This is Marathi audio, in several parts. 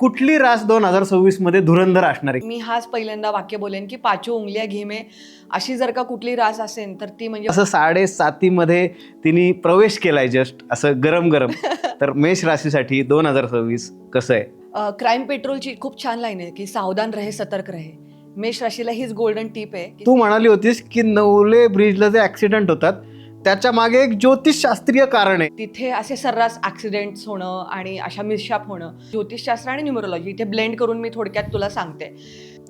कुठली रास 2026 मध्ये धुरंधर असणार आहे? मी हाच पहिल्यांदा वाक्य बोलेन की पाचो उंगलिया घी में अशी जर का कुठली रास असेल तर ती म्हणजे असं 7:30 मध्ये तिने प्रवेश केलाय जस्ट असं गरम गरम. तर मेष राशीसाठी 2026 कसं आहे? क्राईम पेट्रोलची खूप छान लाईन आहे की सावधान रहे सतर्क रहे. मेष राशीला हीच गोल्डन टीप आहे की तू म्हणाली होतीस की नवले ब्रिजला जे ऍक्सिडेंट होतात त्याच्या मागे एक ज्योतिषशास्त्रीय कारण आहे. तिथे असे सर्रास ऍक्सिडेंट्स होणं आणि अशा मिसशाप होणं, ज्योतिषशास्त्र आणि न्यूमरोलॉजी इथे ब्लेंड करून मी थोडक्यात तुला सांगते.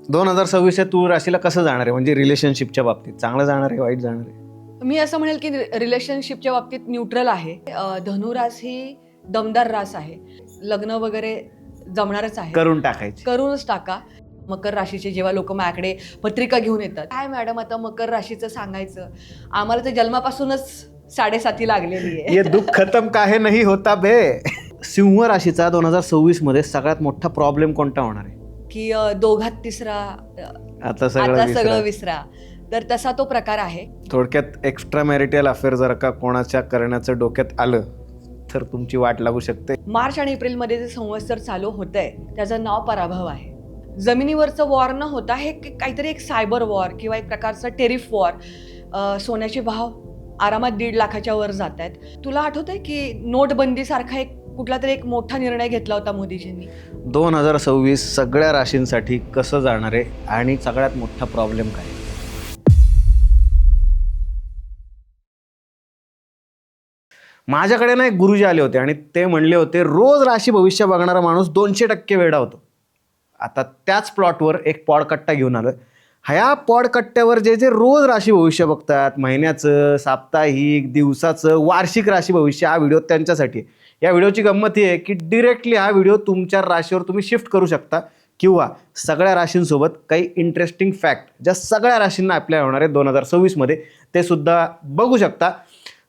2026 तू राशीला कसं जाणार आहे? म्हणजे रिलेशनशिपच्या बाबतीत चांगलं जाणार आहे, वाईट जाणार आहे? मी असं म्हणेल की रिलेशनशिपच्या बाबतीत न्यूट्रल आहे. धनुरास ही दमदार रास आहे. लग्न वगैरे जमणारच आहे, करून टाकायची. करूनच टाका. मकर राशीचे जेव्हा लोक माझ्याकडे पत्रिका घेऊन येतात, काय मॅडम आता मकर राशीचं सांगायचं, आम्हाला तर जन्मापासूनच 7.5 लागलेली आहे. ये दुःख खतम काहे नाही होता बे. सिंह राशीचा 2026 मध्ये सगळ्यात मोठा प्रॉब्लेम कोणता होणार आहे? की दोघात तिसरा, आता सगळं सगळं विसरा. तर तसा तो प्रकार आहे. थोडक्यात एक्स्ट्रा मॅरिटल अफेअर जर का कोणाच्या करण्याचं डोक्यात आलं तर तुमची वाट लागू शकते. मार्च आणि एप्रिलमध्ये जे संवत्सर चालू होत आहे त्याचं नाव पराभव आहे. जमिनीवरचं वॉर न होता हे काहीतरी एक सायबर वॉर किंवा एक प्रकारचं टेरिफ वॉर. सोन्याचे भाव आरामात 1.5 लाखाच्या वर जात आहेत. तुला आठवतंय की नोटबंदीसारखा एक कुठला तरी एक मोठा निर्णय घेतला होता मोदीजींनी. 2026 सगळ्या राशींसाठी कसं जाणार आहे आणि सगळ्यात मोठा प्रॉब्लेम काय? माझ्याकडे ना एक गुरुजी आले होते आणि ते म्हणले होते रोज राशी भविष्य बघणारा माणूस 200% वेडा होतो. आता त्याच प्लॉटवर एक पॉडकट्टा घेऊन आलोय. ह्या पॉडकट्ट्यावर जे जे रोज राशी भविष्य बघतात, महिन्याचं, साप्ताहिक, दिवसाचं, वार्षिक राशी भविष्य, हा व्हिडिओ त्यांच्यासाठी आहे. या व्हिडिओची गंमत ही आहे की डिरेक्टली हा व्हिडिओ तुमच्या राशीवर तुम्ही शिफ्ट करू शकता किंवा सगळ्या राशींसोबत काही इंटरेस्टिंग फॅक्ट ज्या सगळ्या राशींना अप्लाय होणार आहे 2026 मध्ये ते सुद्धा बघू शकता.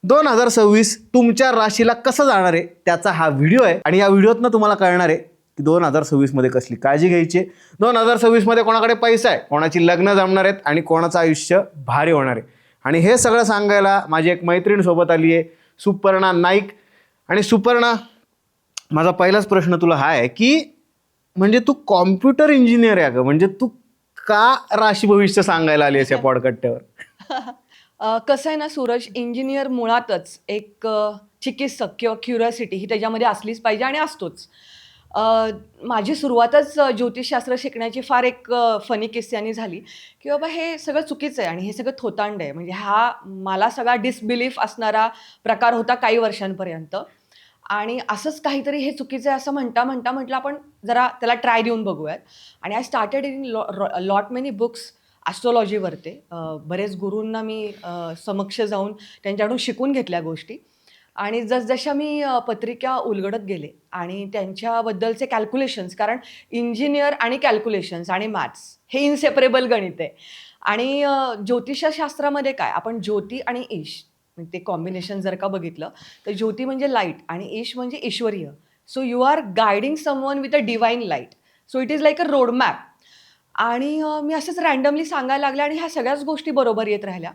2026 तुमच्या राशीला कसं जाणार आहे त्याचा हा व्हिडिओ आहे आणि या व्हिडिओतनं तुम्हाला कळणार आहे की 2026 मध्ये कसली काळजी घ्यायची. 2026 मध्ये कोणाकडे पैसा आहे, कोणाची लग्न जमणार आहेत आणि कोणाचं आयुष्य भारी होणार आहे. आणि हे सगळं सांगायला माझी एक मैत्रीण सोबत आली आहे, सुपर्णा नाईक. आणि सुपर्णा, माझा पहिलाच प्रश्न तुला हा आहे की म्हणजे तू कॉम्प्युटर इंजिनियर आहे, म्हणजे तू का राशी भविष्य सांगायला आली आहेस या पॉडकट्ट्यावर? कसं आहे ना सूरज, इंजिनियर मुळातच एक चिकित्सक किंवा क्युरिओसिटी ही त्याच्यामध्ये असलीच पाहिजे आणि असतोच. माझी सुरुवातच ज्योतिषशास्त्र शिकण्याची फार एक फनी किस्स्यानी झाली की बाबा हे सगळं चुकीचं आहे आणि हे सगळं थोतांड आहे. म्हणजे हा मला सगळा डिसबिलीफ असणारा प्रकार होता काही वर्षांपर्यंत. आणि असंच काहीतरी हे चुकीचं आहे असं म्हटलं आपण जरा त्याला ट्राय देऊन बघूयात. आणि I started in lot many books ॲस्ट्रॉलॉजीवरती. बरेच गुरूंना मी समक्ष जाऊन त्यांच्याकडून शिकून घेतल्या गोष्टी. आणि जसजशा मी पत्रिका उलगडत गेले आणि त्यांच्याबद्दलचे कॅल्क्युलेशन्स, कारण इंजिनियर आणि कॅल्क्युलेशन्स आणि मॅथ्स हे इनसेपरेबल गणित आहे. आणि ज्योतिषशास्त्रामध्ये काय, आपण ज्योती आणि ईश ते कॉम्बिनेशन जर का बघितलं तर ज्योती म्हणजे लाईट आणि ईश म्हणजे ईश्वरीय. So you are guiding someone with a divine light. So it is like a road map. आणि मी असंच रँडमली सांगायला लागले आणि ह्या सगळ्याच गोष्टी बरोबर येत राहिल्या.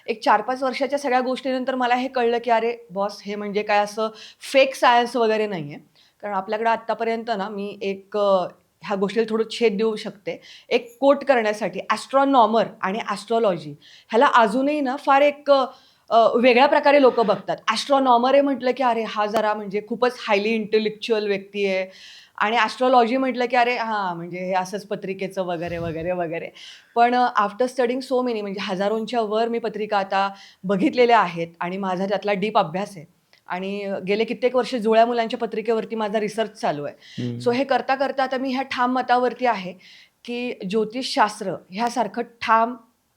एक 4-5 वर्षाच्या सगळ्या गोष्टीनंतर मला हे कळलं की अरे बॉस, हे म्हणजे काय असं फेक सायन्स वगैरे नाही आहे. कारण आपल्याकडं आत्तापर्यंत ना मी एक ह्या गोष्टीला थोडं छेद देऊ शकते. एक कोट करण्यासाठी ॲस्ट्रॉनॉमर आणि ॲस्ट्रॉलॉजी ह्याला अजूनही ना फार एक वेगळ्या प्रकारे लोक बघतात. ॲस्ट्रॉनॉमर आहे म्हटलं की अरे हा जरा म्हणजे खूपच हायली इंटेलेक्च्युअल व्यक्ती आहे. आणि ॲस्ट्रॉलॉजी म्हटलं की अरे हां, म्हणजे हे असंच पत्रिकेचं वगैरे वगैरे वगैरे. पण आफ्टर स्टडिंग सो मेनी, म्हणजे हजारोंच्या वर मी पत्रिका आता बघितलेल्या आहेत आणि माझा त्यातला डीप अभ्यास आहे. आणि गेले कित्येक वर्ष जुळ्या मुलांच्या पत्रिकेवरती माझा रिसर्च चालू आहे. सो हे करता करता आता मी ह्या ठाम मतावरती आहे की ज्योतिषशास्त्र ह्यासारखं ठाम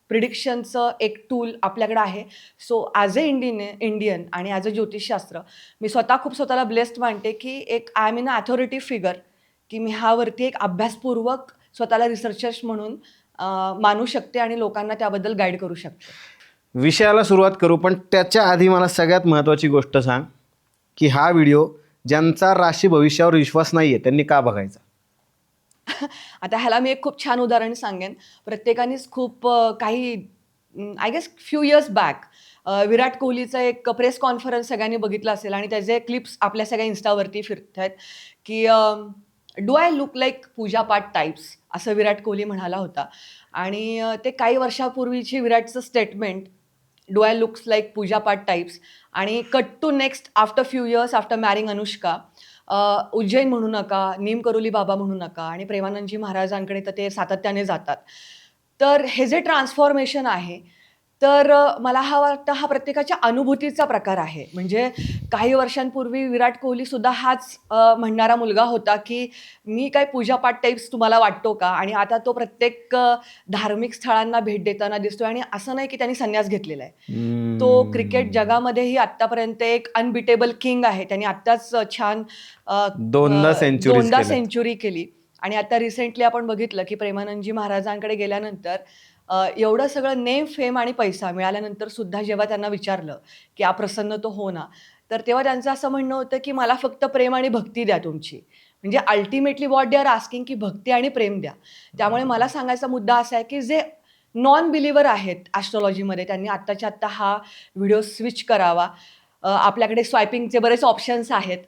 प्रिडिक्शनचं एक टूल आपल्याकडे आहे. सो ॲज अ इंडियन आणि ॲज अ ज्योतिषशास्त्र मी खूप स्वतःला ब्लेस्ड मानते की एक I am in authority figure, की मी ह्यावरती एक अभ्यासपूर्वक स्वतःला रिसर्चर्स म्हणून मानू शकते आणि लोकांना त्याबद्दल गाईड करू शकते. विषयाला सुरुवात करू, पण त्याच्या आधी मला सगळ्यात महत्त्वाची गोष्ट सांग की हा व्हिडिओ ज्यांचा राशी भविष्यावर विश्वास नाही आहे त्यांनी का बघायचा? आता ह्याला मी एक खूप छान उदाहरण सांगेन. प्रत्येकानेच खूप काही I guess few years back Virat कोहलीचा एक प्रेस कॉन्फरन्स सगळ्यांनी बघितलं असेल आणि त्याचे क्लिप्स आपल्या सगळ्या इन्स्टावरती फिरत आहेत की डू आय लुक लाईक पूजा पाठ टाईप्स असं विराट कोहली म्हणाला होता. आणि ते काही वर्षापूर्वीची विराटचं statement, do I looks like पूजा पाठ टाईप्स, आणि cut to next after few years after marrying Anushka, Ujjain म्हणू नका, नीम करोली बाबा म्हणू नका, आणि प्रेमानंदजी महाराजांकडे तर ते सातत्याने जातात. तर हे जे ट्रान्सफॉर्मेशन आहे, तर मला हा वाटतं हा प्रत्येकाच्या अनुभूतीचा प्रकार आहे. म्हणजे काही वर्षांपूर्वी विराट कोहलीसुद्धा हाच म्हणणारा मुलगा होता, की मी काय पूजापाठ टाइप्स तुम्हाला वाटतो का? आणि आता तो प्रत्येक धार्मिक स्थळांना भेट देताना दिसतोय, आणि असं नाही की त्यांनी संन्यास घेतलेला आहे. तो क्रिकेट जगामध्येही आत्तापर्यंत एक अनबिटेबल किंग आहे. त्यांनी आत्ताच छान दोनदा सेंचुरीज केल्यात. सेंचुरी केली. आणि आता रिसेंटली आपण बघितलं, की प्रेमानंदजी महाराजांकडे गेल्यानंतर एवढं सगळं नेम, फेम आणि पैसा मिळाल्यानंतर सुद्धा जेव्हा त्यांना विचारलं, की अप्रसन्न तो हो ना, तर तेव्हा त्यांचं असं म्हणणं होतं, की मला फक्त प्रेम आणि भक्ती द्या तुमची. म्हणजे ultimately what they are asking, की भक्ती आणि प्रेम द्या. त्यामुळे मला सांगायचा मुद्दा असा आहे, की जे नॉन बिलिव्हर आहेत ॲस्ट्रॉलॉजीमध्ये, त्यांनी आत्ताच्या आत्ता हा व्हिडिओ स्विच करावा. आपल्याकडे स्वायपिंगचे बरेच ऑप्शन्स आहेत.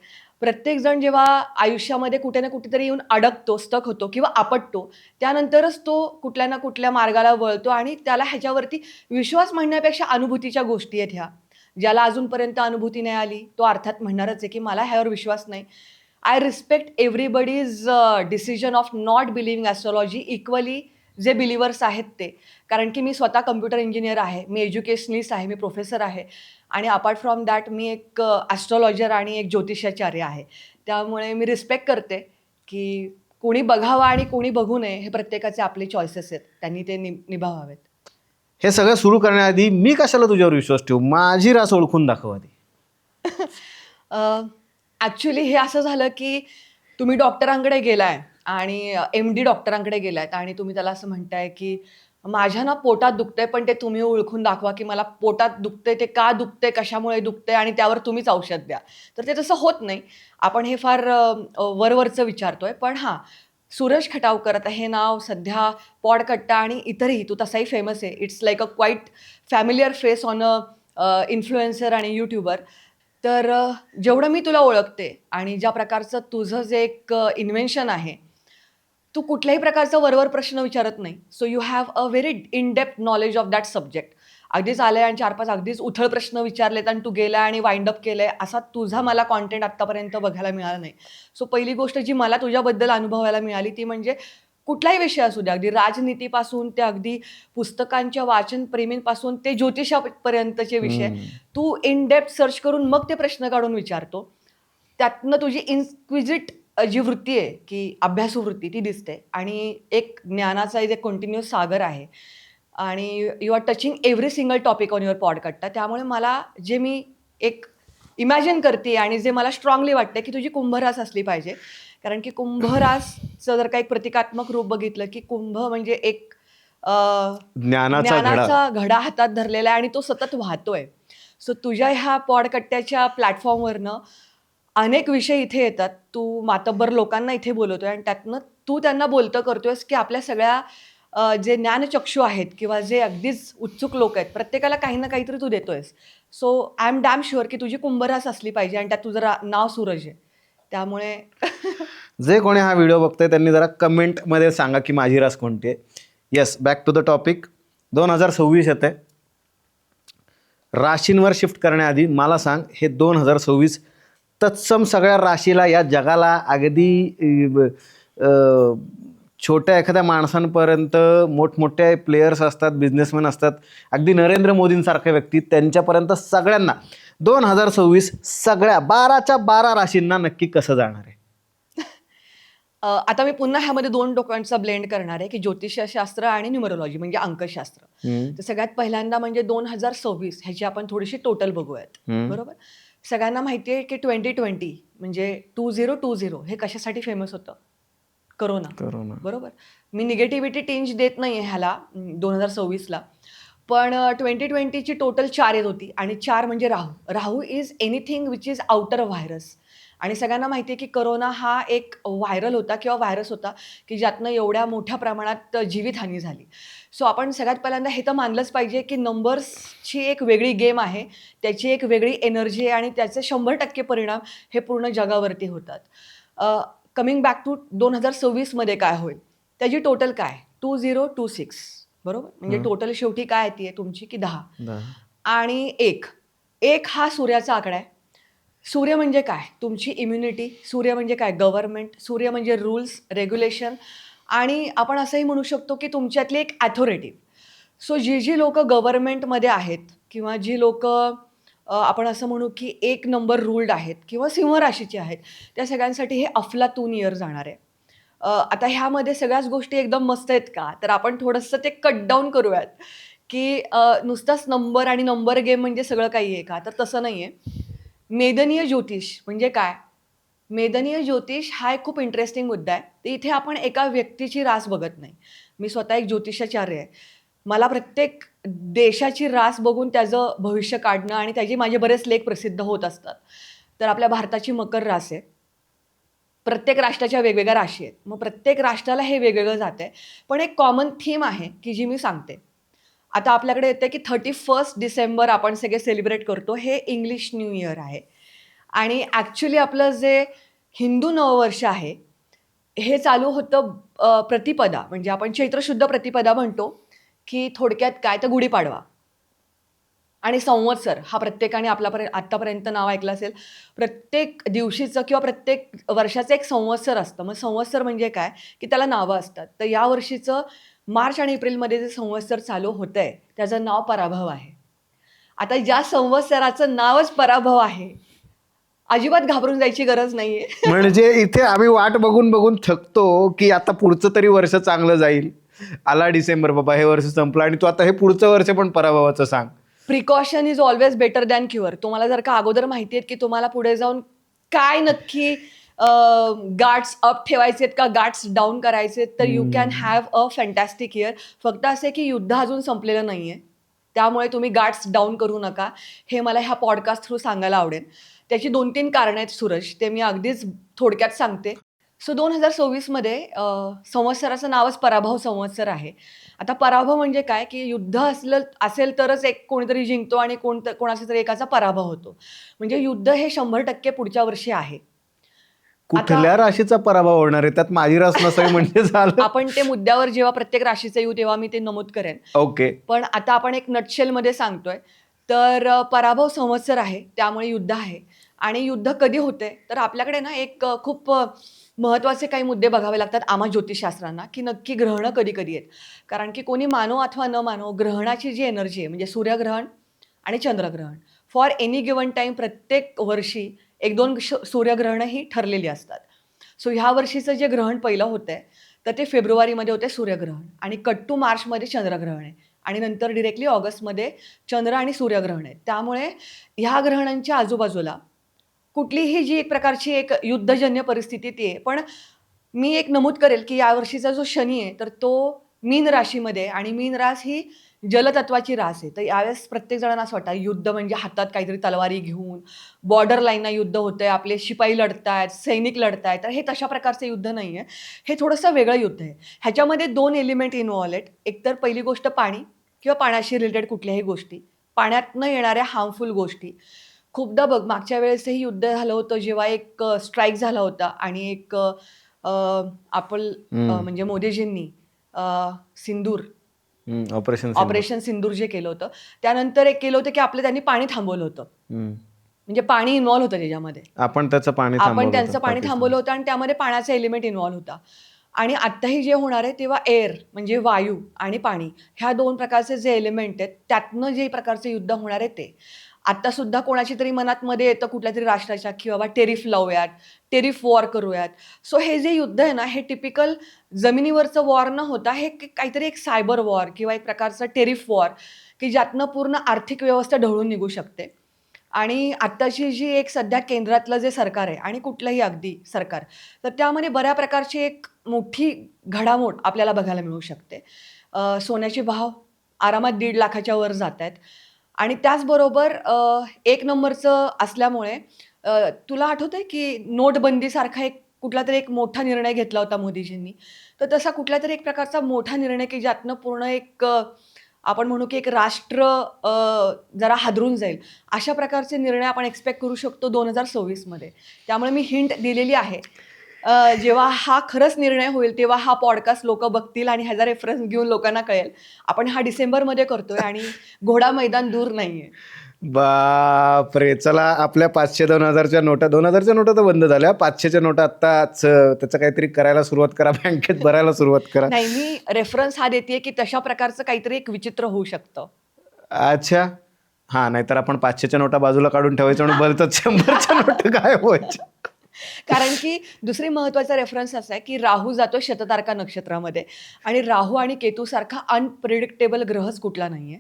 प्रत्येकजण जेव्हा आयुष्यामध्ये कुठे ना कुठेतरी येऊन अडकतो, स्टक होतो किंवा आपटतो, त्यानंतरच तो कुठल्या ना कुठल्या मार्गाला वळतो, आणि त्याला ह्याच्यावरती विश्वास म्हणण्यापेक्षा अनुभूतीच्या गोष्टी आहेत ह्या. ज्याला अजूनपर्यंत अनुभूती नाही आली, तो अर्थात म्हणणारच आहे, की मला ह्यावर विश्वास नाही. I respect everybody's decision of not believing astrology equally, जे बिलिव्हर्स आहेत ते. कारण की मी स्वतः कम्प्युटर इंजिनियर आहे, मी एज्युकेशनिस्ट आहे, मी प्रोफेसर आहे, आणि अपार्ट फ्रॉम दॅट मी एक ॲस्ट्रॉलॉजर आणि एक ज्योतिषाचार्य आहे. त्यामुळे मी रिस्पेक्ट करते, की कोणी बघावं आणि कोणी बघू नये, हे प्रत्येकाचे आपले चॉईसेस आहेत. त्यांनी ते निभावावेत. हे सगळं सुरू करण्याआधी मी कशाला तुझ्यावर विश्वास ठेवू? माझी रास ओळखून दाखव आधी. ॲक्च्युली हे असं झालं, की तुम्ही डॉक्टरांकडे गेलाय आणि एम-डी डॉक्टरांकडे गेलात, आणि तुम्ही त्याला असं म्हणताय, की माझ्या ना पोटात दुखतंय, पण ते तुम्ही ओळखून दाखवा, की मला पोटात दुखतंय, ते का दुखतंय, कशामुळे दुखतंय, आणि त्यावर तुम्हीच औषध द्या. तर ते तसं होत नाही. आपण हे फार वरवरचं विचारतोय. पण हां, सूरज खटावकर, आता हे नाव सध्या पॉडकट्टा आणि इतरही, तू तसाही फेमस आहे. It's like a quiet familiar face on a influencer आणि यूट्यूबर. तर जेवढं मी तुला ओळखते आणि ज्या प्रकारचं तुझं जे एक इन्व्हेन्शन आहे, तू कुठल्याही प्रकारचा वरवर प्रश्न विचारत नाही. So you have a very in depth knowledge of that subject. अगदीच आलंय आणि 4-5 अगदीच उथळ प्रश्न विचारलेत आणि तू गेलाय आणि वाइंड अप केलंय, असा तुझा मला कॉन्टेंट आत्तापर्यंत बघायला मिळाला नाही. सो पहिली गोष्ट जी मला तुझ्याबद्दल अनुभवायला मिळाली ती म्हणजे कुठलाही विषय असू द्या, अगदी राजनीतीपासून ते अगदी पुस्तकांच्या वाचन प्रेमींपासून ते ज्योतिषापर्यंतचे विषय, तू इन डेप्थ सर्च करून मग ते प्रश्न काढून विचारतो. त्यातनं तुझी इन्क्विजिट जी वृत्ती आहे, की अभ्यासू वृत्ती, ती दिसते, आणि एक ज्ञानाचा एक कंटिन्युअस सागर आहे, आणि you are touching every single topic on your podcast. त्यामुळे मला जे मी एक इमॅजिन करते आणि जे मला स्ट्रॉंगली वाटतं, की तुझी कुंभरास असली पाहिजे. कारण की कुंभरासचं जर का एक प्रतिकात्मक रूप बघितलं, की कुंभ म्हणजे एक ज्ञानाचा घडा. ज्ञानाचा घडा हातात धरलेला आहे आणि तो सतत वाहतोय. सो तुझ्या ह्या पॉडकट्ट्याच्या प्लॅटफॉर्मवरनं अनेक विषय इथे येतात. तू मातब्बर लोकांना इथे बोलवतोय आणि त्यातनं तू त्यांना बोलतं करतोयस, की आपल्या सगळ्या जे ज्ञानचक्षू आहेत किंवा जे अगदीच उत्सुक लोक आहेत, प्रत्येकाला काही ना काहीतरी तू देतोयस. So I am damn sure की तुझी कुंभरास असली पाहिजे, आणि त्यात तुझं नाव सूरज आहे. त्यामुळे जे कोणी हा व्हिडिओ बघतंय त्यांनी जरा कमेंटमध्ये सांगा की माझी रास कोणती आहे. Yes, back to the topic. 2026 येते. राशींवर शिफ्ट करण्याआधी मला सांग, हे 2026 तत्सम सगळ्या राशीला, या जगाला, अगदी छोट्या एखाद्या माणसांपर्यंत, मोठमोठे प्लेयर्स असतात, बिझनेसमॅन असतात, अगदी नरेंद्र मोदींसारखे व्यक्ती, त्यांच्यापर्यंत सगळ्यांना 2026 सगळ्या 12च्या 12 राशींना नक्की कसं जाणार आहे? आता मी पुन्हा ह्यामध्ये 2 टोकांचा ब्लेंड करणार आहे, की ज्योतिषशास्त्र आणि न्यूमरोलॉजी म्हणजे अंकशास्त्र. तर सगळ्यात पहिल्यांदा म्हणजे 2026 ह्याची आपण थोडीशी टोटल बघूयात. बरोबर? सगळ्यांना माहिती आहे, की 2020 म्हणजे 2020 हे कशासाठी फेमस होतं? कोरोना. बरोबर? मी निगेटिव्हिटी टिंज देत नाहीये ह्याला 2026ला. पण 2020ची टोटल 4 येत होती, आणि 4 म्हणजे राहू. राहू is anything which is outer a virus. आणि सगळ्यांना माहिती आहे, की कोरोना हा एक व्हायरल होता किंवा व्हायरस होता, की ज्यातनं एवढ्या मोठ्या प्रमाणात जीवितहानी झाली. सो आपण सगळ्यात पहिल्यांदा हे तर मानलंच पाहिजे, की नंबर्सची एक वेगळी गेम आहे, त्याची एक वेगळी एनर्जी आहे, आणि त्याचे 100% परिणाम हे पूर्ण जगावरती होतात. कमिंग बॅक टू 2026मध्ये काय होईल, त्याची टोटल काय 2026, बरोबर. म्हणजे टोटल शेवटी काय येते तुमची की 10 आणि 1 हा सूर्याचा आकडा आहे. सूर्य म्हणजे काय, तुमची इम्युनिटी. सूर्य म्हणजे काय, गव्हर्नमेंट. सूर्य म्हणजे रूल्स, रेग्युलेशन. आणि आपण असंही म्हणू शकतो की तुमच्यातली एक ॲथॉरिटी. सो जी लोक गव्हर्नमेंटमध्ये आहेत किंवा जी लोक आपण असं म्हणू की 1 नंबर रूल्ड आहेत किंवा सिंह राशीचे आहेत, त्या सगळ्यांसाठी हे अफलातून इयर जाणार आहे. आता ह्यामध्ये सगळ्याच गोष्टी एकदम मस्त आहेत का, तर आपण थोडंसं ते कट डाऊन करूयात की नुसताच नंबर आणि नंबर गेम म्हणजे सगळं काही आहे का, तर तसं नाही आहे. मेदनीय ज्योतिष म्हणजे काय? मेदनीय ज्योतिष हा एक खूप इंटरेस्टिंग मुद्दा आहे. तर इथे आपण एका व्यक्तीची रास बघत नाही. मी स्वतः एक ज्योतिषाचार्य आहे. मला प्रत्येक देशाची रास बघून त्याचं भविष्य काढणं आणि त्याचे माझे बरेच लेख प्रसिद्ध होत असतात. तर आपल्या भारताची मकर रास आहे. प्रत्येक राष्ट्राच्या वेगवेगळ्या राशी आहेत. मग प्रत्येक राष्ट्राला हे वेगवेगळं जातंय. पण एक कॉमन थीम आहे की जी मी सांगते. आता आपल्याकडे येते की 31 डिसेंबर आपण सगळे सेलिब्रेट करतो. हे इंग्लिश न्यू इयर आहे. आणि ॲक्च्युली आपलं जे हिंदू नववर्ष आहे, हे चालू होतं प्रतिपदा, म्हणजे आपण चैत्र शुद्ध प्रतिपदा म्हणतो, की थोडक्यात काय तर गुढीपाडवा. आणि संवत्सर हा प्रत्येकाने आत्तापर्यंत नाव ऐकलं असेल. प्रत्येक दिवशीचं किंवा प्रत्येक वर्षाचं एक संवत्सर असतं. मग संवत्सर म्हणजे काय, की त्याला नावं असतात. तर या वर्षीचं मार्च आणि एप्रिलमध्ये जे संवत्सर चालू होतंय, त्याचं नाव पराभव आहे. आता ज्या संवत्सराचं नावच पराभव आहे, अजिबात घाबरून जायची गरज नाहीये. म्हणजे इथे आम्ही वाट बघून बघून थकतो की आता पुढचं तरी वर्ष चांगलं जाईल. आला डिसेंबर, बाबा हे वर्ष संपलं आणि तू आता हे पुढचं वर्ष पण पराभवाचं सांग. Precaution is always better than cure. तुम्हाला जर का अगोदर माहिती आहेत की तुम्हाला पुढे जाऊन काय नक्की गार्ड्स अप ठेवायचे आहेत का गार्ड्स डाऊन करायचे आहेत, तर you can have a fantastic year. फक्त असे की युद्ध अजून संपलेलं नाही आहे, त्यामुळे तुम्ही गार्ड्स डाऊन करू नका. हे मला ह्या पॉडकास्ट थ्रू सांगायला आवडेल. त्याची 2-3 कारणं आहेत सूरज, ते मी अगदीच थोडक्यात सांगते. सो 2026मध्ये संवत्सराचं नावच पराभव संवत्सर आहे. आता पराभव म्हणजे काय, की युद्ध असेल तरच एक कोणीतरी जिंकतो आणि कोणाचा तरी एकाचा पराभव होतो. म्हणजे युद्ध हे 100% पुढच्या वर्षी आहे. कुठल्या राशीचा पराभव होणार आहे, त्यात माझी रास नसावी म्हणजे झालं. आपण ते मुद्द्यावर जेव्हा प्रत्येक राशीचं येऊ तेव्हा मी ते नमूद करेन. ओके. पण आता आपण एक नटशेलमध्ये सांगतोय. तर पराभव संवत्सर आहे, त्यामुळे युद्ध आहे. आणि युद्ध कधी होते, तर आपल्याकडे ना एक खूप महत्त्वाचे काही मुद्दे बघावे लागतात आम्हा ज्योतिषशास्त्रांना, की नक्की ग्रहणं कधी-कधी आहेत. कारण की कोणी मानो अथवा न मानो, ग्रहणाची जी एनर्जी आहे, म्हणजे सूर्यग्रहण आणि चंद्रग्रहण, फॉर एनी गिव्हन टाईम प्रत्येक वर्षी 1-2 सूर्यग्रहणं ही ठरलेली असतात. सो ह्या वर्षीचं जे ग्रहण पहिलं होतंय, तर ते फेब्रुवारीमध्ये होते सूर्यग्रहण आणि कट टू मार्चमध्ये चंद्रग्रहण आहे. आणि नंतर डिरेक्टली ऑगस्टमध्ये चंद्र आणि सूर्यग्रहण आहे. त्यामुळे ह्या ग्रहणांच्या आजूबाजूला कुठलीही जी एक प्रकारची एक युद्धजन्य परिस्थिती ती आहे. पण मी एक नमूद करेल, की यावर्षीचा जो शनी आहे, तर तो मीन राशीमध्ये, आणि मीन रास ही जलतत्वाची रास आहे. तर यावेळेस प्रत्येक जणांना असं वाटतं युद्ध म्हणजे हातात काहीतरी तलवारी घेऊन, बॉर्डर लाईनला युद्ध होतंय, आपले शिपाई लढतायत, सैनिक लढतायत. तर हे तशा प्रकारचं युद्ध नाहीये. हे थोडंसं वेगळं युद्ध आहे. ह्याच्यामध्ये 2 एलिमेंट इन्व्हॉल्व आहेत. एकतर पहिली गोष्ट पाणी किंवा पाण्याशी रिलेटेड कुठल्याही गोष्टी, पाण्यातनं येणाऱ्या हार्मफुल गोष्टी. खूपदा बघ, मागच्या वेळेसही युद्ध झालं होतं, जेव्हा एक स्ट्राईक झाला होता आणि एक म्हणजे मोदीजींनी सिंदूर ऑपरेशन सिंदूर जे केलं होतं, त्यानंतर एक केलं होतं की त्यांनी पाणी थांबवलं होतं. म्हणजे पाणी इन्व्हॉल्व होतं त्याच्यामध्ये. आपण त्यांचं पाणी थांबवलं होतं आणि त्यामध्ये पाण्याचा एलिमेंट इन्व्हॉल्व होता. आणि आत्ताही जे होणार आहे तेव्हा एअर म्हणजे वायू आणि पाणी ह्या 2 प्रकारचे जे एलिमेंट आहेत, त्यातनं जे प्रकारचे युद्ध होणार आहे ते. आत्तासुद्धा कोणाची तरी मनात मध्ये येतं कुठल्या तरी राष्ट्राच्या, की बाबा टेरिफ लावूयात, टेरिफ वॉर करूयात. सो हे जे युद्ध आहे ना, हे टिपिकल जमिनीवरचं वॉर न होता हे काहीतरी एक सायबर वॉर किंवा एक प्रकारचं टेरिफ वॉर, की ज्यातनं पूर्ण आर्थिक व्यवस्था ढळून निघू शकते. आणि आत्ताची जी एक सध्या केंद्रातलं जे सरकार आहे आणि कुठलंही अगदी सरकार, तर त्यामध्ये बऱ्या प्रकारची एक मोठी घडामोड आपल्याला बघायला मिळू शकते. सोन्याचे भाव आरामात 1.5 लाखाच्या वर जात आहेत. आणि त्याचबरोबर 1 नंबरचं असल्यामुळे तुला आठवतंय की नोटबंदीसारखा कुठलातरी एक मोठा निर्णय घेतला होता मोदीजींनी. तर तसा कुठलातरी एक प्रकारचा मोठा निर्णय की ज्यातनं पूर्ण एक आपण म्हणू की एक राष्ट्र जरा हादरून जाईल, अशा प्रकारचे निर्णय आपण एक्सपेक्ट करू शकतो 2026मध्ये. त्यामुळे मी हिंट दिलेली आहे. जेव्हा हा खरंच निर्णय होईल तेव्हा हा पॉडकास्ट लोक बघतील आणि ह्याचा रेफरन्स घेऊन लोकांना कळेल. आपण हा डिसेंबरमध्ये करतोय आणि घोडा मैदान दूर नाहीये. बापरे! चला, आपल्या 500-2000च्या नोटा, 2000च्या नोटा तर बंद झाल्या. 500च्या नोटा आत्ताच त्याचं काहीतरी करायला सुरुवात करा, बँकेत भरायला सुरुवात करा. नाही, मी रेफरन्स हा देतेय की तशा प्रकारचं काहीतरी एक विचित्र होऊ शकतं. अच्छा. हां, नाहीतर आपण 500च्या नोटा बाजूला काढून ठेवायचं आणि भलतंच 100च्या नोटा गायब व्हायच्या. कारण की दुसरी महत्त्वाचा रेफरन्स असा आहे की राहू जातो शततारका नक्षत्रामध्ये आणि राहू आणि केतू सारखा अनप्रिडिक्टेबल ग्रहच कुठला नाहीये.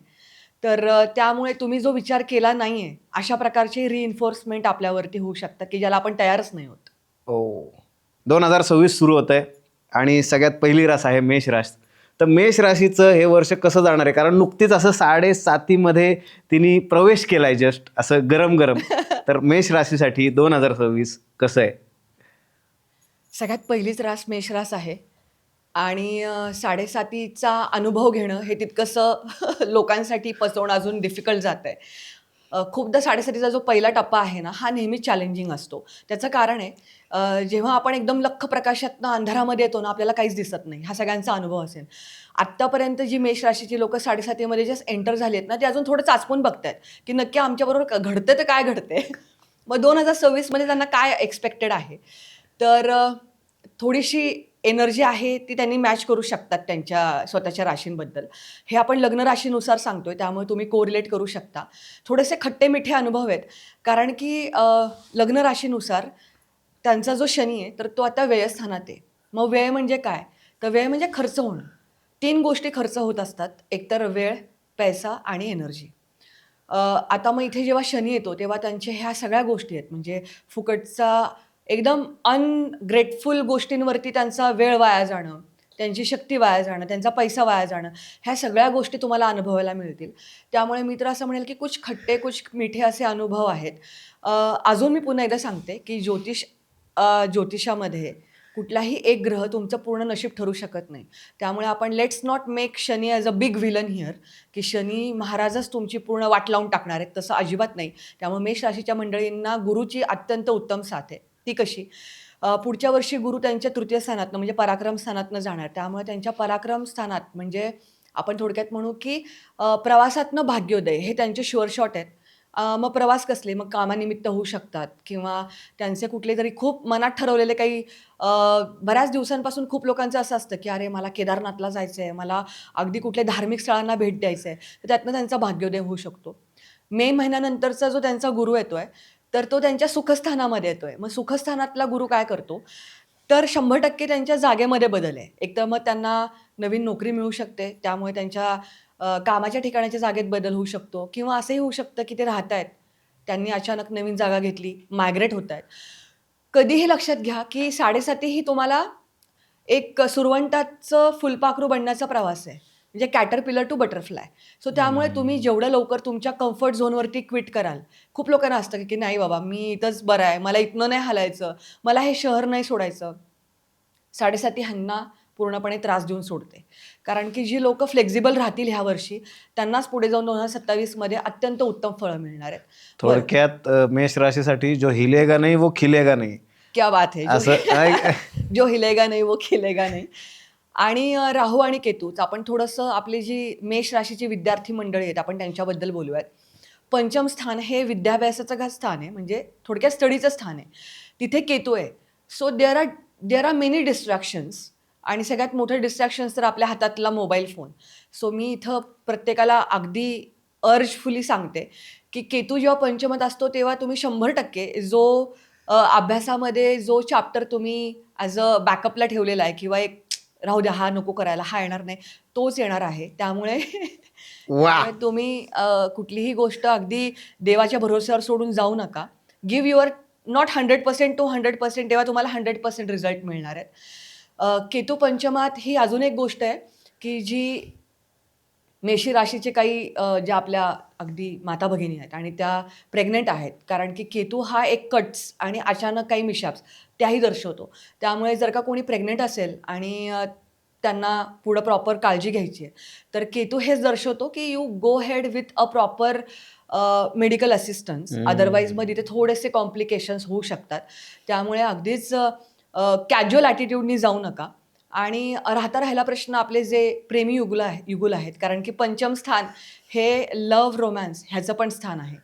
तर त्यामुळे तुम्ही जो विचार केला नाहीये, अशा प्रकारचे रिइन्फोर्समेंट आपल्यावरती होऊ शकतात की ज्याला आपण तयारच नाही होत. हो. 2026 सुरू होतंय आणि सगळ्यात पहिली रास आहे मेष रास. तर मेष राशीचं हे वर्ष कसं जाणार आहे? कारण नुकतीच असं 7.5मध्ये तिने प्रवेश केलाय, जस्ट असं गरम-गरम. तर मेष राशीसाठी 2026 कसं आहे? सगळ्यात पहिलीच रास मेष रास आहे आणि 7.5चा अनुभव घेणं हे तितकंसं लोकांसाठी पचवणं अजून डिफिकल्ट जातंय. खूपदा 7.5चा जो पहिला टप्पा आहे ना, हा नेहमीच चॅलेंजिंग असतो. त्याचं कारण आहे जेव्हा आपण एकदम लख्ख प्रकाशातनं अंधारामध्ये येतो ना, आपल्याला काहीच दिसत नाही. हा सगळ्यांचा अनुभव असेल. आत्तापर्यंत जी मेष राशीची लोकं 7.5मध्ये जस्ट एंटर झाली आहेत ना, ते अजून थोडं चाचपून बघतायत, की नक्की आमच्याबरोबर घडतंय तर काय घडतंय? मग 2026मध्ये त्यांना काय एक्स्पेक्टेड आहे? तर थोडीशी एनर्जी आहे ती त्यांनी मॅच करू शकतात त्यांच्या स्वतःच्या राशींबद्दल. हे आपण लग्न राशीनुसार सांगतोय, त्यामुळे तुम्ही कोरिलेट करू शकता. थोडेसे खट्टे-मिठे अनुभव आहेत. कारण की लग्न राशीनुसार त्यांचा जो शनी आहे, तर तो आता व्ययस्थानात आहे. मग व्यय म्हणजे काय? तर व्यय म्हणजे खर्च होणं. 3 गोष्टी खर्च होत असतात. एकतर वेळ, पैसा आणि एनर्जी. आता मग इथे जेव्हा शनी येतो, तेव्हा त्यांच्या ह्या सगळ्या गोष्टी आहेत. म्हणजे फुकटचा एकदम अनग्रेटफुल गोष्टींवरती त्यांचा वेळ वाया जाणं, त्यांची शक्ती वाया जाणं, त्यांचा पैसा वाया जाणं, ह्या सगळ्या गोष्टी तुम्हाला अनुभवायला मिळतील. त्यामुळे मी तर असं म्हणेल, की कुछ खट्टे, कुछ मीठे असे अनुभव आहेत. अजून मी पुन्हा एकदा सांगते, की ज्योतिषामध्ये कुठलाही एक ग्रह तुमचं पूर्ण नशीब ठरू शकत नाही. त्यामुळे आपण let's not make Shani as a big villain here, की शनी महाराजच तुमची पूर्ण वाट लावून टाकणार आहेत, तसं अजिबात नाही. त्यामुळे मेष राशीच्या मंडळींना गुरुची अत्यंत उत्तम साथ आहे. ती कशी? पुढच्या वर्षी गुरु त्यांच्या तृतीय स्थानातनं म्हणजे पराक्रम स्थानातनं जाणार. त्यामुळे त्यांच्या पराक्रम स्थानात म्हणजे आपण थोडक्यात म्हणू, की प्रवासातनं भाग्योदय हे त्यांचे शुअर शॉट आहेत. मग प्रवास कसले? मग कामानिमित्त होऊ शकतात किंवा त्यांचे कुठले तरी खूप मनात ठरवलेले काही बऱ्याच दिवसांपासून खूप लोकांचं असं असतं, की अरे मला केदारनाथला जायचं आहे, मला अगदी कुठल्या धार्मिक स्थळांना भेट द्यायचं आहे. तर त्यातनं त्यांचा भाग्योदय होऊ शकतो. मे महिन्यानंतरचा जो त्यांचा गुरु येतोय, तर तो त्यांच्या सुखस्थानामध्ये येतोय. मग सुखस्थानातला गुरु काय करतो? तर 100% त्यांच्या जागेमध्ये बदल आहे. एकतर मग त्यांना नवीन नोकरी मिळू शकते. त्यामुळे त्यांच्या कामाच्या ठिकाणाच्या जागेत बदल होऊ शकतो किंवा असंही होऊ शकतं, की ते राहतायत. त्यांनी अचानक नवीन जागा घेतली, मायग्रेट होतायत. कधीही लक्षात घ्या, की 7.5 ही तुम्हाला एक सुरवंटाचं फुलपाखरू बनण्याचा प्रवास आहे. म्हणजे कॅटरपिलर टू बटरफ्लाय. सो त्यामुळे तुम्ही जेवढं लवकर तुमच्या कम्फर्ट झोनवरती क्विट कराल. खूप लोकांना असतं, की नाही बाबा मी इथंच बरं आहे. मला इथनं नाही हलायचं. मला हे शहर नाही सोडायचं. 7.5 ह्यांना पूर्णपणे त्रास देऊन सोडते. कारण की जी लोकं फ्लेक्सिबल राहतील ह्या वर्षी, त्यांनाच पुढे जाऊन 2027मध्ये अत्यंत उत्तम फळं मिळणार आहेत. बरं, थोडक्यात मेष राशीसाठी जो हिलेगा नहीं वो खिलेगा नहीं, क्या बात है! असं जो हिलेगा नहीं वो खिलेगा नहीं. आणि राहू आणि केतूच आपण थोडंसं आपली जी मेष राशीची विद्यार्थी मंडळी आहेत, आपण त्यांच्याबद्दल बोलूयात. पंचम स्थान हे विद्याभ्यासाचं स्थान आहे, म्हणजे थोडक्यात स्टडीचं स्थान आहे. तिथे केतू आहे. So there are many distractions आणि सगळ्यात मोठं डिस्ट्रॅक्शन्स तर आपल्या हातातला मोबाईल फोन. सो मी इथं प्रत्येकाला अगदी अर्जफुली सांगते, की केतू जेव्हा पंचमात असतो, तेव्हा तुम्ही 100% जो अभ्यासामध्ये जो चॅप्टर तुम्ही ॲज अ बॅकअपला ठेवलेला आहे किंवा एक राहू द्या, हा नको करायला, हा येणार नाही, तोच येणार आहे. त्यामुळे वाह! त्यामुळे तुम्ही कुठलीही गोष्ट अगदी देवाच्या भरोश्यावर सोडून जाऊ नका. गिव्ह युअर नॉट 100% टू 100% तेव्हा तुम्हाला 100% रिझल्ट मिळणार आहेत. केतू पंचमात ही अजून एक गोष्ट आहे, की जी मेषी राशीचे काही ज्या आपल्या अगदी माता-भगिनी आहेत आणि त्या प्रेग्नंट आहेत. कारण की केतू हा एक कट्स आणि अचानक काही मिशॅप्स त्याही दर्शवतो. त्यामुळे जर का कोणी प्रेग्नंट असेल आणि त्यांना पुढं प्रॉपर काळजी घ्यायची आहे, तर केतू हेच दर्शवतो की you go head with a proper medical assistance. Otherwise मग तिथे थोडेसे कॉम्प्लिकेशन्स होऊ शकतात. त्यामुळे अगदीच कॅज्युअल ॲटिट्यूडनी जाऊ नका. आणि राहिला प्रश्न आपले जे प्रेमी युगुल आहेत, कारण की पंचम स्थान हे लव्ह रोमॅन्स ह्याचं पण स्थान आहे.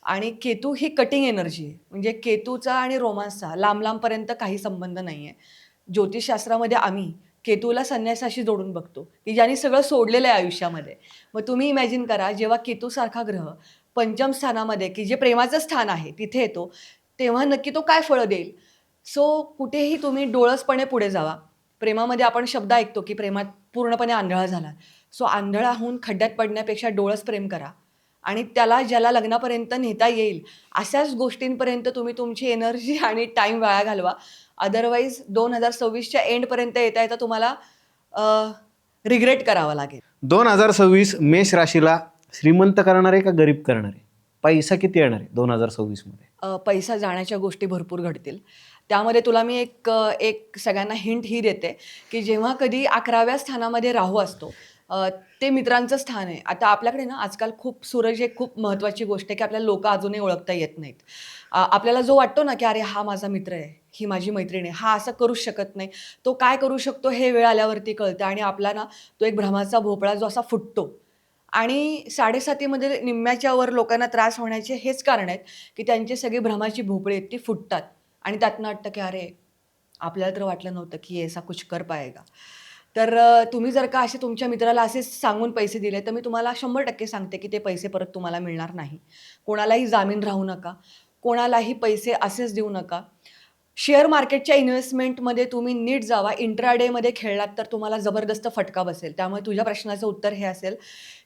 आणि केतू ही कटिंग एनर्जी आहे. म्हणजे केतूचा आणि रोमान्सचा लांब-लांबपर्यंत काही संबंध नाही आहे. ज्योतिषशास्त्रामध्ये आम्ही केतूला संन्यासाशी जोडून बघतो, की ज्याने सगळं सोडलेलं आहे आयुष्यामध्ये. मग तुम्ही इमॅजिन करा, जेव्हा केतूसारखा ग्रह पंचम स्थानामध्ये, की जे प्रेमाचं स्थान आहे, तिथे येतो, तेव्हा नक्की तो काय फळं देईल? सो कुठेही तुम्ही डोळसपणे पुढे जावा. प्रेमामध्ये आपण शब्द ऐकतो, की प्रेमात पूर्णपणे आंधळा झाला. सो आंधळा होऊन खड्ड्यात पडण्यापेक्षा डोळस प्रेम करा. आणि त्याला ज्याला लग्नापर्यंत नेता येईल, अशाच गोष्टींपर्यंत तुम्ही तुमची एनर्जी आणि टाईम वाया घालवा. अदरवाईज 2026च्या एंडपर्यंत येता तुम्हाला रिग्रेट करावा लागेल. 2026 मेष राशीला श्रीमंत करणार आहे का गरीब करणार आहे? पैसा किती येणार आहे 2026 मध्ये? पैसा जाण्याच्या गोष्टी भरपूर घडतील. त्यामध्ये तुला मी एक सगळ्यांना हिंट ही देते, की जेव्हा कधी 11व्या स्थानामध्ये राहू असतो, ते मित्रांचं स्थान आहे. आता आपल्याकडे ना आजकाल सूरज एक खूप महत्त्वाची गोष्ट आहे, की आपल्याला लोकं अजूनही ओळखता येत नाहीत. आपल्याला जो वाटतो ना, की अरे हा माझा मित्र आहे, ही माझी मैत्रीण आहे, हा असं करूच शकत नाही. तो काय करू शकतो हे वेळ आल्यावरती कळतं आणि आपला ना तो एक भ्रमाचा भोपळा जो असा फुटतो. आणि 7.5मध्ये निम्म्याच्या वर लोकांना त्रास होण्याचे हेच कारण आहेत, की त्यांची सगळी भ्रमाची भोपळी आहेत ती फुटतात आणि त्यातनं वाटतं, की अरे आपल्याला तर वाटलं नव्हतं, की ऐसा कुछ कर पाएगा. तर तुम्ही जर का असे तुमच्या मित्राला असेच सांगून पैसे दिले, तर मी तुम्हाला 100% सांगते, की ते पैसे परत तुम्हाला मिळणार नाही. कोणालाही जामीन राहू नका. कोणालाही पैसे असेच देऊ नका. शेअर मार्केटच्या इन्व्हेस्टमेंटमध्ये तुम्ही नीट जावा. इंट्राडेमध्ये खेळलात तर तुम्हाला जबरदस्त फटका बसेल. त्यामुळे तुझ्या प्रश्नाचं उत्तर हे असेल,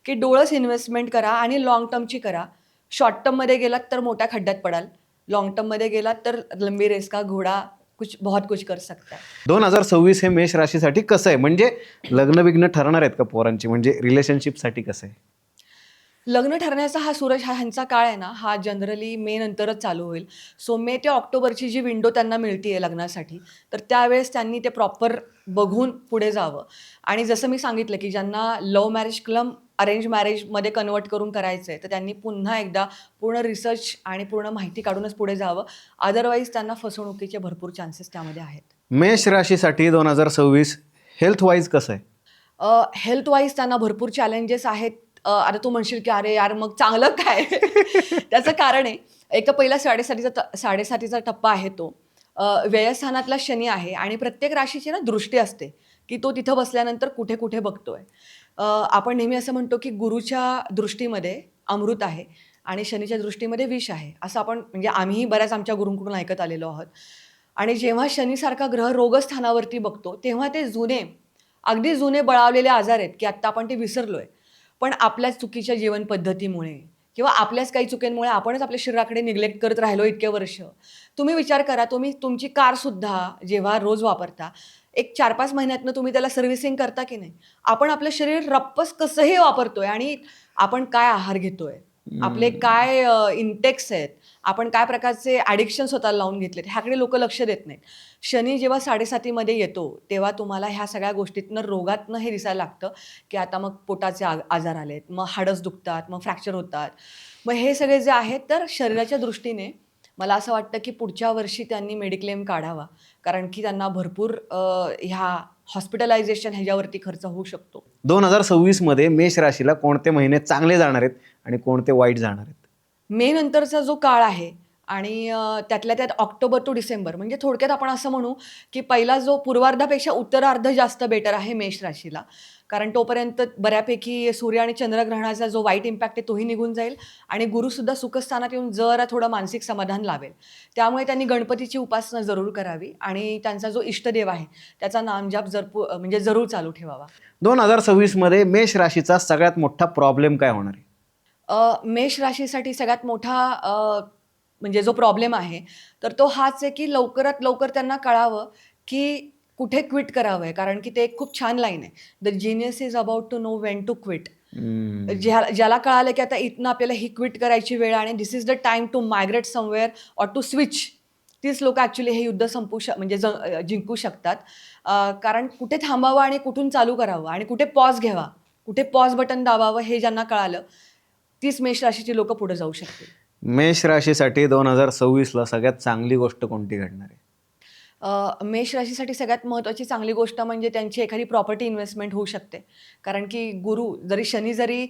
की डोळस इन्व्हेस्टमेंट करा आणि लाँग टर्मची करा. शॉर्ट टर्ममध्ये गेलात तर मोठ्या खड्ड्यात पडाल. लाँग टर्ममध्ये गेलात तर लंबी रेस का घोडा बहुत कुछ कर सकता है. 2026 हे मेष राशीसाठी कसं आहे? म्हणजे लग्न बिग्न ठरणार आहेत का पोरांची? म्हणजे रिलेशनशिपसाठी कसं आहे? लग्न ठरण्याचा हा सूरज ह्यांचा काळ आहे ना, हा जनरली मे नंतरच चालू होईल. सो मे ते ऑक्टोबरची जी विंडो त्यांना मिळतीये लग्नासाठी, तर त्यावेळेस त्यांनी ते प्रॉपर बघून पुढे जावं. आणि जसं मी सांगितलं, की ज्यांना लव्ह मॅरेज क्लम अरेंज मॅरेजमध्ये कन्व्हर्ट करून करायचं आहे, तर त्यांनी पुन्हा एकदा पूर्ण रिसर्च आणि पूर्ण माहिती काढूनच पुढे जावं. अदरवाईज त्यांना फसवणुकीचे भरपूर चान्सेस त्यामध्ये आहेत. मेष राशीसाठी 2026 हेल्थ वाईज कसं आहे? हेल्थ वाईज त्यांना भरपूर चॅलेंजेस आहेत. आता तू म्हणशील की अरे यार मग चांगलं काय? त्याचं कारण आहे, एक तर पहिला 7.5चा टप्पा आहे तो. व्ययस्थानातला शनी आहे आणि प्रत्येक राशीची ना दृष्टी असते, की तो तिथं बसल्यानंतर कुठे-कुठे बघतोय. आपण नेहमी असं म्हणतो, की गुरुच्या दृष्टीमध्ये अमृत आहे आणि शनीच्या दृष्टीमध्ये विष आहे. असं आपण म्हणजे आम्हीही बऱ्याच आमच्या गुरूंकडून ऐकत आलेलो आहोत. आणि जेव्हा शनीसारखा ग्रह रोगस्थानावरती बघतो, तेव्हा ते अगदी जुने बळावलेले आजार आहेत, की आत्ता आपण ते विसरलोय. पण आपल्याच चुकीच्या जीवन पद्धतीमुळे किंवा आपल्याच काही चुकींमुळे आपणच आपल्या शरीराकडे निग्लेक्ट करत राहिलो इतके वर्ष. तुम्ही विचार करा, तुम्ही तुमची कारसुद्धा जेव्हा रोज वापरता, एक 4-5 महिन्यातनं तुम्ही त्याला सर्व्हिसिंग करता की नाही? आपण आपलं शरीर रप्पस कसंही वापरतोय आणि आपण काय आहार घेतोय? आपले काय इंटेक्स आहेत? आपण काय प्रकारचे ॲडिक्शन स्वतःला लावून घेतलेत? ह्याकडे लोकं लक्ष देत नाहीत. शनी जेव्हा 7.5मध्ये येतो, तेव्हा तुम्हाला ह्या सगळ्या गोष्टीतनं, रोगातनं हे दिसायला लागतं, की आता मग पोटाचे आजार आलेत, मग हाडंच दुखतात, मग फ्रॅक्चर होतात. मग हे सगळे जे आहेत, तर शरीराच्या दृष्टीने मला असं वाटतं, की पुढच्या वर्षी त्यांनी मेडिक्लेम काढावा. कारण की त्यांना भरपूर ह्या हॉस्पिटलायझेशन ह्याच्यावरती खर्च होऊ शकतो. 2026 मध्ये मेष राशीला कोणते महिने चांगले जाणार आहेत आणि कोणते वाईट जाणार आहेत? मे नंतरचा जो काळ आहे आणि त्यातल्या त्यात ऑक्टोबर टू डिसेंबर म्हणजे थोडक्यात आपण असं म्हणू, की पहिला जो पूर्वार्धापेक्षा उत्तरार्ध जास्त बेटर आहे मेष राशीला. कारण तोपर्यंत बऱ्यापैकी सूर्य आणि चंद्रग्रहणाचा जो वाईट इम्पॅक्ट आहे तोही निघून जाईल आणि गुरुसुद्धा सुखस्थानात येऊन जरा थोडं मानसिक समाधान लावेल. त्यामुळे त्यांनी गणपतीची उपासना जरूर करावी आणि त्यांचा जो इष्टदेव आहे त्याचा नामजाप म्हणजे जरूर चालू ठेवावा. 2026 मध्ये मेष राशीचा सगळ्यात मोठा प्रॉब्लेम काय होणार आहे? मेष राशीसाठी सगळ्यात मोठा म्हणजे जो प्रॉब्लेम आहे, तर तो हाच आहे, की लवकरात लवकर त्यांना कळावं, की कुठे क्विट करावं आहे. कारण की ते एक खूप छान लाईन आहे. The genius is about to know when to quit. ज्याला कळालं, की आता इथनं आपल्याला ही क्विट करायची वेळ आणि this is the time to migrate somewhere or to switch. तीच लोकं ॲक्च्युली हे युद्ध म्हणजे जिंकू शकतात. कारण कुठे थांबावं आणि कुठून चालू करावं आणि कुठे पॉज घ्यावा, कुठे पॉज बटन दाबावं हे ज्यांना कळालं, तीच मेष राशीची लोकं पुढे जाऊ शकतील. मेष राशीसाठी 2026 ला सगळ्यात चांगली गोष्ट कोणती घडणार आहे? मेष राशीसाठी सगळ्यात महत्त्वाची चांगली गोष्ट म्हणजे त्यांची एखादी प्रॉपर्टी इन्व्हेस्टमेंट होऊ शकते. कारण की गुरु शनी जरी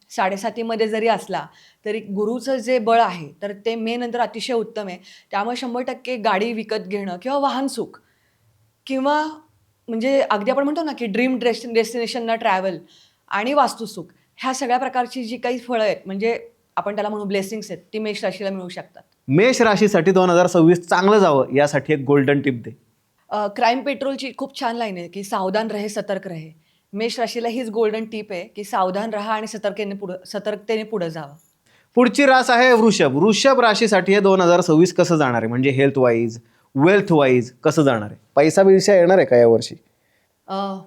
7.5मध्ये जरी असला, तरी गुरुचं जे बळ आहे, तर ते मे नंतर अतिशय उत्तम आहे. त्यामुळे 100% गाडी विकत घेणं किंवा वाहन सुख किंवा म्हणजे अगदी आपण म्हणतो ना, की ड्रीम डेस्टिनेशनला ट्रॅव्हल आणि वास्तुसुख ह्या सगळ्या प्रकारची जी काही फळं आहेत, म्हणजे आपण त्याला म्हणू ब्लेसिंग्स आहेत, ती मेष राशीला मिळू शकतात. मेष राशीसाठी 2026 चांगलं जावं यासाठी एक गोल्डन टिप दे. क्राईम पेट्रोलची खूप छान लाईन आहे, की सावधान रहे, सतर्क रहे. मेष राशीला हीच गोल्डन टिप आहे, की सावधान राहा आणि सतर्कतेने पुढे जावं. पुढची रास आहे वृषभ. वृषभ राशीसाठी हे 2026 कसं जाणार आहे, म्हणजे हेल्थ वाईज, वेल्थ वाईज कसं जाणार आहे? पैसा बिसा येणार आहे का यावर्षी?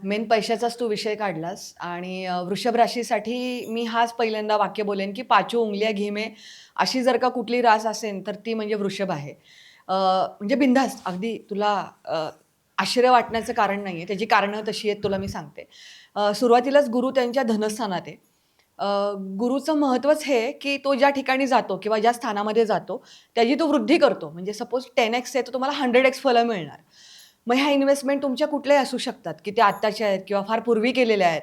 मेन पैशाचाच तू विषय काढलास आणि वृषभ राशीसाठी मी हाच पहिल्यांदा वाक्य बोलेन, की पाचो उंगलिया घी में अशी जर का कुठली रास असेल, तर ती म्हणजे वृषभ आहे. म्हणजे बिनधास्त अगदी तुला आश्चर्य वाटण्याचं कारण नाही आहे. त्याची कारणं तशी आहेत तुला मी सांगते. सुरुवातीलाच गुरु त्यांच्या धनस्थानात आहे. गुरुचं महत्त्वच हे आहे, की तो ज्या ठिकाणी जातो किंवा ज्या स्थानामध्ये जातो, त्याची तो वृद्धी करतो. म्हणजे सपोज 10x आहे, तर तुम्हाला 100x फलं मिळणार. मग ह्या इन्व्हेस्टमेंट तुमच्या कुठल्याही असू शकतात, की त्या आत्ताच्या आहेत किंवा फार पूर्वी केलेल्या आहेत.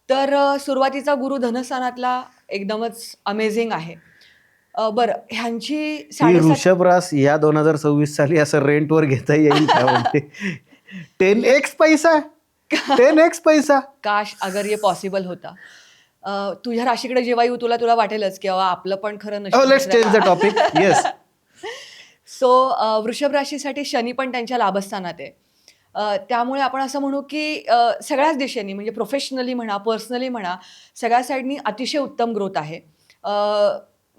तर सुरुवातीचा गुरु धनस्थानातला एकदमच अमेझिंग आहे. बरं ह्यांची ही 7.5 वृषभ रास या 2026 साली असं रेंटवर घेता येईल का? म्हणजे 10x पैसा, 10x पैसा. काश अगर ये पॉसिबल होता. तुझ्या राशीकडे जेव्हा येऊ तुला वाटेलच की बाबा आपलं पण खरं let's change the topic. Yes. So वृषभ राशीसाठी शनी पण त्यांच्या लाभस्थानात आहे. त्यामुळे आपण असं म्हणू की सगळ्याच दिशेने म्हणजे प्रोफेशनली म्हणा, पर्सनली म्हणा, सगळ्या साईडनी अतिशय उत्तम ग्रोथ आहे.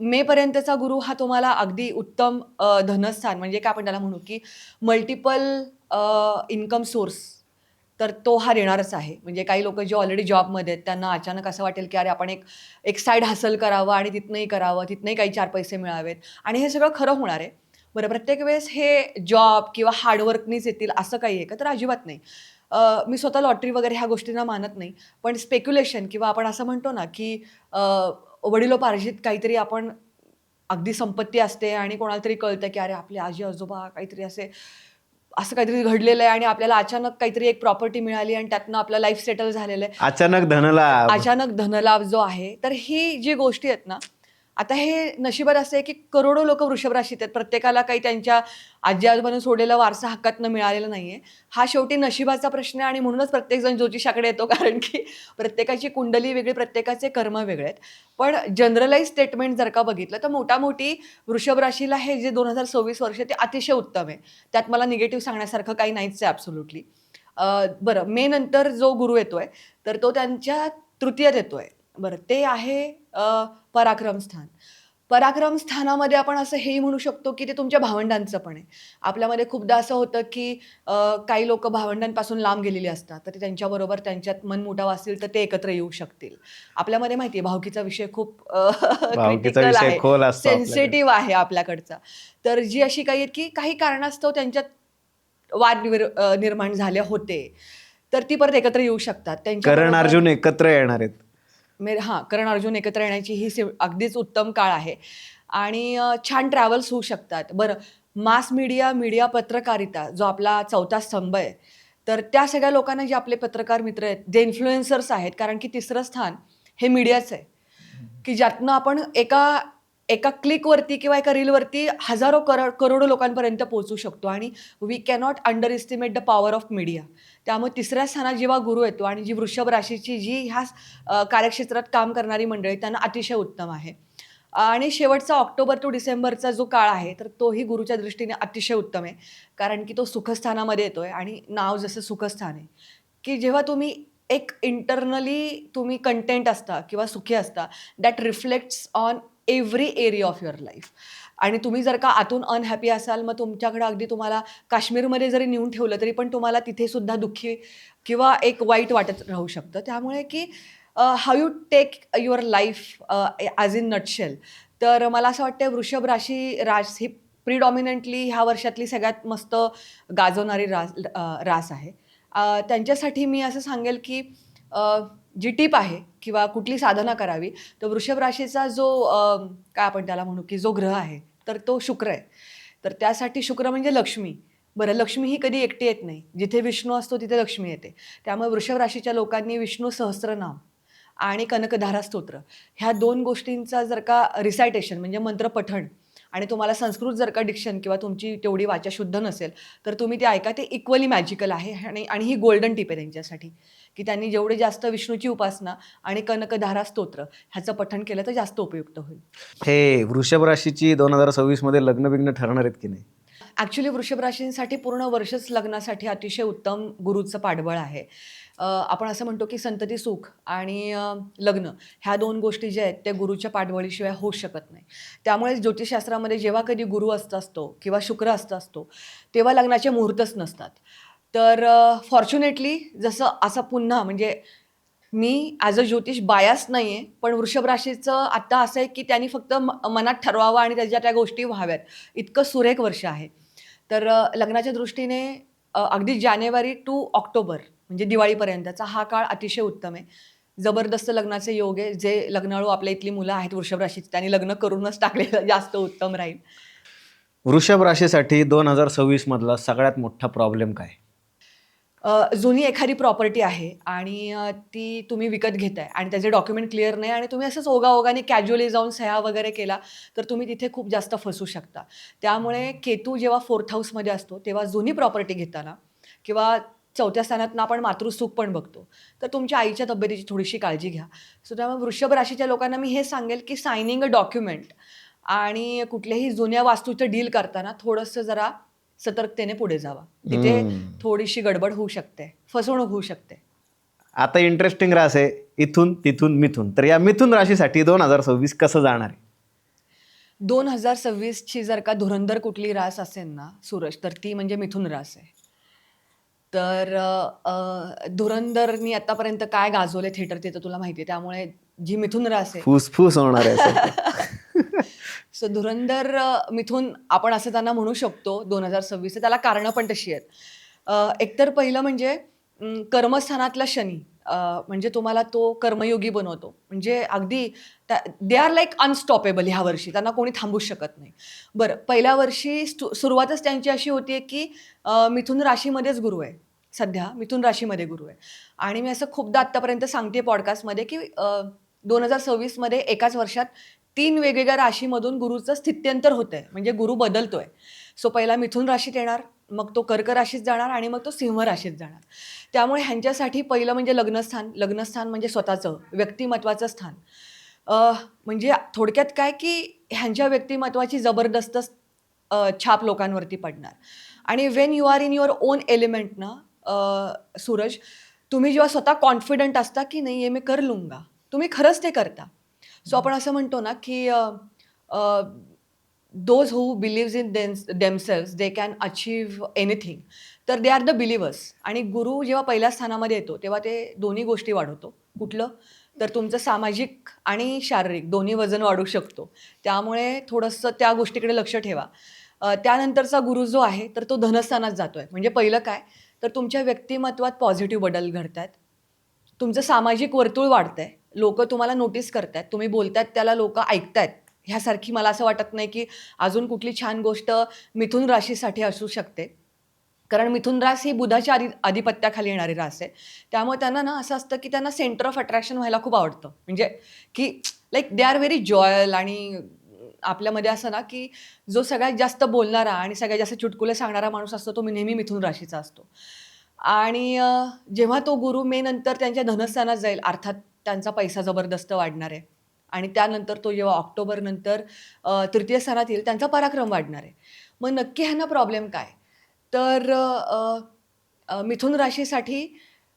मेपर्यंतचा गुरु हा तुम्हाला अगदी उत्तम धनस्थान म्हणजे काय आपण त्याला म्हणू की मल्टिपल इन्कम सोर्स तर तो हा देणारच आहे. म्हणजे काही लोकं जे ऑलरेडी जॉबमध्ये आहेत त्यांना अचानक असं वाटेल की अरे आपण एक एक साईड हसल करावं आणि तिथनंही करावं, तिथनंही काही 4 पैसे मिळावेत आणि हे सगळं खरं होणार आहे. बरं प्रत्येक वेळेस हे जॉब किंवा हार्डवर्कनीच येतील असं काही आहे का? तर अजिबात नाही. मी स्वतः लॉटरी वगैरे ह्या गोष्टींना मानत नाही. पण स्पेक्युलेशन किंवा आपण असं म्हणतो ना की वडिलोपार्जित काहीतरी आपण अगदी संपत्ती असते आणि कोणाला तरी कळतं की अरे आपले आजी-आजोबा काहीतरी असं काहीतरी घडलेलं आहे आणि आपल्याला अचानक काहीतरी एक प्रॉपर्टी मिळाली आणि त्यातनं आपलं लाईफ सेटल झालेलं आहे. अचानक धनलाभ. अचानक धनलाभ जो आहे, तर ही जी गोष्टी आहेत ना, आता हे नशिबात असं आहे, की करोडो लोकं वृषभ राशीत आहेत. प्रत्येकाला काही त्यांच्या आजी-आजोबांनी सोडलेला वारसा हक्कातनं मिळालेला नाहीये. हा शेवटी नशिबाचा प्रश्न आहे आणि म्हणूनच प्रत्येकजण ज्योतिषाकडे येतो कारण की प्रत्येकाची कुंडली वेगळी, प्रत्येकाचे कर्म वेगळे आहेत. पण जनरलाइज स्टेटमेंट जर का बघितलं, तर मोटामोटी वृषभ राशीला हे जे 2026 वर्ष ते अतिशय उत्तम आहे. त्यात मला निगेटिव्ह सांगण्यासारखं काही नाहीच आहे ॲब्सोल्युटली. बरं मे नंतर जो गुरु येतोय, तर तो त्यांच्या तृतीयेत येतोय. बरं ते आहे पराक्रम स्थान. पराक्रम स्थानामध्ये आपण असं हेही म्हणू शकतो, की ते तुमच्या भावंडांचं पण आहे. आपल्यामध्ये खूपदा असं होतं, की काही लोकं भावंडांपासून लांब गेलेली असतात. तर ते त्यांच्याबरोबर त्यांच्यात मनमुटाव असतील, तर ते एकत्र येऊ शकतील. आपल्यामध्ये माहिती आहे भावकीचा विषय खूप भावकीचा क्रिटिकल विषय आहे, खोल असतो आपल्याकडे. सेन्सिटिव्ह आहे आपल्याकडचा. तर जी अशी काही आहेत, की काही कारणास्तव त्यांच्यात वाद निर्माण झाले होते. तर ती परत एकत्र येऊ शकतात. करण त्यांच्याबरोबर अर्जुन एकत्र येणार आहेत. करण अर्जुन एकत्र येण्याची ही अगदीच उत्तम काळ आहे आणि छान ट्रॅव्हल्स होऊ शकतात. बरं मास मीडिया, मीडिया पत्रकारिता जो आपला चौथा स्तंभ आहे, तर त्या सगळ्या लोकांना जे आपले पत्रकार मित्र आहेत, जे इन्फ्लुएन्सर्स आहेत, कारण की तिसरं स्थान हे मीडियाचं आहे, की ज्यातनं आपण एका एका क्लिकवरती किंवा एका रीलवरती हजारो करोडो लोकांपर्यंत पोहोचू शकतो आणि we cannot underestimate the power of media. त्यामुळे तिसऱ्या स्थानात जेव्हा गुरु येतो आणि जी वृषभ राशीची जी ह्या कार्यक्षेत्रात काम करणारी मंडळी त्यांना अतिशय उत्तम आहे. आणि शेवटचा ऑक्टोबर टू डिसेंबरचा जो काळ आहे, तर तोही गुरुच्या दृष्टीने अतिशय उत्तम आहे. कारण की तो सुखस्थानामध्ये येतोय आणि नाव जसं सुखस्थान आहे, की जेव्हा तुम्ही एक इंटरनली तुम्ही कंटेंट असता किंवा सुखी असता, that reflects on every area of your life. आणि तुम्ही जर का आतून अनहॅपी असाल, मग तुमच्याकडे अगदी तुम्हाला काश्मीरमध्ये जरी नेऊन ठेवलं, तरी पण तुम्हाला तिथे सुद्धा दुःखी किंवा एक वाईट वाटत राहू शकतं. त्यामुळे की how you take your life as in nutshell. तर मला असं वाटतं वृषभ रास ही प्रिडॉमिनंटली ह्या वर्षातली सगळ्यात मस्त गाजवणारी रास आहे. त्यांच्यासाठी मी असं सांगेल की जी टीप आहे किंवा कुठली साधना करावी, तर वृषभ राशीचा जो काय आपण त्याला म्हणू की जो ग्रह आहे, तर तो शुक्र आहे. तर त्यासाठी शुक्र म्हणजे लक्ष्मी. बरं, लक्ष्मी ही कधी एकटी येत नाही. जिथे विष्णू असतो तिथे लक्ष्मी येते. त्यामुळे वृषभ राशीच्या लोकांनी विष्णू सहस्त्रनाम आणि कनकधारा स्तोत्र ह्या 2 गोष्टींचा जर का रिसायटेशन म्हणजे मंत्रपठण आणि तुम्हाला संस्कृत जर का डिक्शन किंवा तुमची तेवढी वाचा शुद्ध नसेल, तर तुम्ही ते ऐका. ते इक्वली मॅजिकल आहे आणि ही गोल्डन टिप आहे त्यांच्यासाठी, की त्यांनी जेवढे जास्त विष्णूची उपासना आणि कनकधारा स्तोत्र ह्याचं पठण केलं तर जास्त उपयुक्त होईल. हे वृषभ राशीची 2026 मध्ये लग्न बिग्न ठरणार आहेत की नाही? ॲक्च्युली वृषभ राशींसाठी पूर्ण वर्षच लग्नासाठी अतिशय उत्तम गुरुचं पाठबळ आहे. आपण असं म्हणतो की संतती सुख आणि लग्न ह्या 2 गोष्टी ज्या आहेत त्या गुरुच्या पाठबळीशिवाय होऊच शकत नाही. त्यामुळे ज्योतिषशास्त्रामध्ये जेव्हा कधी गुरु असतो किंवा शुक्र असतो तेव्हा लग्नाचे मुहूर्तच नसतात. तर फॉर्च्युनेटली जसं असं पुन्हा म्हणजे मी ॲज अ ज्योतिष बायास नाही आहे, पण वृषभ राशीचं आत्ता असं आहे की त्यांनी फक्त मनात ठरवावं आणि त्याच्या त्या गोष्टी व्हाव्यात. इतकं सुरेख वर्ष आहे. तर लग्नाच्या दृष्टीने अगदी जानेवारी टू ऑक्टोबर म्हणजे दिवाळीपर्यंतचा हा काळ अतिशय उत्तम आहे. जबरदस्त लग्नाचे योग आहे. जे लग्नाळू आपल्या इथली मुलं आहेत वृषभ राशीची त्यांनी लग्न करूनच टाकलेलं जास्त उत्तम राहील. वृषभ राशीसाठी 2026 मधला सगळ्यात मोठा प्रॉब्लेम काय? जुनी एखादी प्रॉपर्टी आहे आणि ती तुम्ही विकत घेताय आणि त्याचे डॉक्युमेंट क्लिअर नाही आणि तुम्ही असंच ओघाओघाने कॅज्युअली जाऊन सह्या वगैरे केला, तर तुम्ही तिथे खूप जास्त फसू शकता. त्यामुळे केतू जेव्हा 4th हाऊसमध्ये असतो, तेव्हा जुनी प्रॉपर्टी घेताना किंवा 4थ्या स्थानातनं आपण मातृसुख पण बघतो. तर तुमच्या आईच्या तब्येतीची थोडीशी काळजी घ्या. सो त्यामुळे वृषभ राशीच्या लोकांना मी हे सांगेल, की सायनिंग अ डॉक्युमेंट आणि कुठल्याही जुन्या वास्तूचं डील करताना थोडंसं जरा सतर्कतेने पुढे जावा. तिथे थोडीशी गडबड होऊ शकते, फसवणूक होऊ शकते. आता इंटरेस्टिंग रास आहे इथून तिथून मिथून. तर या मिथून राशीसाठी 2026 कसं जाणार आहे? 2026 ची जर का धुरंधर कुठली रास असेल ना सूरज, तर ती म्हणजे मिथुन रास आहे. तर धुरंधरनी आतापर्यंत काय गाजवले थिएटर ते तर तुला माहिती आहे. त्यामुळे जी मिथुन रास आहे फुसफुस होणार आहे सध्या. सो धुरंधर मिथून आपण असं त्यांना म्हणू शकतो 2026. त्याला कारणं पण तशी आहेत. एकतर पहिलं म्हणजे कर्मस्थानातला शनी म्हणजे तुम्हाला तो कर्मयोगी बनवतो. म्हणजे अगदी दे आर लाईक अनस्टॉपेबल ह्या वर्षी. त्यांना कोणी थांबूच शकत नाही. बरं, पहिल्या वर्षी सुरुवातच त्यांची अशी होती की मिथुन राशीमध्येच गुरु आहे. सध्या मिथुन राशीमध्ये गुरु आहे. आणि मी असं खूपदा आत्तापर्यंत सांगते पॉडकास्टमध्ये की 2026 मध्ये एकाच वर्षात 3 वेगवेगळ्या राशीमधून गुरुचं स्थित्यंतर होतंय. म्हणजे गुरु बदलतोय. सो पहिला मिथुन राशीत येणार, मग तो कर्क राशीत जाणार आणि मग तो सिंह राशीत जाणार. त्यामुळे ह्यांच्यासाठी पहिलं म्हणजे लग्नस्थान. लग्नस्थान म्हणजे स्वतःचं व्यक्तिमत्वाचं स्थान. म्हणजे थोडक्यात काय की ह्यांच्या व्यक्तिमत्वाची जबरदस्त छाप लोकांवरती पडणार. आणि when you are in your own element ना सूरज, तुम्ही जेव्हा स्वतः कॉन्फिडंट असता की नाही हे मी कर लूंगा, तुम्ही खरंच ते करता. सो आपण असं म्हणतो ना की those who believes in themselves they can achieve anything. तर दे आर द बिलिव्हर्स. आणि गुरु जेव्हा पहिल्या स्थानामध्ये येतो तेव्हा ते दोन्ही गोष्टी वाढवतो. कुठलं? तर तुमचं सामाजिक आणि शारीरिक दोन्ही वजन वाढू शकतो. त्यामुळे थोडंसं त्या गोष्टीकडे लक्ष ठेवा. त्यानंतरचा गुरु जो आहे तर तो धनस्थानात जातोय. म्हणजे पहिलं काय? तर तुमच्या व्यक्तिमत्वात पॉझिटिव्ह बदल घडतायत. तुमचं सामाजिक वर्तुळ वाढतंय. लोकं तुम्हाला नोटीस करतायत. तुम्ही बोलतायत त्याला लोकं ऐकतायत. ह्यासारखी मला असं वाटत नाही की अजून कुठली छान गोष्ट मिथुन राशीसाठी असू शकते. कारण मिथुन रास ही बुधाच्या आधिपत्याखाली येणारी रास आहे. त्यामुळे त्यांना ना असं असतं की त्यांना सेंटर ऑफ अट्रॅक्शन व्हायला खूप आवडतं. म्हणजे की like they are very Joel. आणि आपल्यामध्ये असं ना की जो सगळ्यात जास्त बोलणारा आणि सगळ्यात जास्त चुटकुले सांगणारा माणूस असतो तो नेहमी मिथुन राशीचा असतो. आणि जेव्हा तो गुरु मे नंतर त्यांच्या धनस्थानात जाईल, अर्थात त्यांचा पैसा जबरदस्त वाढणार आहे. आणि त्यानंतर तो जेव्हा ऑक्टोबर नंतर तृतीय स्थानात येईल त्यांचा पराक्रम वाढणार आहे. मग नक्की ह्यांना प्रॉब्लेम काय? तर मिथुन राशीसाठी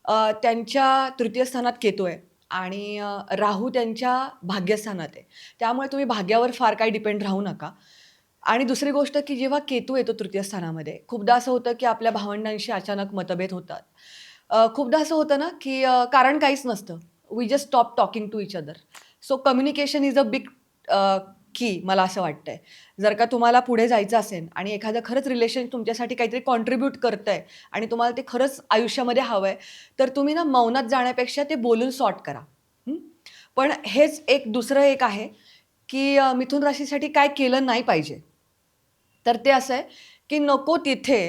त्यांच्या तृतीय स्थानात केतू आहे आणि राहू त्यांच्या भाग्यस्थानात आहे. त्यामुळे तुम्ही भाग्यावर फार काही डिपेंड राहू नका. आणि दुसरी गोष्ट की जेव्हा केतू येतो तृतीय स्थानामध्ये, खूपदा असं होतं की आपल्या भावंडांशी अचानक मतभेद होतात. खूपदा असं होतं ना की कारण काहीच नसतं. We just stop talking to each other. So communication is a big की मला असं वाटतंय. जर का तुम्हाला पुढे जायचं असेल आणि एखादं खरंच रिलेशन तुमच्यासाठी काहीतरी कॉन्ट्रिब्यूट करतंय आणि तुम्हाला ते खरंच आयुष्यामध्ये हवंय, तर तुम्ही ना मौनात जाण्यापेक्षा ते बोलून सॉर्ट करा. पण हेच एक दुसरं एक आहे की मिथुन राशीसाठी काय केलं नाही पाहिजे. तर ते असं आहे की नको तिथे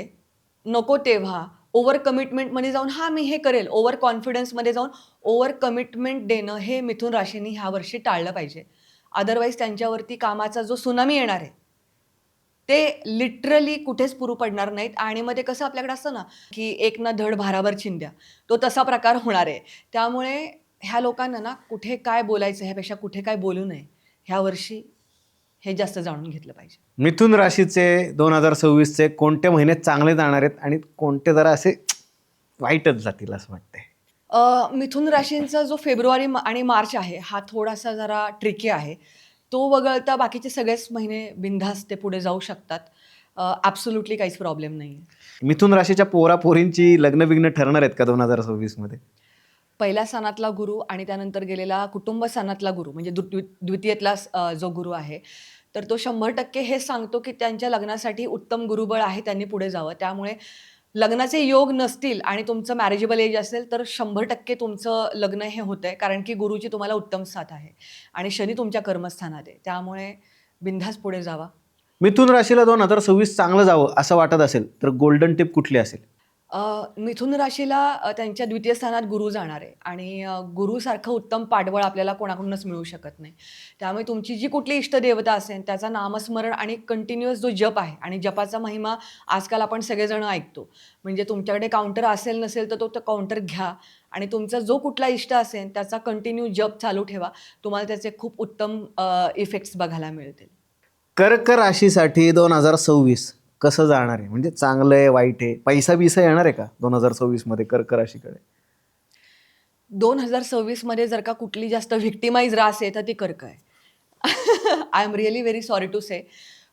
नको तेव्हा ओव्हर कमिटमेंटमध्ये जाऊन हां मी हे करेल, ओव्हर कॉन्फिडन्समध्ये जाऊन ओव्हर कमिटमेंट देणं हे मिथुन राशींनी ह्या वर्षी टाळलं पाहिजे. अदरवाईज त्यांच्यावरती कामाचा जो सुनामी येणार आहे, ते लिटरली कुठेच पुरू पडणार नाहीत आणि मग ते कसं आपल्याकडे असतं ना, की एक ना धड भाराभर चिंध्या, तो तसा प्रकार होणार आहे. त्यामुळे ह्या लोकांना ना कुठे काय बोलायचं ह्यापेक्षा कुठे काय बोलू नये, ह्या वर्षी हे जास्त जाणून घेतलं पाहिजे. मिथुन राशीचे 2026चे कोणते महिने चांगले जाणार आहेत आणि कोणते जरा असे वाईटच जातील असं वाटतंय? मिथुन राशींचा जो फेब्रुवारी आणि मार्च आहे, हा थोडासा जरा ट्रिकी आहे. तो वगळता बाकीचे सगळेच महिने बिनधास्त ते पुढे जाऊ शकतात. ॲब्सोल्युटली काहीच प्रॉब्लेम नाही आहे. मिथुन राशीच्या पोरापोरींची लग्न-बिग्न ठरणार आहेत का 2026 मध्ये? पहिल्या स्थानातला गुरु आणि त्यानंतर गेलेला कुटुंब स्थानातला गुरु म्हणजे द्वितीयेतला जो गुरु आहे, तर तो 100% हेच सांगतो, की त्यांच्या लग्नासाठी उत्तम गुरुबळ आहे, त्यांनी पुढे जावं. त्यामुळे लग्नाचे योग नसतील आणि तुमचं मॅरेजेबल एज असेल, तर 100% तुमचं लग्न हे होतंय. कारण की गुरुची तुम्हाला उत्तम साथ आहे आणि शनी तुमच्या कर्मस्थानात आहे. त्यामुळे बिनधास्त पुढे जावा. मिथुन राशीला 2026 चांगलं जावं असं वाटत असेल तर गोल्डन टिप कुठली असेल? मिथुन राशीला त्यांच्या द्वितीय स्थानात गुरु जाणार आहे आणि गुरुसारखं उत्तम पाठबळ आपल्याला कोणाकडूनच मिळू शकत नाही. त्यामुळे तुमची जी कुठली इष्टदेवता असेल त्याचा नामस्मरण आणि कंटिन्युअस जो जप आहे आणि जपाचा महिमा आजकाल आपण सगळेजण ऐकतो. म्हणजे तुमच्याकडे काउंटर असेल नसेल तर तो काउंटर घ्या आणि तुमचा जो कुठला इष्ट असेल त्याचा कंटिन्यू जप चालू ठेवा. तुम्हाला त्याचे खूप उत्तम इफेक्ट्स बघायला मिळतील. कर्क राशीसाठी 2026 कसं जाणार आहे? म्हणजे चांगलं आहे, वाईट आहे, पैसा-बिसा येणार आहे का 2026 मध्ये कर्क राशीकडे? 2026 मध्ये जर का कुठली जास्त व्हिक्टिमाइज रास आहे, तर ती कर्क आहे. I am really very sorry to say.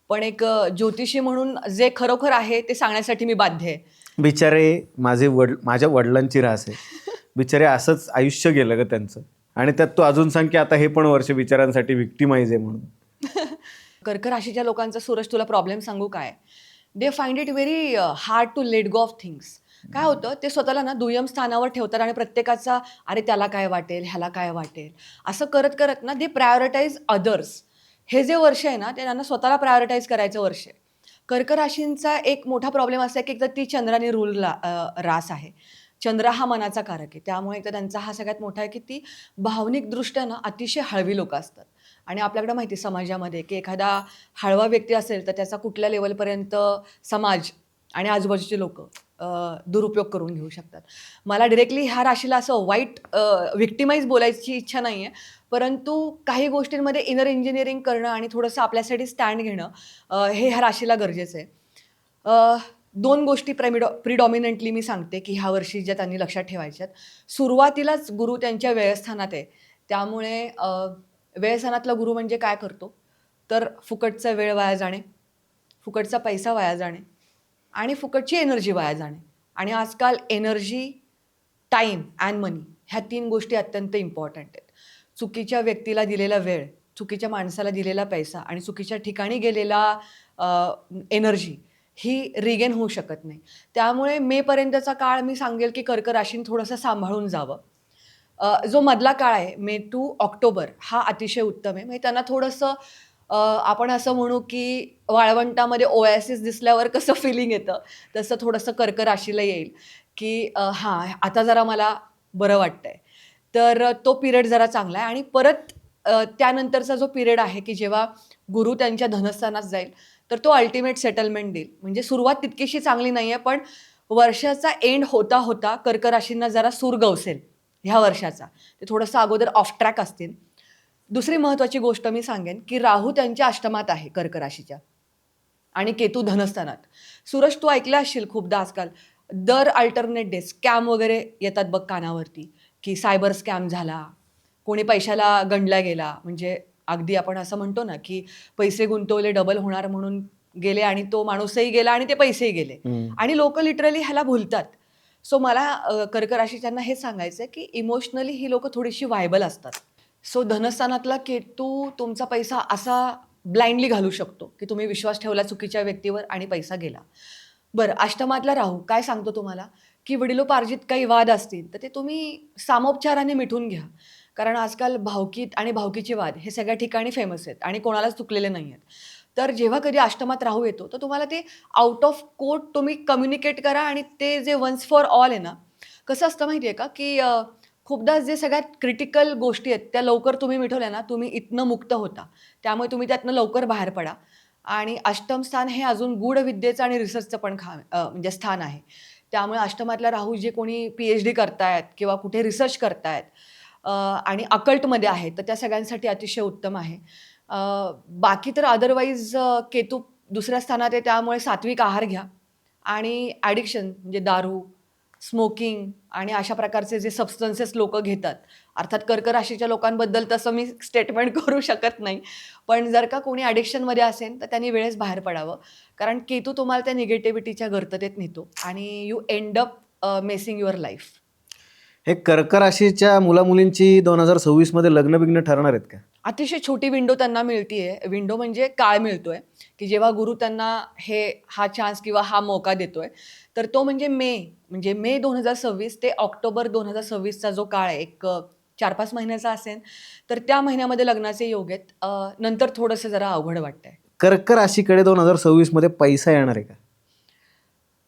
पण एक ज्योतिषी म्हणून जे खरोखर आहे ते सांगण्यासाठी मी बाध्य आहे. बिचारे माझ्या वडिलांची रास आहे. बिचारे असंच आयुष्य गेलं ग त्यांचं आणि त्यात तू अजून सांग की आता हे पण वर्ष बिचाऱ्यांसाठी व्हिक्टिमाइज आहे म्हणून. कर्क राशीच्या लोकांचा सूरज तुला प्रॉब्लेम सांगू काय? They find it very hard to let go of things. काय होतं ते स्वतःला ना दुय्यम स्थानावर ठेवतात आणि प्रत्येकाचा अरे त्याला काय वाटेल, ह्याला काय वाटेल, असं करत करत ना दे प्रायोरिटाईज अदर्स. हे जे वर्ष आहे ना ते त्यांना स्वतःला प्रायोरिटाईज करायचं वर्ष आहे. कर्क राशींचा एक मोठा प्रॉब्लेम असा आहे की एकतर ती चंद्राने रास आहे. चंद्र हा मनाचा कारक आहे. त्यामुळे एकतर त्यांचा हा सगळ्यात मोठा आहे की ती भावनिकदृष्ट्या ना अतिशय हळवी लोकं असतात. आणि आपल्याकडे माहिती आहे समाजामध्ये की एखादा हळवा व्यक्ती असेल तर त्याचा कुठल्या लेवलपर्यंत समाज आणि आजूबाजूचे लोक दुरुपयोग करून घेऊ शकतात. मला डिरेक्टली ह्या राशीला असं वाईट व्हिक्टिमाइज बोलायची इच्छा नाही आहे. परंतु काही गोष्टींमध्ये इनर इंजिनिअरिंग करणं आणि थोडंसं आपल्यासाठी स्टँड घेणं हे ह्या राशीला गरजेचं आहे. 2 गोष्टी प्रिडॉमिनंटली मी सांगते की ह्या वर्षी ज्या त्यांनी लक्षात ठेवायच्यात. सुरुवातीलाच गुरु त्यांच्या व्ययस्थानात आहे. त्यामुळे व्ययस्थानातला गुरु म्हणजे काय करतो? तर फुकटचा वेळ वाया जाणे, फुकटचा पैसा वाया जाणे आणि फुकटची एनर्जी वाया जाणे. आणि आजकाल एनर्जी, टाईम अँड मनी ह्या 3 गोष्टी अत्यंत इम्पॉर्टंट आहेत. चुकीच्या व्यक्तीला दिलेला वेळ, चुकीच्या माणसाला दिलेला पैसा आणि चुकीच्या ठिकाणी गेलेला एनर्जी ही रिगेन होऊ शकत नाही. त्यामुळे मेपर्यंतचा काळ मी सांगेल की कर्क राशीने थोडंसं सांभाळून जावं. जो मधला काळ आहे मे टू ऑक्टोबर हा अतिशय उत्तम आहे. म्हणजे त्यांना थोडंसं आपण असं म्हणू की वाळवंटामध्ये ओएसिस दिसल्यावर कसं फिलिंग येतं, तसं थोडंसं कर्क राशीला येईल की हां, आता जरा मला बरं वाटतंय. तर तो पिरियड जरा चांगला आहे आणि परत त्यानंतरचा जो पिरियड आहे की जेव्हा गुरु त्यांच्या धनस्थानात जाईल, तर तो अल्टिमेट सेटलमेंट देईल. म्हणजे सुरुवात तितकीशी चांगली नाही आहे, पण वर्षाचा एंड होता होता कर्क राशींना जरा सूर गवसेल ह्या वर्षाचा. ते थोडंसं अगोदर ऑफ ट्रॅक असतील. दुसरी महत्त्वाची गोष्ट मी सांगेन, की राहू त्यांच्या अष्टमात आहे कर्क राशीच्या आणि केतू धनस्थानात. सूरज तू ऐकलं असशील खूपदा आजकाल दर अल्टरनेट डे स्कॅम वगैरे येतात बघ कानावरती, की सायबर स्कॅम झाला, कोणी पैशाला गंडला गेला. म्हणजे अगदी आपण असं म्हणतो ना, की पैसे गुंतवले डबल होणार म्हणून गेले आणि तो माणूसही गेला आणि ते पैसेही गेले. आणि लोकं लिटरली ह्याला भुलतात. सो मला कर्क राशीच्यांना हे सांगायचं आहे, की इमोशनली ही लोकं थोडीशी व्हायबल असतात. सो धनस्थानातला केतू तुमचा पैसा असा ब्लाइंडली घालू शकतो, की तुम्ही विश्वास ठेवला चुकीच्या व्यक्तीवर आणि पैसा गेला. बरं, अष्टमातला राहू काय सांगतो तुम्हाला, की वडिलोपार्जित काही वाद असतील, तर ते तुम्ही सामोपचाराने मिटवून घ्या. कारण आजकाल भावकीत आणि भावकीचे वाद हे सगळ्या ठिकाणी फेमस आहेत आणि कोणालाच चुकलेले नाही आहेत. तर जेव्हा कधी अष्टमात राहू येतो, तर तुम्हाला ते आउट ऑफ कोर्ट तुम्ही कम्युनिकेट करा आणि ते जे वन्स फॉर ऑल आहे ना, कसं असतं माहिती आहे का, की खूपदा जे सगळ्यात क्रिटिकल गोष्टी आहेत, त्या लवकर तुम्ही मिटवल्या ना, तुम्ही इथनं मुक्त होता. त्यामुळे तुम्ही त्यातनं लवकर बाहेर पडा आणि अष्टम स्थान हे अजून गूढ विद्येचं आणि रिसर्चचं पण म्हणजे स्थान आहे. त्यामुळे अष्टमातला राहू जे कोणी पी-एच-डी करतायत किंवा कुठे रिसर्च करतायत आणि अकल्टमध्ये आहेत, तर त्या सगळ्यांसाठी अतिशय उत्तम आहे. अ, बाकी तर अदरवाईज केतू दुसऱ्या स्थानात आहे, त्यामुळे सात्विक आहार घ्या आणि ॲडिक्शन म्हणजे दारू, स्मोकिंग आणि अशा प्रकारचे जे सबस्टन्सेस लोकं घेतात. अर्थात कर्क राशीच्या लोकांबद्दल तसं मी स्टेटमेंट करू शकत नाही. पण जर का कोणी ॲडिक्शनमध्ये असेल, तर त्यांनी वेळेस बाहेर पडावं. कारण केतू तुम्हाला त्या निगेटिव्हिटीच्या गर्ततेत नेतो आणि you end up messing your life. हे कर्क राशीच्या मुलामुलींची 2026 मध्ये लग्न-बिग्न ठरणार आहेत का? अतिशय छोटी विंडो त्यांना मिळतीये. विंडो म्हणजे काळ मिळतोय, की जेव्हा गुरु त्यांना हा चान्स किंवा हा मौका देतोय. तर तो म्हणजे मे 2026 ते ऑक्टोबर 2026चा जो काळ आहे, एक 4-5 महिन्याचा असेल, तर त्या महिन्यामध्ये लग्नाचे योग आहेत. नंतर थोडंसं जरा अवघड वाटतंय. कर्क राशीकडे 2026 मध्ये पैसा येणार आहे का?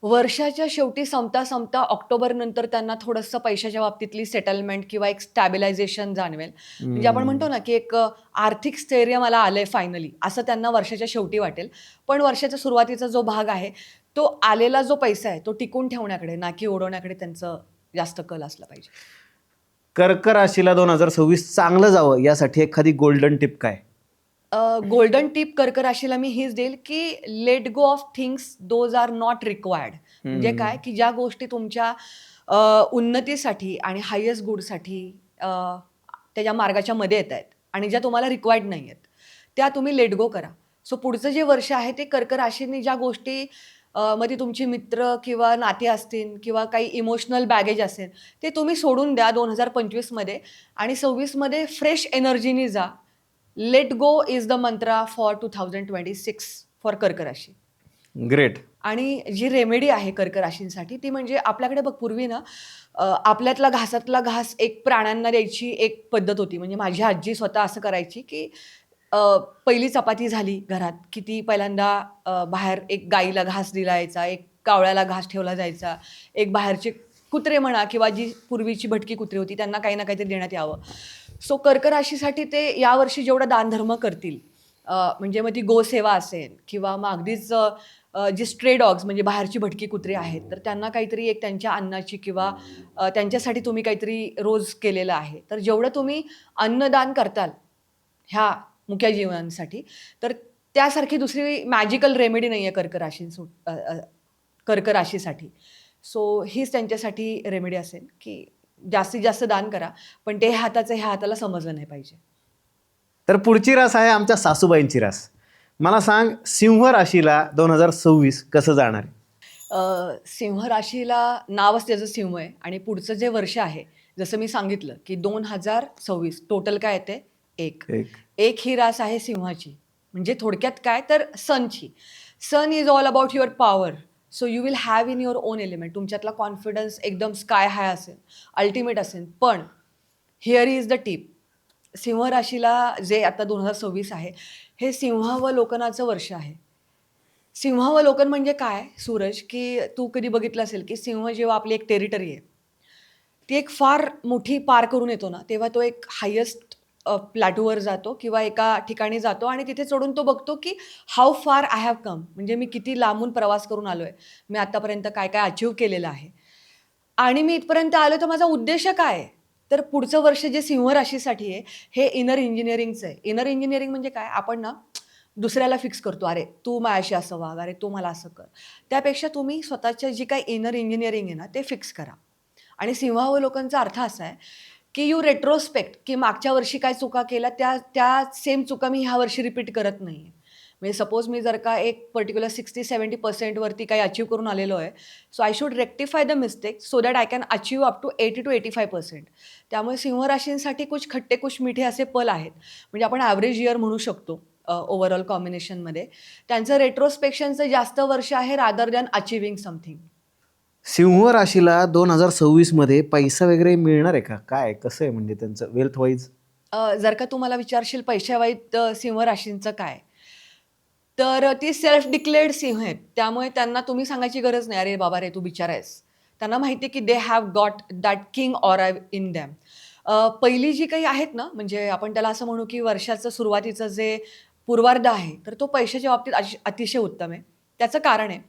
वर्षाच्या शेवटी संपता ऑक्टोबरनंतर त्यांना थोडंसं पैशाच्या बाबतीतली सेटलमेंट किंवा एक स्टॅबिलायझेशन जाणवेल. म्हणजे आपण म्हणतो ना, की एक आर्थिक स्थैर्य मला आलंय फायनली, असं त्यांना वर्षाच्या शेवटी वाटेल. पण वर्षाच्या सुरुवातीचा जो भाग आहे, तो आलेला जो पैसा आहे, तो टिकून ठेवण्याकडे ना की उडवण्याकडे त्यांचं जास्त कल असला पाहिजे. कर्क राशीला 2026 चांगलं जावं यासाठी एखादी गोल्डन टिप काय? गोल्डन टिप कर्क राशीला मी हीच देईल, की let go of things those are not required. म्हणजे काय, की ज्या गोष्टी तुमच्या उन्नतीसाठी आणि हायेस्ट गुडसाठी त्याच्या मार्गाच्या मध्ये येत आहेत आणि ज्या तुम्हाला रिक्वायर्ड नाही आहेत, त्या तुम्ही लेट गो करा. सो पुढचं जे वर्ष आहे ते कर्क राशीने ज्या गोष्टी मध्ये तुमचे मित्र किंवा नाते असतील किंवा काही इमोशनल बॅगेज असेल, ते तुम्ही सोडून द्या 2025 मध्ये आणि 26 मध्ये फ्रेश एनर्जीनी जा. Let go is the mantra for 2026 for कर्क राशी. ग्रेट. आणि जी रेमेडी आहे कर्क राशींसाठी ती म्हणजे आपल्याकडे बघ पूर्वी ना आपल्यातला घासातला घास एक प्राण्यांना द्यायची एक पद्धत होती. म्हणजे माझी आजी स्वतः असं करायची, की अ, पहिली चपाती झाली घरात, की ती पहिल्यांदा बाहेर एक गाईला घास दिला जायचा, एक कावळ्याला घास ठेवला जायचा, एक बाहेरचे कुत्रे म्हणा किंवा जी पूर्वीची भटकी कुत्रे होती त्यांना काही ना काहीतरी देण्यात यावं. सो कर्क राशीसाठी ते यावर्षी जेवढा दानधर्म करतील म्हणजे मग ती गोसेवा असेल किंवा मग अगदीच जे स्ट्रे डॉग्स म्हणजे बाहेरची भटकी कुत्रे आहेत, तर त्यांना काहीतरी एक त्यांच्या अन्नाची किंवा त्यांच्यासाठी तुम्ही काहीतरी रोज केलेलं आहे. तर जेवढं तुम्ही अन्नदान करताल ह्या मुक्या जीवांसाठी, तर त्यासारखी दुसरी मॅजिकल रेमेडी नाही आहे कर्क राशीसाठी. सो हीच त्यांच्यासाठी रेमेडी असेल, की जास्तीत जास्त दान करा, पण ते हाताचं ह्या हाताला समजलं नाही पाहिजे. तर पुढची रास आहे आमच्या सासूबाईंची रास. मला सांग, सिंह राशीला 2026 कसं जाणार आहे? सिंह राशीला नावच त्याचं सिंह आहे आणि पुढचं जे वर्ष आहे, जसं मी सांगितलं, की 2026 टोटल काय येते? 1. एक. 1 ही रास आहे सिंहाची. म्हणजे थोडक्यात काय तर सनची. Sun is all about your power. So you will have in your own element. तुमच्यातला कॉन्फिडन्स एकदम स्काय हाय असेल, अल्टिमेट असेल. पण हिअर इज द टिप. सिंह राशीला जे आता 2026 आहे, हे सिंहावलोकनाचं वर्ष आहे. सिंहावलोकन म्हणजे काय सूरज, की तू कधी बघितलं असेल, की सिंह जेव्हा आपली एक टेरिटरी आहे, ती एक फार मोठी पार करून येतो ना, तेव्हा तो एक हायेस्ट प्लॅटूवर जातो किंवा एका ठिकाणी जातो आणि तिथे चढून तो बघतो, की हाऊ फार आय हॅव कम. म्हणजे मी किती लांबून प्रवास करून आलोय. मी आतापर्यंत काय-काय अचीव्ह केलेलं आहे. आणि मी इथपर्यंत आलो तर माझा उद्देश काय आहे? तर पुढचं वर्ष जे सिंह राशीसाठी आहे, हे इनर इंजिनिअरिंगचं आहे. इनर इंजिनिअरिंग म्हणजे काय? आपण ना दुसऱ्याला फिक्स करतो, "अरे, तू माझ्याशी असं वाग, अरे, तू मला असं कर." त्यापेक्षा तुम्ही स्वतःच्या जी काही इनर इंजिनिअरिंग आहे ना, ते फिक्स करा. आणि सिंहावलोकनचा अर्थ असा आहे, की यू रेट्रोस्पेक्ट, की मागच्या वर्षी काय चुका केल्या, त्या त्या सेम चुका मी ह्या वर्षी रिपीट करत नाही आहे. म्हणजे सपोज मी जर का एक पर्टिक्युलर 60-70% वरती काही अचीव्ह करून आलेलो आहे, so I should rectify the mistake so that I can achieve up to 80-85%. त्यामुळे सिंह राशींसाठी कुछ खट्टे कुछ मिठे असे पल आहेत. म्हणजे आपण ॲव्हरेज इयर म्हणू शकतो ओव्हरऑल कॉम्बिनेशनमध्ये. त्यांचं रेट्रोस्पेक्शनचं जास्त वर्ष आहे रादर दॅन अचिव्हिंग समथिंग. सिंह राशीला 2026 मध्ये पैसा वगैरे मिळणार आहे का? काय कसं आहे म्हणजे त्यांचं वेल्थ वाईज? जर का तू मला विचारशील पैशावाईत सिंह राशींचं काय? तर ती सेल्फ डिक्लेअर्ड सिंह आहेत. त्यामुळे त्यांना तुम्ही सांगायची गरज नाही, "अरे बाबा रे, तू बिचारा आहेस." त्यांना माहिती आहे की they have got that king aura in them. पहिली जी काही आहेत ना, म्हणजे आपण त्याला असं म्हणू की वर्षाचं सुरुवातीचं जे पूर्वार्ध आहे, तर तो पैशाच्या बाबतीत अतिशय उत्तम आहे. त्याचं कारण आहे,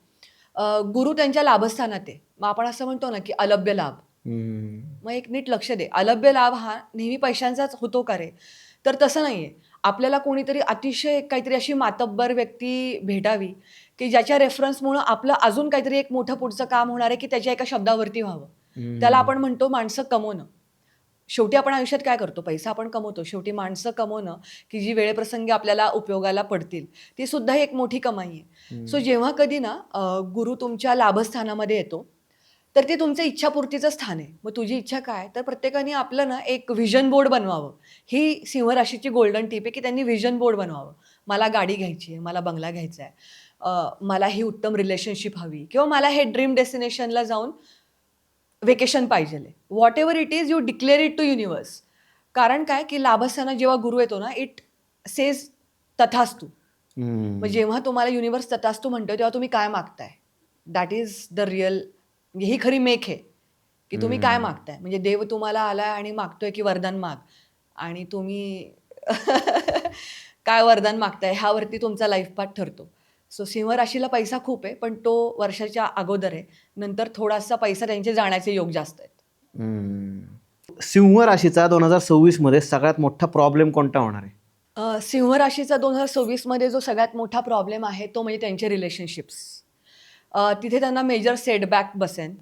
गुरु त्यांच्या लाभस्थानात आहे. मग आपण असं म्हणतो ना, की अलभ्य लाभ. हम्म. मग एक नीट लक्ष दे. अलभ्य लाभ हा नेहमी पैशांचाच होतो का रे? तर तसं नाहीये. आपल्याला कोणीतरी अतिशय काहीतरी अशी मातब्बर व्यक्ती भेटावी, की ज्याच्या रेफरन्समुळं आपलं अजून काहीतरी एक मोठं पुढचं काम होणार आहे, की त्याच्या एका शब्दावरती व्हावं. त्याला हम्म. आपण म्हणतो माणसं कमवणं. शेवटी आपण आयुष्यात काय करतो? पैसा आपण कमवतो. शेवटी माणसं कमवणं, की जी वेळेप्रसंगी आपल्याला उपयोगाला पडतील, ती सुद्धा एक मोठी कमाई आहे. सो हम्म. जेव्हा कधी ना गुरु तुमच्या लाभस्थानामध्ये येतो, तर ते तुमचं इच्छापूर्तीचं स्थान आहे. मग तुझी इच्छा काय? तर प्रत्येकाने आपलं ना एक व्हिजन बोर्ड बनवावं. ही सिंह राशीची गोल्डन टिप आहे, की त्यांनी व्हिजन बोर्ड बनवावं. मला गाडी घ्यायची आहे, मला बंगला घ्यायचा आहे, मला ही उत्तम रिलेशनशिप हवी किंवा मला हे ड्रीम डेस्टिनेशनला जाऊन व्हेकेशन पाहिजेल आहे. Whatever it is you declare it to universe. कारण काय, की लाभस्थानात जेव्हा गुरु येतो ना, इट सेज तथास्तु. मग हम्म. जेव्हा तुम्हाला युनिव्हर्स तथास्तु म्हणतोय, तेव्हा तुम्ही काय मागताय? दॅट इज द रिअल, म्हणजे ही खरी मेक आहे, की तुम्ही काय हम्म. मागताय? म्हणजे देव तुम्हाला आलाय आणि मागतोय, की वरदान माग आणि तुम्ही काय वरदान मागताय ह्यावरती तुमचा लाईफ पाथ ठरतो. सो सिंह राशीला पैसा खूप आहे, पण तो वर्षाच्या अगोदर आहे. नंतर थोडासा पैसा त्यांचे जाण्याचे योग जास्त आहेत. सिंह राशीचा 2026 मध्ये सगळ्यात मोठा प्रॉब्लेम कोणता होणार आहे? सिंह राशीचा 2026 मध्ये जो सगळ्यात मोठा प्रॉब्लेम आहे, तो म्हणजे त्यांचे रिलेशनशिप्स. तिथे त्यांना मेजर सेटबॅक बसेन.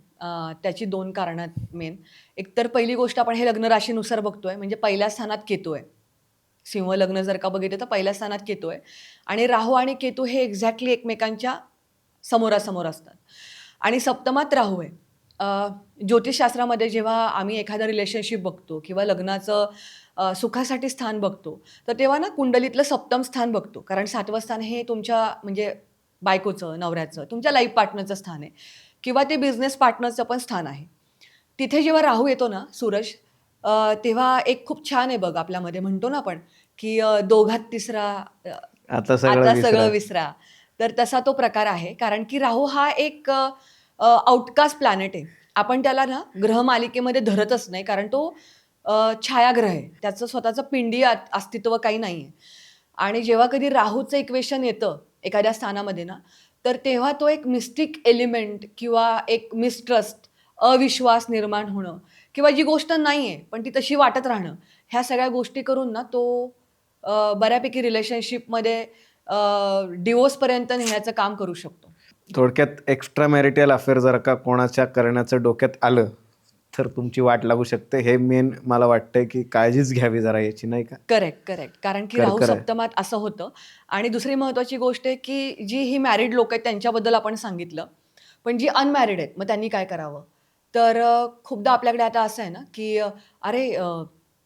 त्याची 2 कारणं मेन. एकतर पहिली गोष्ट आपण हे लग्न राशीनुसार बघतोय, म्हणजे पहिल्या स्थानात केतू आहे. सिंह लग्न जर का बघितलं तर पहिल्या स्थानात केतू आहे आणि राहू आणि केतू हे एक्झॅक्टली एकमेकांच्या समोरासमोर असतात आणि सप्तमात राहू आहे. ज्योतिषशास्त्रामध्ये जेव्हा आम्ही एखादं रिलेशनशिप बघतो किंवा लग्नाचं सुखासाठी स्थान बघतो, तर तेव्हा ना कुंडलीतलं सप्तम स्थान बघतो. कारण 7वं स्थान हे तुमच्या म्हणजे बायकोचं, नवऱ्याचं, तुमच्या लाईफ पार्टनरचं स्थान आहे किंवा ते बिझनेस पार्टनरचं पण स्थान आहे. तिथे जेव्हा राहू येतो ना सूरज, तेव्हा एक खूप छान आहे बघ आपल्यामध्ये म्हणतो ना आपण, की दोघात तिसरा, अ, आता सगळं आता विसरा. सगळं विसरा. तर तसा तो प्रकार आहे. कारण की राहू हा एक आउटकास्ट प्लॅनेट आहे. आपण त्याला ना ग्रहमालिकेमध्ये धरतच नाही. कारण तो छायाग्रह आहे. त्याचं स्वतःचं पिंडी अस्तित्व काही नाहीये. आणि जेव्हा कधी राहूचं इक्वेशन येतं एखाद्या स्थानामध्ये ना, तर तेव्हा तो एक मिस्टिक एलिमेंट किंवा एक मिसट्रस्ट, अविश्वास निर्माण होणं किंवा जी गोष्ट नाहीये, पण ती तशी वाटत राहणं, ह्या सगळ्या गोष्टी करून ना तो बऱ्यापैकी रिलेशनशिपमध्ये डिव्होर्सपर्यंत नेण्याचं काम करू शकतो. थोडक्यात एक्स्ट्रा मॅरिटल अफेअर जर का कोणाच्या करण्याचं डोक्यात आलं तर तुमची वाट लागू शकते. हे मेन मला वाटतंय की काळजीच घ्यावी जरा याची, नाही का? Correct, correct. कारण की राहू कर. सप्तमात असं होतं आणि दुसरी महत्त्वाची गोष्ट आहे, की जी ही मॅरिड लोकं आहेत त्यांच्याबद्दल आपण सांगितलं. पण जी अनमॅरिड आहेत, मग त्यांनी काय करावं? तर खूपदा आपल्याकडे आता असं आहे ना, की अरे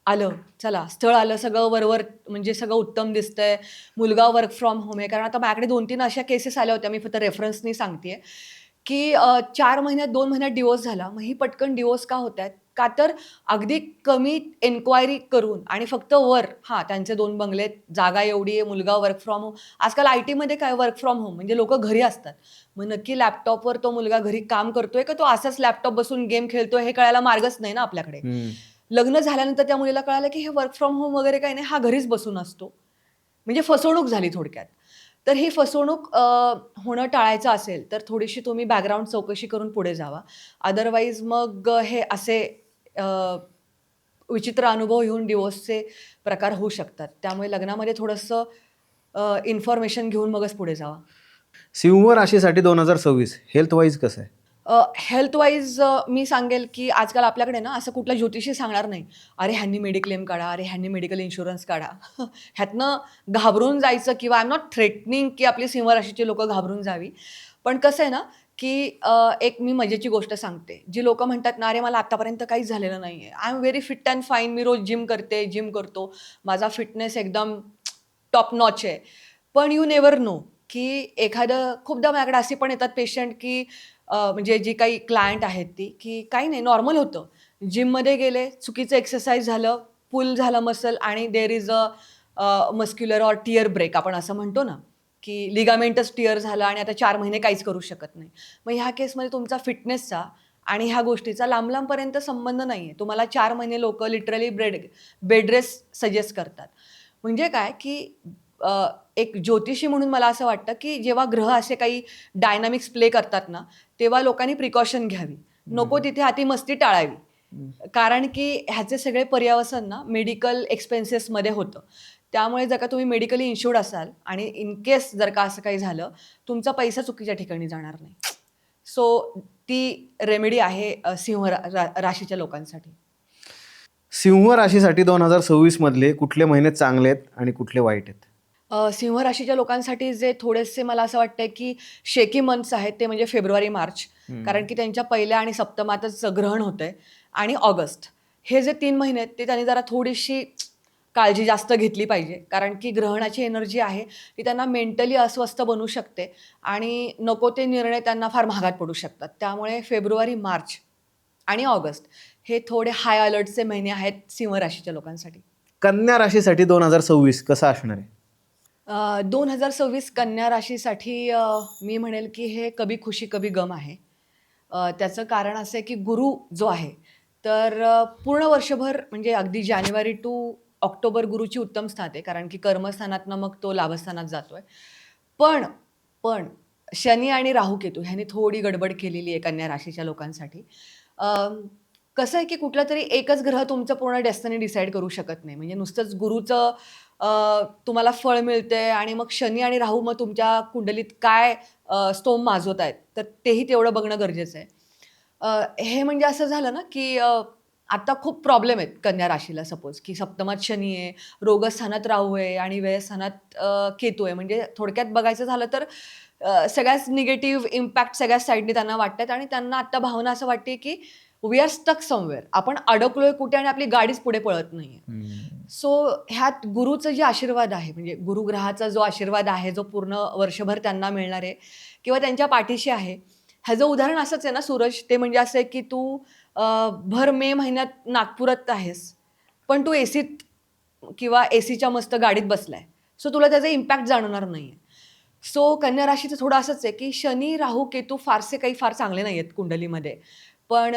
आलं, चला स्थळ आलं, सगळं वरवर म्हणजे सगळं उत्तम दिसतंय. मुलगा वर्क फ्रॉम होम आहे. कारण आता माझ्याकडे 2-3 अशा केसेस आल्या होत्या. मी फक्त रेफरन्सनी सांगतेय, की 4 महिन्यात, 2 महिन्यात डिव्होर्स झाला. मग ही पटकन डिव्होर्स का होतायत? का तर अगदी कमी एन्क्वायरी करून आणि फक्त हां, त्यांचे 2 बंगले आहेत, जागा एवढी आहे, मुलगा वर्क फ्रॉम होम. आजकाल आय-टीमध्ये काय वर्क फ्रॉम होम म्हणजे लोकं घरी असतात. मग नक्की लॅपटॉपवर तो मुलगा घरी काम करतोय का तो असाच लॅपटॉप बसून गेम खेळतोय हे कळायला मार्गच नाही ना आपल्याकडे. हम्म. लग्न झाल्यानंतर त्या मुलीला कळालं, की हे वर्क फ्रॉम होम वगैरे काही नाही, हा घरीच बसून असतो. म्हणजे फसवणूक झाली थोडक्यात. तर ही फसवणूक होणं टाळायचं असेल, तर थोडीशी तुम्ही बॅकग्राऊंड चौकशी करून पुढे जावा. अदरवाईज मग हे असे अ, विचित्र अनुभव येऊन डिव्होर्सचे प्रकार होऊ शकतात. त्यामुळे लग्नामध्ये थोडंसं इन्फॉर्मेशन घेऊन मगच पुढे जावा. सिंह राशीसाठी 2026 हेल्थ वाईज कसं आहे? हेल्थवाईज मी सांगेल, की आजकाल आपल्याकडे ना असं कुठला ज्योतिषी सांगणार नाही, "अरे, ह्यांनी मेडिक्लेम काढा, अरे, ह्यांनी मेडिकल इन्शुरन्स काढा." ह्यातनं घाबरून जायचं किंवा आय एम नॉट थ्रेटनिंग, की आपली सिंह राशीची लोकं घाबरून जावी. पण कसं आहे ना, की एक मी मजेची गोष्ट सांगते. जी लोकं म्हणतात ना, "अरे, मला आत्तापर्यंत काहीच झालेलं नाहीये. I am very fit and fine. मी रोज जिम करते, जिम करतो. माझा फिटनेस एकदम टॉप नॉच आहे." पण यू नेव्हर नो, की एखादं खूपदा माझ्याकडे असे पण येतात पेशंट, की म्हणजे जी काही क्लायंट आहेत ती, की काही नाही नॉर्मल होतं. जिममध्ये गेले, चुकीचं एक्सरसाइज झालं, पुल झालं मसल आणि there is a muscular or tear break आपण असं म्हणतो ना, की लिगामेंटच टिअर झालं आणि आता 4 महिने काहीच करू शकत नाही. मग ह्या केसमध्ये तुमचा फिटनेसचा आणि ह्या गोष्टीचा लांब लांबपर्यंत संबंध नाही आहे. तुम्हाला 4 महिने लोकं लिटरली बेड रेस्ट सजेस्ट करतात. म्हणजे काय की एक ज्योतिषी म्हणून मला असं वाटतं की जेव्हा ग्रह असे काही डायनामिक्स प्ले करतात ना, तेव्हा लोकांनी प्रिकॉशन घ्यावी. नको तिथे अतिमस्ती टाळावी. कारण की ह्याचे सगळे पर्यवसन ना मेडिकल एक्सपेन्सेसमध्ये होतं. त्यामुळे जर का तुम्ही मेडिकली इन्शुर्ड असाल आणि इन केस जर का असं काही झालं, तुमचा पैसा चुकीच्या ठिकाणी जाणार नाही. सो ती रेमेडी आहे सिंह राशीच्या लोकांसाठी. सिंह राशीसाठी 2026 मधले कुठले महिने चांगले आहेत आणि कुठले वाईट आहेत? सिंह राशीच्या लोकांसाठी जे थोडेसे मला असं वाटतंय की शेकी मंथ्स आहेत ते म्हणजे फेब्रुवारी, मार्च. कारण की त्यांच्या पहिल्या आणि सप्तमातच ग्रहण होतंय आणि ऑगस्ट. हे जे 3 महिने आहेत ते त्यांनी जरा थोडीशी काळजी जास्त घेतली पाहिजे. कारण की ग्रहणाची एनर्जी आहे ती त्यांना मेंटली अस्वस्थ बनवू शकते आणि नको ते निर्णय त्यांना फार महागात पडू शकतात. त्यामुळे फेब्रुवारी, मार्च आणि ऑगस्ट हे थोडे हाय अलर्टचे महिने आहेत सिंह राशीच्या लोकांसाठी. कन्या राशीसाठी 2026 कसं असणार आहे? 2026 कन्या राशीसाठी मी म्हणेल की हे कभी खुशी कभी गम आहे. त्याचं कारण असं आहे की गुरु जो आहे तर पूर्ण वर्षभर म्हणजे अगदी जानेवारी टू ऑक्टोबर गुरुची उत्तम स्थात आहे. कारण की कर्मस्थानातनं मग तो लाभस्थानात जातोय. पण पण शनी आणि राहू केतू ह्यांनी थोडी गडबड केलेली आहे कन्या राशीच्या लोकांसाठी. कसं आहे की कुठलातरी एकच ग्रह तुमचं पूर्ण डेस्टिनी डिसाईड करू शकत नाही. म्हणजे नुसतंच गुरुचं तुम्हाला फळ मिळतंय आणि मग शनी आणि राहू मग तुमच्या कुंडलीत काय स्तोम माजवत आहेत, तर तेही तेवढं बघणं गरजेचं आहे. हे म्हणजे असं झालं ना, की आता खूप प्रॉब्लेम आहेत कन्या राशीला सपोज, की सप्तमात शनी आहे, रोगस्थानात राहू आहे आणि व्ययस्थानात केतू आहे. म्हणजे थोडक्यात बघायचं झालं तर सगळ्याच निगेटिव्ह इम्पॅक्ट सगळ्याच साईडने त्यांना वाटतात आणि त्यांना आत्ता भावना असं वाटते, की वी आर स्टक समवेअर. आपण अडकलोय कुठे आणि आपली गाडीच पुढे पळत नाहीये. सो ह्यात गुरुचं जे आशीर्वाद आहे, म्हणजे गुरुग्रहाचा जो आशीर्वाद आहे, जो पूर्ण वर्षभर त्यांना मिळणार आहे किंवा त्यांच्या पाठीशी आहे. ह्याचं उदाहरण असंच आहे ना सूरज, ते म्हणजे असं आहे की तू भर मे महिन्यात नागपुरात आहेस, पण तू एसीत किंवा एसीच्या मस्त गाडीत बसलाय. सो तुला त्याचा इम्पॅक्ट जाणवणार नाहीये. सो कन्या राशीचं थोडं असंच आहे की शनी, राहू, केतू फारसे काही फार चांगले नाहीयेत कुंडलीमध्ये. पण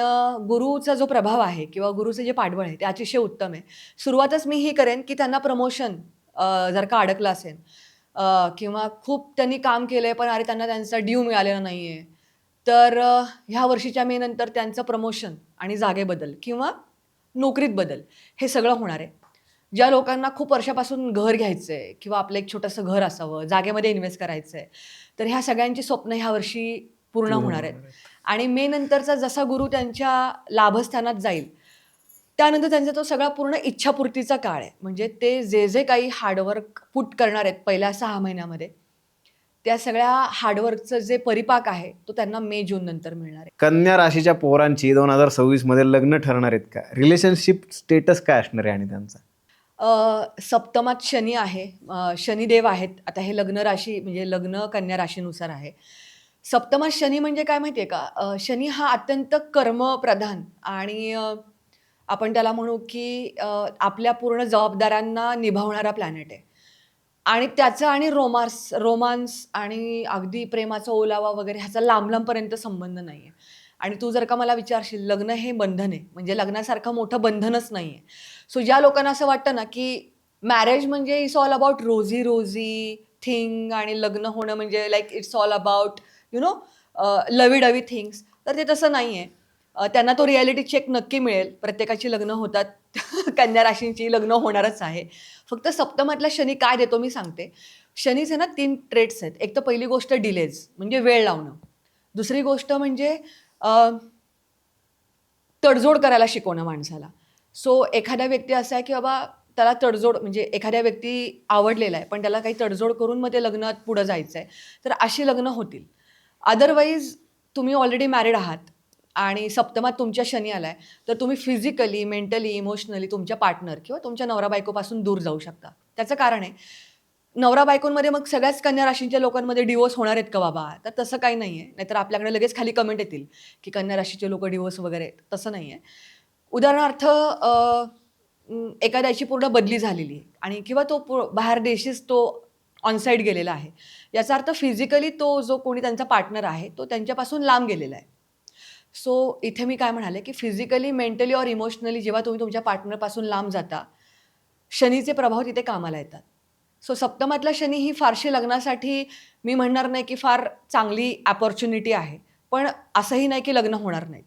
गुरुचा जो प्रभाव आहे किंवा गुरुचं जे पाठबळ आहे ते अतिशय उत्तम आहे. सुरुवातच मी ही करेन की त्यांना प्रमोशन जर का अडकलं असेल किंवा खूप त्यांनी काम केलंय पण अरे त्यांना त्यांचा ड्यू मिळालेला नाहीये. तर ह्या वर्षीच्या मे नंतर त्यांचं प्रमोशन आणि जागेबदल किंवा नोकरीत बदल हे सगळं होणार आहे. ज्या लोकांना खूप वर्षापासून घर घ्यायचंय किंवा आपलं एक छोटंसं घर असावं, जागेमध्ये इन्व्हेस्ट करायचंय, तर ह्या सगळ्यांची स्वप्न ह्या वर्षी पूर्ण होणार आहेत. आणि मे नंतरचा जसा गुरु त्यांच्या लाभस्थानात जाईल, त्यानंतर त्यांचा तो सगळा पूर्ण इच्छापूर्तीचा काळ आहे. म्हणजे ते जे काही हार्डवर्क पुट करणार आहेत पहिल्या 6 महिन्यामध्ये, त्या सगळ्या हार्डवर्कचं जे परिपाक आहे, तो त्यांना मे, जून नंतर मिळणार आहे. कन्या राशीच्या पोरांची 2026 मध्ये लग्न ठरणार आहेत का? रिलेशनशिप स्टेटस काय असणार आहे आणि त्यांचा? सप्तमात शनी आहे. शनिदेव आहेत. आता हे लग्न राशी म्हणजे लग्न कन्या राशीनुसार आहे. सप्तमात शनी म्हणजे काय माहिती आहे का? शनी हा अत्यंत कर्मप्रधान आणि आपण त्याला म्हणू की आपल्या पूर्ण जबाबदाऱ्यांना निभावणारा प्लॅनेट आहे. आणि त्याचं आणि रोमान्स आणि अगदी प्रेमाचा ओलावा वगैरे ह्याचा लांब-लांबपर्यंत संबंध नाहीये. आणि तू जर का मला विचारशील लग्न हे बंधन आहे. म्हणजे लग्नासारखं मोठं बंधनच नाहीये. सो ज्या लोकांना असं वाटतं ना, की मॅरेज म्हणजे it's all about rosy rosy thing आणि लग्न होणं म्हणजे like it's all about you know lovey dovey things. तर ते तसं नाहीये. त्यांना तो रिॲलिटी चेक नक्की मिळेल. प्रत्येकाची लग्न होतात. कन्या राशींची लग्न होणारच आहे. फक्त सप्तमातला शनी काय देतो मी सांगते. शनीचे ना 3 ट्रेट्स आहेत. एक तर पहिली गोष्ट डिलेज म्हणजे वेळ लावणं. दुसरी गोष्ट म्हणजे अ, तडजोड करायला शिकवणं माणसाला. सो एखादा व्यक्ती असा आहे, की बाबा त्याला तडजोड म्हणजे एखाद्या व्यक्ती आवडलेला आहे, पण त्याला काही तडजोड करून मग ते लग्नात पुढं जायचं आहे. तर अशी लग्न होतील. अदरवाईज तुम्ही ऑलरेडी मॅरिड आहात आणि सप्तमात तुमच्या शनी आलाय, तर तुम्ही फिजिकली, मेंटली, इमोशनली तुमच्या पार्टनर किंवा तुमच्या नवरा-बायकोपासून दूर जाऊ शकता. त्याचं कारण आहे, नवरा-बायकोंमध्ये मग सगळ्याच कन्या राशीच्या लोकांमध्ये डिव्होर्स होणार आहेत का बाबा? तर तसं काही नाहीये. नाहीतर आपल्याकडे लगेच खाली कमेंट येतील, की कन्या राशीचे लोकं डिव्होर्स वगैरे तसं नाहीये. उदाहरणार्थ एखाद्याची पूर्ण बदली झालेली आहे आणि किंवा तो बाहेर देशीच तो ऑन साईट गेलेला आहे याचा अर्थ फिजिकली तो जो कोणी त्यांचा पार्टनर आहे तो त्यांच्यापासून लांब गेलेला आहे. सो इथे मी काय म्हणाले, की फिजिकली, मेंटली और इमोशनली जेव्हा तुम्ही तुमच्या पार्टनरपासून लांब जाता, शनीचे प्रभाव तिथे कामाला येतात. सो सप्तमातला शनी ही फारशी लग्नासाठी मी म्हणणार नाही, की फार चांगली अपॉर्च्युनिटी आहे. पण असंही नाही, की लग्न होणार नाहीत.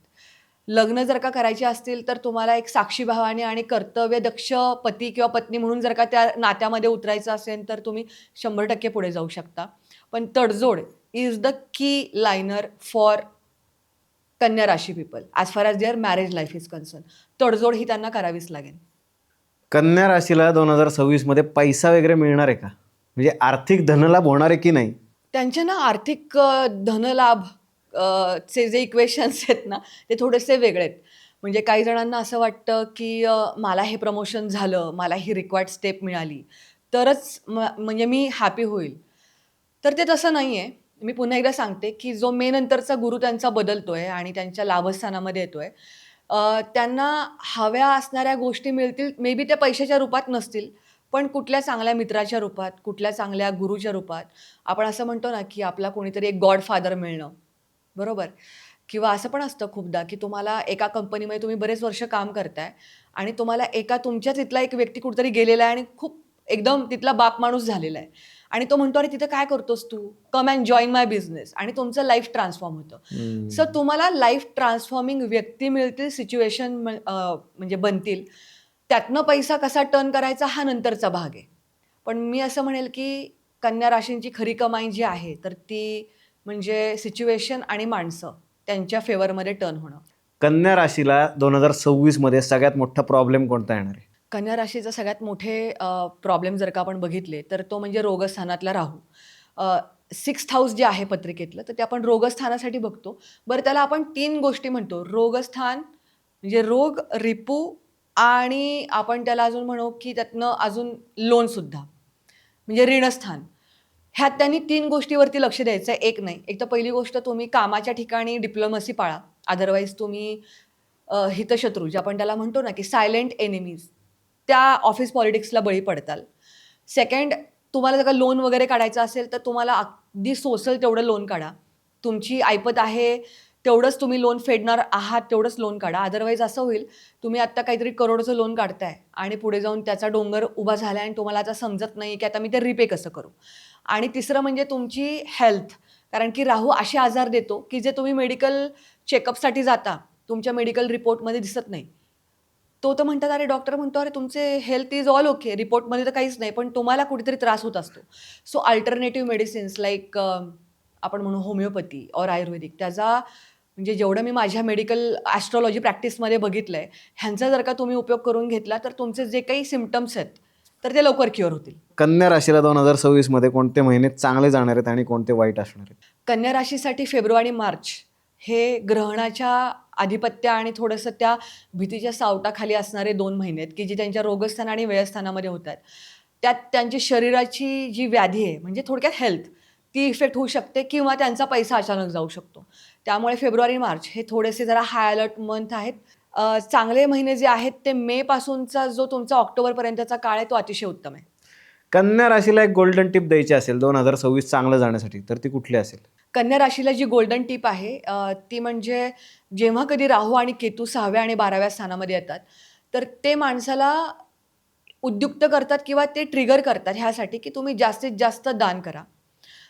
लग्न जर का करायचे असतील, तर तुम्हाला एक साक्षीभावाने आणि कर्तव्यदक्ष पती किंवा पत्नी म्हणून जर का त्या नात्यामध्ये उतरायचं असेल, तर तुम्ही 100% पुढे जाऊ शकता. पण तडजोड इज द की लायनर फॉर कन्या राशी people as far as there marriage life is concern. तडजोड ही त्यांना करावीच लागेल. कन्या राशीला 2026 मध्ये पैसा वगैरे मिळणार आहे का? म्हणजे आर्थिक धनलाभ होणार आहे की नाही? त्यांचे ना आर्थिक धनलाभ चे जे इक्वेशन्स आहेत ना, ते थोडेसे वेगळे आहेत. म्हणजे काही जणांना असं वाटतं, की मला हे प्रमोशन झालं, मला ही रिक्वायर्ड स्टेप मिळाली, तरच म्हणजे मी हॅपी होईल. तर ते तसं नाही आहे. मी पुन्हा एकदा सांगते, की जो मे नंतरचा गुरु त्यांचा बदलतोय आणि त्यांच्या लाभस्थानामध्ये येतोय, त्यांना हव्या असणाऱ्या गोष्टी मिळतील. मे बी त्या पैशाच्या रूपात नसतील, पण कुठल्या चांगल्या मित्राच्या रूपात, कुठल्या चांगल्या गुरुच्या रूपात. आपण असं म्हणतो ना, की आपला कोणीतरी एक गॉडफादर मिळणं, बरोबर? किंवा असं पण असतं खूपदा, की तुम्हाला एका कंपनीमध्ये तुम्ही बरेच वर्ष काम करताय आणि तुम्हाला एका तुमच्याच इथला एक व्यक्ती कुठेतरी गेलेला आहे आणि खूप एकदम तिथला बाप माणूस झालेला आहे आणि तो म्हणतो, "अरे तिथं काय करतोस तू? Come and join my business." आणि तुमचं लाईफ ट्रान्सफॉर्म होतं. सो तुम्हाला लाईफ ट्रान्सफॉर्मिंग व्यक्ती मिळतील, सिच्युएशन म्हणजे बनतील. त्यातनं पैसा कसा टर्न करायचा हा नंतरचा भाग आहे. पण मी असं म्हणेल, की कन्या राशींची खरी कमाई जी आहे, तर ती म्हणजे सिच्युएशन आणि माणसं त्यांच्या फेवरमध्ये टर्न होणं. कन्या राशीला 2026 मध्ये सगळ्यात मोठा प्रॉब्लेम कोणता येणार आहे? कन्या राशीचे सगळ्यात मोठे प्रॉब्लेम जर का आपण बघितले, तर तो म्हणजे रोगस्थानातला राहू. 6th हाऊस जे आहे पत्रिकेतलं, तर ते आपण रोगस्थानासाठी बघतो. बरं त्याला आपण 3 गोष्टी म्हणतो. रोगस्थान म्हणजे रोग, रिपू आणि आपण त्याला अजून म्हणू, की त्यातनं अजून लोनसुद्धा म्हणजे ऋणस्थान. ह्यात त्यांनी 3 गोष्टीवरती लक्ष द्यायचं आहे, एक नाही. एक तर पहिली गोष्ट तुम्ही कामाच्या ठिकाणी डिप्लोमसी पाळा. अदरवाईज तुम्ही हितशत्रू जे आपण त्याला म्हणतो ना, की सायलेंट एनिमीज त्या ऑफिस पॉलिटिक्सला बळी पडताल. सेकंड तुम्हाला जर का लोन वगैरे काढायचं असेल, तर तुम्हाला अगदी सोसल तेवढं लोन काढा. तुमची ऐपत आहे तेवढंच तुम्ही लोन फेडणार आहात, तेवढंच लोन काढा. अदरवाईज असं होईल, तुम्ही आत्ता काहीतरी करोडचं लोन काढताय आणि पुढे जाऊन त्याचा डोंगर उभा झालाय आणि तुम्हाला आता समजत नाही, की आता मी ते रिपे कसं करू? आणि तिसरं म्हणजे तुमची हेल्थ. कारण की राहू असे आजार देतो, की जे तुम्ही मेडिकल चेकअपसाठी जाता, तुमच्या मेडिकल रिपोर्टमध्ये दिसत नाही. तो तर म्हणतात, "अरे डॉक्टर म्हणतो, "अरे तुमचे हेल्थ इज ऑल ओके. रिपोर्टमध्ये तर काहीच नाही." पण तुम्हाला कुठेतरी त्रास होत असतो. सो अल्टरनेटिव्ह मेडिसिन्स लाइक आपण म्हणू होमिओपॅथी और आयुर्वेदिक त्याचा म्हणजे जेवढं मी माझ्या मेडिकल ॲस्ट्रोलॉजी प्रॅक्टिसमध्ये बघितलंय, ह्यांचा जर का तुम्ही उपयोग करून घेतला, तर तुमचे जे काही सिम्प्टम्स आहेत, तर ते लवकर क्युअर होतील. कन्या राशीला 2026 मध्ये कोणते महिने चांगले जाणार आहेत आणि कोणते वाईट असणार आहेत? कन्या राशीसाठी फेब्रुवारी, मार्च हे ग्रहणाच्या आधिपत्य आणि थोडंसं त्या भीतीच्या सावटाखाली असणारे 2 महिने आहेत, की जे त्यांच्या रोगस्थान आणि व्ययस्थानामध्ये होतात. त्यात त्यांची शरीराची जी व्याधी आहे, म्हणजे थोडक्यात हेल्थ, ती इफेक्ट होऊ शकते किंवा त्यांचा पैसा अचानक जाऊ शकतो. त्यामुळे फेब्रुवारी, मार्च हे थोडेसे जरा हाय अलर्ट मंथ आहेत. चांगले महिने जे आहेत ते मे पासूनचा जो तुमचा ऑक्टोबरपर्यंतचा काळ आहे, तो अतिशय उत्तम आहे. कन्या राशीला एक गोल्डन टिप द्यायची असेल 2026 चांगलं जाण्यासाठी, तर ती कुठली असेल? कन्या राशीला जी गोल्डन टिप आहे ती म्हणजे जेव्हा कधी राहू आणि केतू 6व्या आणि 12व्या स्थानामध्ये येतात, तर ते माणसाला उद्युक्त करतात किंवा ते ट्रिगर करतात ह्यासाठी, की तुम्ही जास्तीत जास्त दान करा.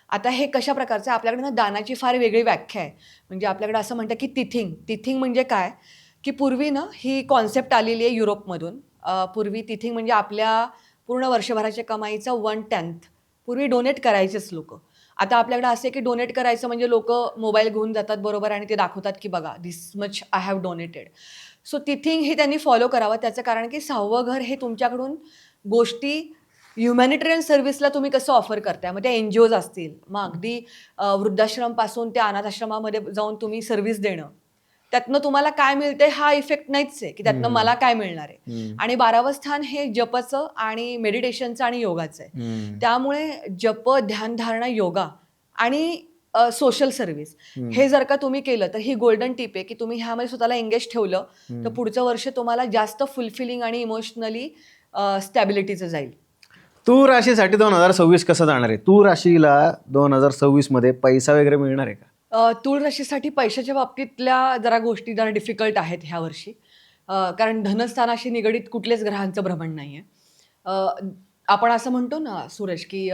आता हे कशा प्रकारचं आहे, आपल्याकडे ना दानाची फार वेगळी व्याख्या आहे. म्हणजे आपल्याकडे असं म्हणतात, की तिथिंग. तिथिंग म्हणजे काय, की पूर्वी ना ही कॉन्सेप्ट आलेली आहे युरोपमधून. पूर्वी तिथिंग म्हणजे आपल्या पूर्ण वर्षभराच्या कमाईचा 1/10 पूर्वी डोनेट करायचेच लोकं. आता आपल्याकडे असं आहे, की डोनेट करायचं म्हणजे लोकं मोबाईल घेऊन जातात बरोबर आणि ते दाखवतात, की बघा this much I have donated. So tithing हे त्यांनी फॉलो करावं. त्याचं कारण, की 6वं घर हे तुमच्याकडून गोष्टी ह्युमॅनिटेरियन सर्व्हिसला तुम्ही कसं ऑफर करताय. मग त्या एन-जी-ओज असतील, मग अगदी वृद्धाश्रमपासून ते अनाथ आश्रमामध्ये जाऊन तुम्ही सर्व्हिस देणं. त्यातनं तुम्हाला काय मिळतंय हा इफेक्ट नाहीच आहे, की त्यातनं मला काय मिळणार आहे. आणि 12वं स्थान हे जपचं आणि मेडिटेशनचं आणि योगाचं आहे. त्यामुळे जप, ध्यानधारणा, योगा आणि सोशल सर्व्हिस हे जर का तुम्ही केलं, तर ही गोल्डन टिप आहे, की तुम्ही ह्यामध्ये स्वतःला एंगेज ठेवलं, तर पुढचं वर्ष तुम्हाला जास्त फुलफिलिंग आणि इमोशनली स्टॅबिलिटीचं जाईल. तूळ राशीसाठी 2026 कसं जाणार आहे? तूळ राशीला 2026 मध्ये पैसा वगैरे मिळणार आहे का? तूळ राशीसाठी पैशाच्या बाबतीतल्या जरा गोष्टी जरा डिफिकल्ट आहेत ह्या वर्षी. कारण धनस्थानाशी निगडीत कुठल्याच ग्रहांचं भ्रमण नाही आहे. आपण असं म्हणतो ना सूरज, की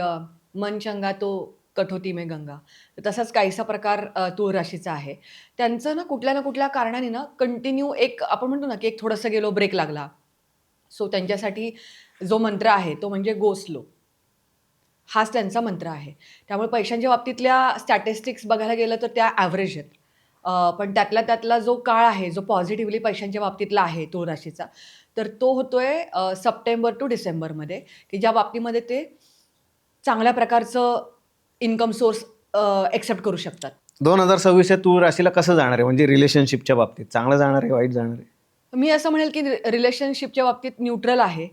मन चंगा तो कठोती में गंगा. तर तसाच काहीसा प्रकार तूळ राशीचा आहे. त्यांचं ना कुठल्या कारणाने ना कंटिन्यू एक आपण म्हणतो ना, की एक थोडंसं गेलो ब्रेक लागला. सो त्यांच्यासाठी जो मंत्र आहे तो म्हणजे गो स्लो. हाच त्यांचा मंत्र आहे. त्यामुळे पैशांच्या बाबतीतल्या स्टॅटिस्टिक्स बघायला गेलं तर त्या ॲव्हरेज आहेत. पण त्यातला जो काळ आहे, जो पॉझिटिव्हली पैशांच्या बाबतीतला आहे तूळ राशीचा, तर तो होतोय सप्टेंबर टू डिसेंबरमध्ये, की ज्या बाबतीमध्ये ते चांगल्या प्रकारचं इन्कम सोर्स एक्सेप्ट करू शकतात. 2026 तूळ राशीला कसं जाणार आहे? म्हणजे रिलेशनशिपच्या बाबतीत चांगलं जाणार आहे, वाईट जाणार आहे? मी असं म्हणेल की रिलेशनशिपच्या बाबतीत न्यूट्रल आहे.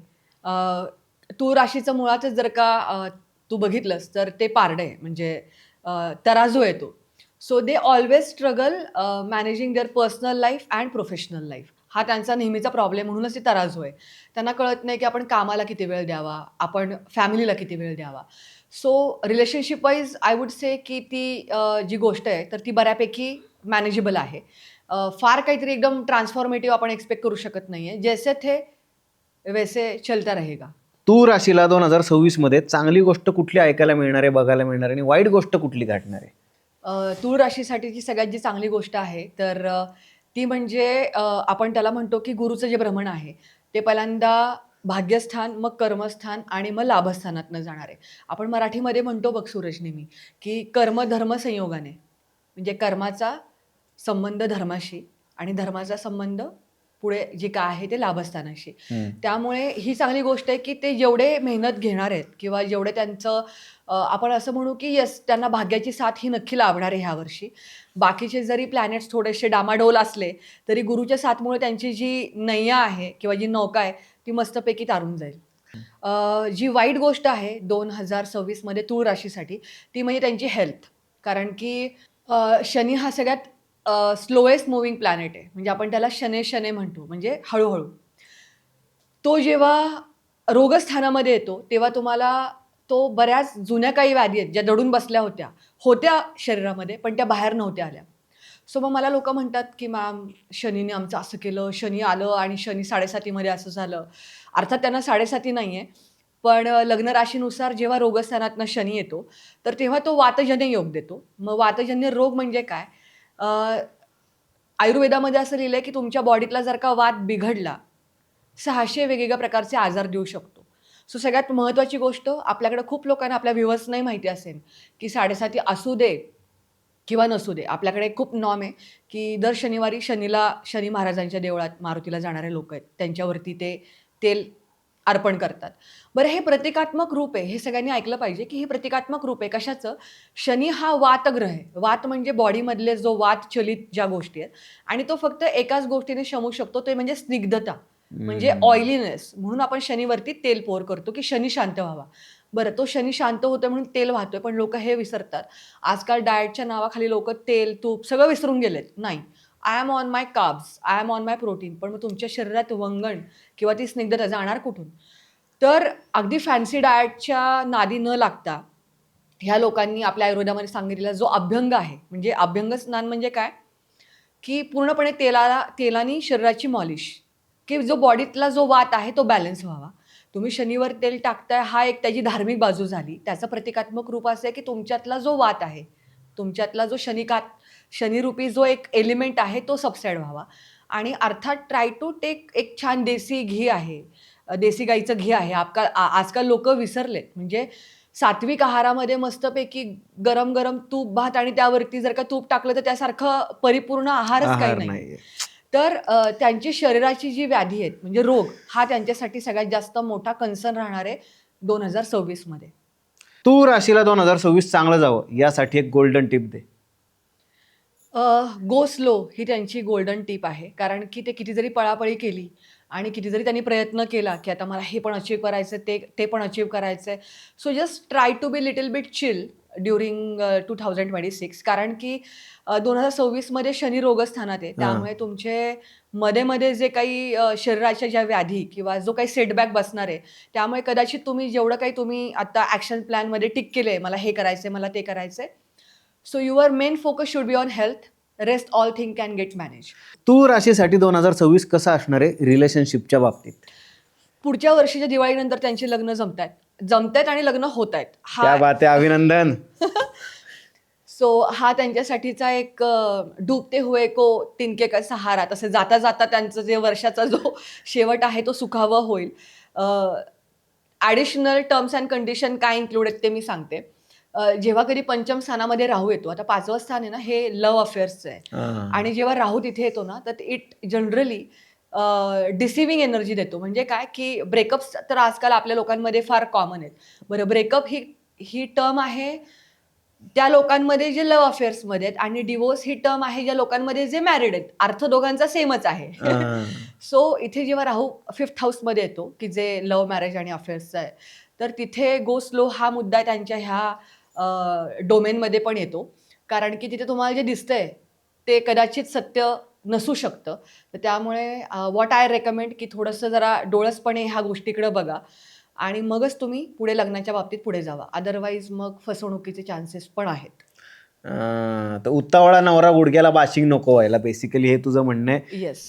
तूळ राशीचं मुळातच जर का तू बघितलंस तर ते पारडं आहे म्हणजे तराजू आहे तो. So they always struggle managing their personal life and professional life. हा त्यांचा नेहमीचा प्रॉब्लेम म्हणूनच ते तराजू आहे. त्यांना कळत नाही की आपण कामाला किती वेळ द्यावा, आपण फॅमिलीला किती वेळ द्यावा. So relationship wise I would say की ती जी गोष्ट आहे तर ती बऱ्यापैकी मॅनेजेबल आहे. फार काहीतरी एकदम ट्रान्सफॉर्मेटिव्ह आपण एक्सपेक्ट करू शकत नाहीये. जैसे थे वैसे चलता रहेगा. तूळ राशीला 2026 मध्ये चांगली गोष्ट कुठली ऐकायला मिळणार आहे, बघायला मिळणार आहे आणि वाईट गोष्ट कुठली घडणार आहे? तूळ राशीसाठीची सगळ्यात जी चांगली गोष्ट आहे तर ती म्हणजे आपण त्याला म्हणतो की गुरुचं जे भ्रमण आहे ते पहिल्यांदा भाग्यस्थान, मग कर्मस्थान आणि मग लाभस्थानातनं जाणार आहे. आपण मराठीमध्ये म्हणतो बघ सूरज नेहमी, की कर्म धर्म संयोगाने. म्हणजे कर्माचा संबंध धर्माशी आणि धर्माचा संबंध पुढे जे काय आहे ते लाभस्थानाशी. त्यामुळे ही चांगली गोष्ट आहे, की ते जेवढे मेहनत घेणार आहेत किंवा जेवढे त्यांचं आपण असं म्हणू, की येस त्यांना भाग्याची साथ ही नक्की लाभणार आहे ह्यावर्षी. बाकीचे जरी प्लॅनेट्स थोडेसे डामाडोल असले, तरी गुरुच्या साथमुळे त्यांची जी नैया आहे किंवा जी नौका आहे, ती मस्तपैकी तारून जाईल. जी वाईट गोष्ट आहे 2026 मध्ये तूळ राशीसाठी, ती म्हणजे त्यांची हेल्थ. कारण की शनी हा सगळ्यात स्लोएस्ट मूव्हिंग प्लॅनेट आहे. म्हणजे आपण त्याला शनै-शनै म्हणतो, म्हणजे हळू-हळू. तो जेव्हा रोगस्थानामध्ये येतो, तेव्हा तुम्हाला तो बऱ्याच जुन्या काही व्याधी आहेत, ज्या दडून बसल्या होत्या, होत्या शरीरामध्ये, पण त्या बाहेर नव्हत्या आल्या. सो मग मला लोकं म्हणतात, की "मॅम, शनीने आमचं असं केलं, शनी आलं आणि शनी 7.5मध्ये असं झालं." अर्थात त्यांना 7.5 नाहीये, पण लग्न राशीनुसार जेव्हा रोगस्थानातनं शनी येतो, तर तेव्हा तो वातजन्य योग देतो. मग वातजन्य रोग म्हणजे काय? अ, आयुर्वेदामध्ये असं लिहिलंय, की तुमच्या बॉडीतला जर का वात बिघडला, 600 वेगवेगळ्या प्रकारचे आजार देऊ शकतो. सो सगळ्यात महत्त्वाची गोष्ट आपल्याकडे खूप लोकांना आपल्या व्ह्युअर्सनाही माहिती असेल, की 7.5 असू दे किंवा नसू दे. आपल्याकडे खूप नॉर्म आहे, की दर शनिवारी शनी महाराजांच्या देवळात मारुतीला जाणारे लोकं आहेत. त्यांच्यावरती ते तेल अर्पण करतात. बरं हे प्रतिकात्मक रूप आहे. हे सगळ्यांनी ऐकलं पाहिजे, की हे प्रतिकात्मक रूप आहे. कशाचं? शनी हा वातग्रह आहे. वात म्हणजे बॉडीमधले जो वातचलित ज्या गोष्टी आहेत आणि तो फक्त एकाच गोष्टीने शमू शकतो, ते म्हणजे स्निग्धता. म्हणजे ऑइलीनेस. म्हणून आपण शनीवरती तेल पोर करतो, की शनी शांत व्हावा. बरं तो शनी शांत होतोय म्हणून तेल वाहतोय, पण लोकं हे विसरतात. आजकाल डाएटच्या नावाखाली लोकं तेल, तूप सगळं विसरून गेलेत. नाही. I am on my carbs, I am on my protein. पण मग तुमच्या शरीरात वंगण किंवा ती स्निग्धता जाणार कुठून? तर अगदी फॅन्सी डाएटच्या नादी न लागता, ह्या लोकांनी आपल्या आयुर्वेदामध्ये सांगितलेला जो अभ्यंग आहे, म्हणजे अभ्यंग स्नान म्हणजे काय? की पूर्णपणे तेलानी शरीराची मॉलिश, की जो बॉडीतला जो वात आहे तो बॅलन्स व्हावा. तुम्ही शनीवर तेल टाकताय हा एक त्याची धार्मिक बाजू झाली. त्याचं प्रतिकात्मक रूप असं आहे, की तुमच्यातला जो वात आहे, तुमच्यातला जो शनिरूपी जो एक एलिमेंट आहे तो सबसाईड व्हावा आणि अर्थात ट्राय टू टेक एक छान देसी घी आहे. देसी गाईचं घी आहे. आजकाल लोकं विसरलेत. म्हणजे सात्विक आहारामध्ये मस्तपैकी गरम-गरम तूप-भात आणि त्यावरती जर का तूप टाकलं तर त्यासारखं परिपूर्ण आहारच काही आहार नाहीये. नाहीये. तर त्यांची शरीराची जी व्याधी आहेत म्हणजे रोग हा त्यांच्यासाठी सगळ्यात जास्त मोठा कन्सर्न राहणार आहे 2026 मध्ये. तूळ राशीला 2026 चांगलं जावं यासाठी एक गोल्डन टिप दे. गो स्लो ही त्यांची गोल्डन टिप आहे. कारण की ते किती जरी पळापळी केली आणि किती जरी त्यांनी प्रयत्न केला, की आता मला हे पण अचीव्ह करायचं ते पण अचीव्ह करायचंय. So just try to be little bit chill during 2026 कारण की 2026 मध्ये शनी रोगस्थानात आहे. हां. त्यामुळे तुमचे मध्ये मध्ये जे काही शरीराच्या ज्या व्याधी किंवा जो काही सेटबॅक बसणार आहे, त्यामुळे कदाचित तुम्ही जेवढं काही तुम्ही आता ॲक्शन प्लॅनमध्ये टिक केलंय, मला हे करायचंय, मला ते करायचंय. So your main focus should be on health. Rest all thing can get manage. तूळ राशीसाठी 2026 कसं असणार आहे रिलेशनशिपच्या बाबतीत? पुढच्या वर्षीच्या दिवाळीनंतर त्यांची लग्न जमतायत आणि लग्न होत आहेत. क्या बात आहे, अभिनंदन. सो हा त्यांच्यासाठीचा एक डूबते हुए को तिनके का सहारा, तसे जाता जाता त्यांचं जे वर्षाचा जो शेवट आहे तो सुखावं होईल. ॲडिशनल टर्म्स अँड कंडिशन काय इन्क्लूड आहेत ते मी सांगते. जेव्हा कधी पंचम स्थानामध्ये राहू येतो, आता 5वं स्थान आहे ना, हे लव्ह अफेअर्सचं आहे. आणि जेव्हा राहू तिथे येतो ना, तर इट जनरली डिसिव्हिंग एनर्जी देतो. म्हणजे काय, की ब्रेकअप्स तर आजकाल आपल्या लोकांमध्ये फार कॉमन आहेत. बरं, ब्रेकअप ही टर्म आहे त्या लोकांमध्ये जे लव्ह अफेअर्समध्ये आहेत, आणि डिवोर्स ही टर्म आहे ज्या लोकांमध्ये जे मॅरिड आहेत. अर्थ दोघांचा सेमच आहे. सो इथे जेव्हा राहू 5th हाऊसमध्ये येतो, की जे लव्ह मॅरेज आणि अफेअर्सचा आहे, तर तिथे गो स्लो हा मुद्दा त्यांच्या ह्या डोमेनमध्ये पण येतो. कारण की तिथे तुम्हाला जे दिसतंय ते कदाचित सत्य नसू शकतं. तर त्यामुळे व्हॉट आय रेकमेंड, की थोडंसं जरा डोळसपणे ह्या गोष्टीकडे बघा आणि मगच तुम्ही पुढे लग्नाच्या बाबतीत पुढे जावा. अदरवाईज मग फसवणुकीचे चान्सेस पण आहेत. तर उत्तावळा नवरा गुडघ्याला बाशिंग नको व्हायला, बेसिकली हे तुझं म्हणणं आहे. येस.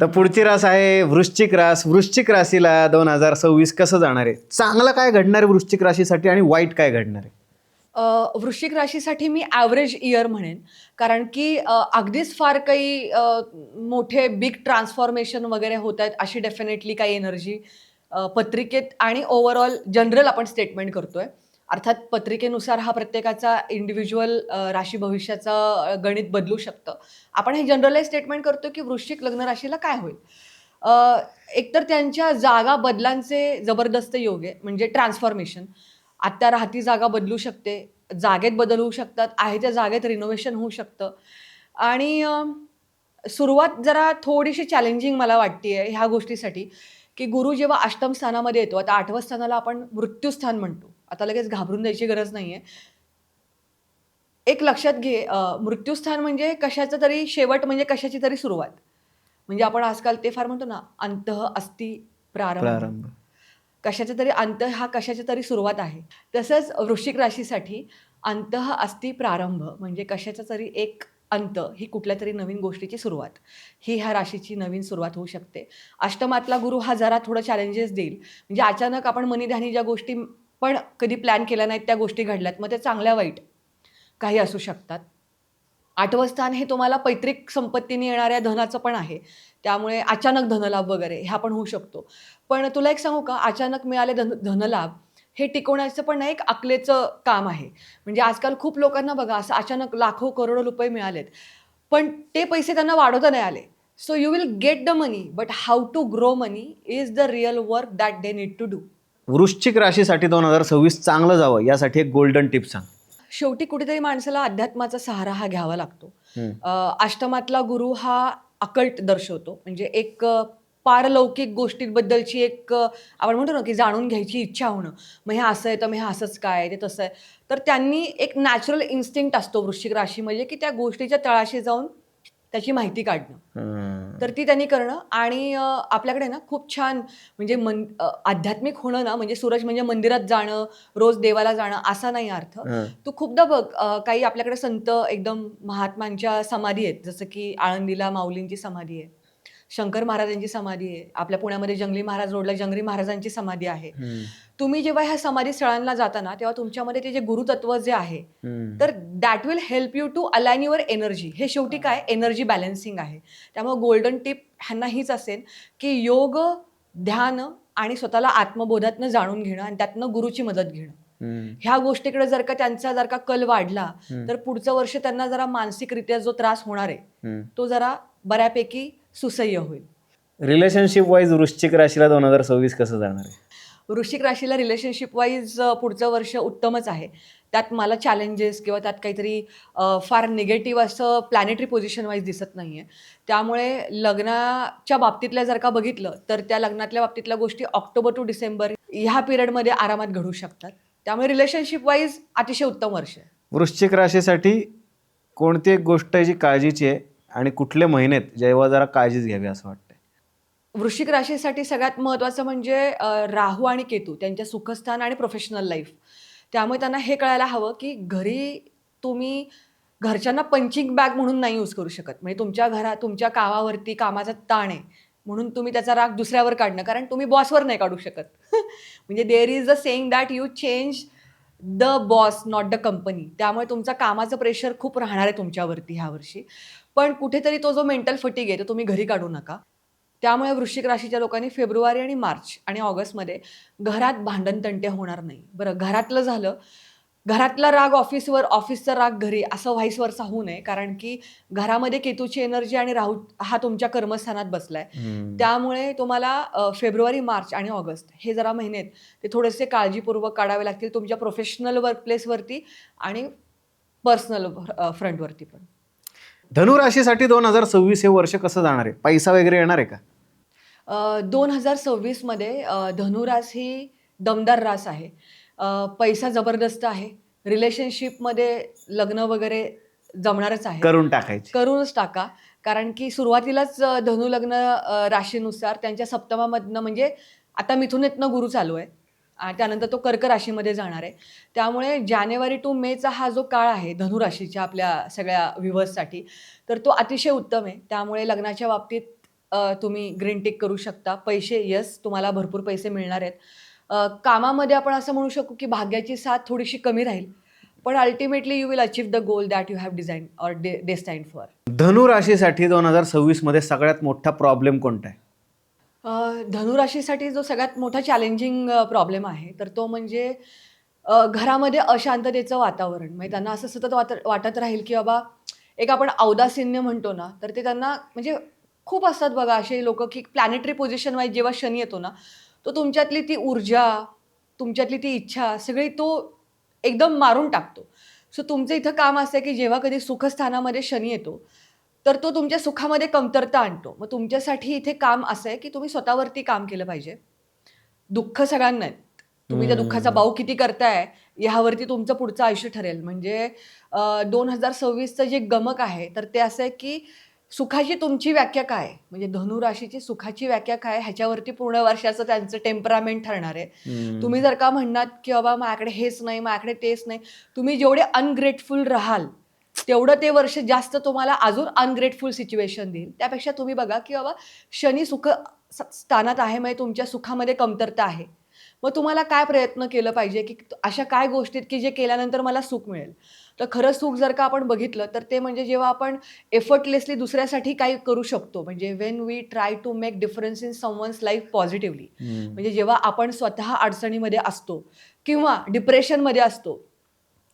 तर पुढची रास आहे वृश्चिक रास. वृश्चिक राशीला 2026 कसं जाणार आहे? चांगलं काय घडणार आहे वृश्चिक राशीसाठी आणि वाईट काय घडणार आहे? वृश्चिक राशीसाठी मी ॲव्हरेज इयर म्हणेन. कारण की अगदीच फार काही मोठे बिग ट्रान्सफॉर्मेशन वगैरे होत आहेत अशी डेफिनेटली काही एनर्जी पत्रिकेत आणि ओव्हरऑल जनरल आपण स्टेटमेंट करतोय. अर्थात पत्रिकेनुसार हा प्रत्येकाचा इंडिव्हिज्युअल राशी भविष्याचं गणित बदलू शकतं. आपण हे जनरलाइज स्टेटमेंट करतो की वृश्चिक लग्न राशीला काय होईल. एकतर त्यांच्या जागा बदलांचे जबरदस्त योग आहे, म्हणजे ट्रान्सफॉर्मेशन. आत्ता राहती जागा बदलू शकते, जागेत बदल होऊ शकतात, आहे त्या जागेत रिनोव्हेशन होऊ शकतं. आणि सुरुवात जरा थोडीशी चॅलेंजिंग मला वाटते ह्या गोष्टीसाठी, की गुरु जेव्हा अष्टम स्थानामध्ये येतो, आता 8व्या स्थानाला आपण मृत्यूस्थान म्हणतो. आता लगेच घाबरून द्यायची गरज नाहीये. एक लक्षात घे, मृत्यूस्थान म्हणजे कशाचं तरी शेवट, म्हणजे कशाची तरी सुरुवात. म्हणजे आपण आजकाल ते फार म्हणतो ना, अंतः अस्ति प्रारंभ. कशाचा तरी अंत हा कशाची तरी सुरुवात आहे. तसंच वृश्चिक राशीसाठी अंतः अस्ति प्रारंभ म्हणजे कशाचा तरी एक अंत, ही कुठल्या तरी नवीन गोष्टीची सुरुवात, ही ह्या राशीची नवीन सुरुवात होऊ शकते. अष्टमातला गुरु हा जरा थोडं चॅलेंजेस देईल. म्हणजे अचानक आपण मनीध्यानी ज्या गोष्टी पण कधी प्लॅन केल्या नाहीत त्या गोष्टी घडल्यात, मग त्या चांगल्या वाईट काही असू शकतात. 8वं स्थान हे तुम्हाला पैतृक संपत्तीने येणाऱ्या धनाचं पण आहे. त्यामुळे अचानक धनलाभ वगैरे ह्या पण होऊ शकतो. पण तुला एक सांगू का, अचानक मिळाले धनलाभ हे टिकवण्याचं पण एक अकलेचं काम आहे. म्हणजे आजकाल खूप लोकांना बघा, असं अचानक लाखो करोडो रुपये मिळालेत, पण ते पैसे त्यांना वाढवता नाही आले. So you will get the money, but how to grow money is the real work that they need to do. Vrishchik राशीसाठी 2026 चांगलं जावं यासाठी एक गोल्डन टिप सांग. शेवटी कुठेतरी माणसाला अध्यात्माचा सहारा हा घ्यावा लागतो. अष्टमातला गुरु हा अकल्ट दर्शवतो, म्हणजे एक पारलौकिक गोष्टींबद्दलची एक आपण म्हणतो ना, की जाणून घ्यायची इच्छा होणं. मग हे असं आहे तर मग हे असंच काय, ते तसं आहे. तर त्यांनी एक नॅचरल इन्स्टिंक्ट असतो वृश्चिक राशीमध्ये, की त्या गोष्टीच्या तळाशी जाऊन त्याची माहिती काढणं. तर ती त्यांनी करणं. आणि आपल्याकडे ना खूप छान, म्हणजे आध्यात्मिक होणं ना, म्हणजे सूरज म्हणजे मंदिरात जाणं, रोज देवाला जाणं असा नाही अर्थ. तू खूपदा बघ, काही आपल्याकडे संत एकदम महात्मांच्या समाधी आहेत, जसं की आळंदीला माऊलींची समाधी आहे, शंकर महाराजांची समाधी आहे, आपल्या पुण्यामध्ये जंगली महाराज रोडला जंगली महाराजांची समाधी आहे. तुम्ही जेव्हा ह्या समाधी स्थळांना जाता ना, तेव्हा तुमच्यामध्ये ते जे गुरुतत्व जे आहे, तर that will help you to align your energy. हे शेवटी काय, एनर्जी बॅलन्सिंग आहे. त्यामुळे गोल्डन टिप ह्यांना हीच असेल, की योग, ध्यान आणि स्वतःला आत्मबोधातनं जाणून घेणं आणि त्यातनं गुरुची मदत घेणं, ह्या गोष्टीकडे जर का कल वाढला, तर पुढचं वर्ष त्यांना जरा मानसिकरित्या जो त्रास होणार आहे तो जरा बऱ्यापैकी सुसह्य होईल. रिलेशनशिप वाईज वृश्चिक राशीला 2026 कसं जाणार आहे? वृश्चिक राशीला रिलेशनशिप वाईज पुढचं वर्ष उत्तमच आहे. त्यात मला चॅलेंजेस किंवा त्यात काहीतरी फार निगेटिव्ह असं प्लॅनेटरी पोझिशन वाईज दिसत नाही आहे. त्यामुळे लग्नाच्या बाबतीतल्या जर का बघितलं, तर त्या लग्नातल्या बाबतीतल्या गोष्टी ऑक्टोबर टू डिसेंबर ह्या पिरियडमध्ये आरामात घडू शकतात. त्यामुळे रिलेशनशिप वाईज अतिशय उत्तम वर्ष आहे. वृश्चिक राशीसाठी कोणती एक गोष्ट आहे जी काळजीची आहे आणि कुठले महिने आहेत जेव्हा जरा काळजीच घ्यावी असं वाटतंय? वृश्चिक राशीसाठी सगळ्यात महत्त्वाचं म्हणजे राहू आणि केतू त्यांच्या सुखस्थान आणि प्रोफेशनल लाईफ. त्यामुळे त्यांना हे कळायला हवं, की घरी तुम्ही घरच्यांना पंचिंग बॅग म्हणून नाही यूज करू शकत. म्हणजे तुमच्या घरात तुमच्या कामावरती कामाचा ताण आहे, म्हणून तुम्ही त्याचा राग दुसऱ्यावर काढणं, कारण तुम्ही बॉसवर नाही काढू शकत. म्हणजे there is a saying that you change the boss not the company. त्यामुळे तुमचं कामाचं प्रेशर खूप राहणार आहे तुमच्यावरती ह्यावर्षी. पण कुठेतरी तो जो मेंटल फटीग आहे, तो तुम्ही घरी काढू नका. त्यामुळे वृश्चिक राशीच्या लोकांनी फेब्रुवारी आणि मार्च आणि ऑगस्टमध्ये घरात भांडण-तंटे होणार नाही. बरं, घरातलं झालं. घरातला राग ऑफिसवर, ऑफिसचा राग घरी असं व्हाईस वर्सा होऊ नये. कारण की घरामध्ये केतूची एनर्जी आणि राहू हा तुमच्या कर्मस्थानात बसलाय. त्यामुळे तुम्हाला फेब्रुवारी, मार्च आणि ऑगस्ट हे जरा महिने आहेत, ते थोडेसे काळजीपूर्वक काढावे लागतील तुमच्या प्रोफेशनल वर्कप्लेसवरती आणि पर्सनल फ्रंटवरती पण. धनु राशीसाठी 2026 हे वर्ष कसं जाणार आहे? पैसा वगैरे येणार आहे का? 2026मध्ये धनुरास ही दमदार रास आहे. पैसा जबरदस्त आहे. रिलेशनशिपमध्ये लग्न वगैरे जमणारच आहे. करून टाकायचे. करूनच टाका. कारण की सुरुवातीलाच धनु लग्न राशीनुसार त्यांच्या सप्तमामधनं म्हणजे आता मिथुनेतनं गुरु चालू आहे. आणि त्यानंतर तो कर्क राशीमध्ये जाणार आहे. त्यामुळे जानेवारी टू मेचा हा जो काळ आहे धनु राशीच्या आपल्या सगळ्या व्ह्यूअर्ससाठी, तर तो अतिशय उत्तम आहे. त्यामुळे लग्नाच्या बाबतीत तुम्ही ग्रीन टिक करू शकता. पैसे येस, तुम्हाला भरपूर पैसे मिळणार आहेत. कामामध्ये आपण असं म्हणू शकू की भाग्याची साथ थोडीशी कमी राहील. पण ultimately you will achieve the goal that you have design or destined for. धनु राशीसाठी 2026 मध्ये सगळ्यात मोठा प्रॉब्लेम कोणता आहे? धनुराशीसाठी जो सगळ्यात मोठा चॅलेंजिंग प्रॉब्लेम आहे, तर तो म्हणजे घरामध्ये अशांततेचं वातावरण. म्हणजे त्यांना असं सतत वाटत राहील, की बाबा एक आपण औदासिन्य म्हणतो ना, तर ते त्यांना म्हणजे खूप असतात बघा असे लोकं, की प्लॅनेटरी पोझिशन वाईज जेव्हा शनी येतो ना, तो तुमच्यातली ती ऊर्जा, तुमच्यातली ती इच्छा सगळी तो एकदम मारून टाकतो. सो तुमचं इथं काम असं आहे, की जेव्हा कधी सुखस्थानामध्ये शनी येतो, तर तो तुमच्या सुखामध्ये कमतरता आणतो. मग तुमच्यासाठी इथे काम असं आहे, की तुम्ही स्वतःवरती काम केलं पाहिजे. दुःख सगळ्यांना आहेत. तुम्ही त्या दुःखाचा बाऊ किती करताय, ह्यावरती तुमचं पुढचं आयुष्य ठरेल. म्हणजे 2026चं जे गमक आहे, तर ते असं आहे, की सुखाची तुमची व्याख्या काय आहे? म्हणजे धनु राशीची सुखाची व्याख्या काय आहे, ह्याच्यावरती पूर्ण वर्षाचं त्यांचं टेम्परामेंट ठरणार आहे. तुम्ही जर का म्हणणार, की बाबा माझ्याकडे हेच नाही, माझ्याकडे तेच नाही. तुम्ही जेवढे अनग्रेटफुल राहाल, तेवढं ते वर्ष जास्त तुम्हाला अजून अनग्रेटफुल सिच्युएशन देईल. त्यापेक्षा तुम्ही बघा, की बाबा शनी सुख स्थानात आहे, म्हणजे तुमच्या सुखामध्ये कमतरता आहे. मग तुम्हाला काय प्रयत्न केलं पाहिजे, की अशा काय गोष्टी आहेत, की जे केल्यानंतर मला सुख मिळेल. तर खरं सुख जर का आपण बघितलं, तर ते म्हणजे जेव्हा आपण एफर्टलेसली दुसऱ्यासाठी काही करू शकतो. म्हणजे when we try to make difference in someone's life positively. म्हणजे जेव्हा आपण स्वतः अडचणीमध्ये असतो किंवा डिप्रेशनमध्ये असतो,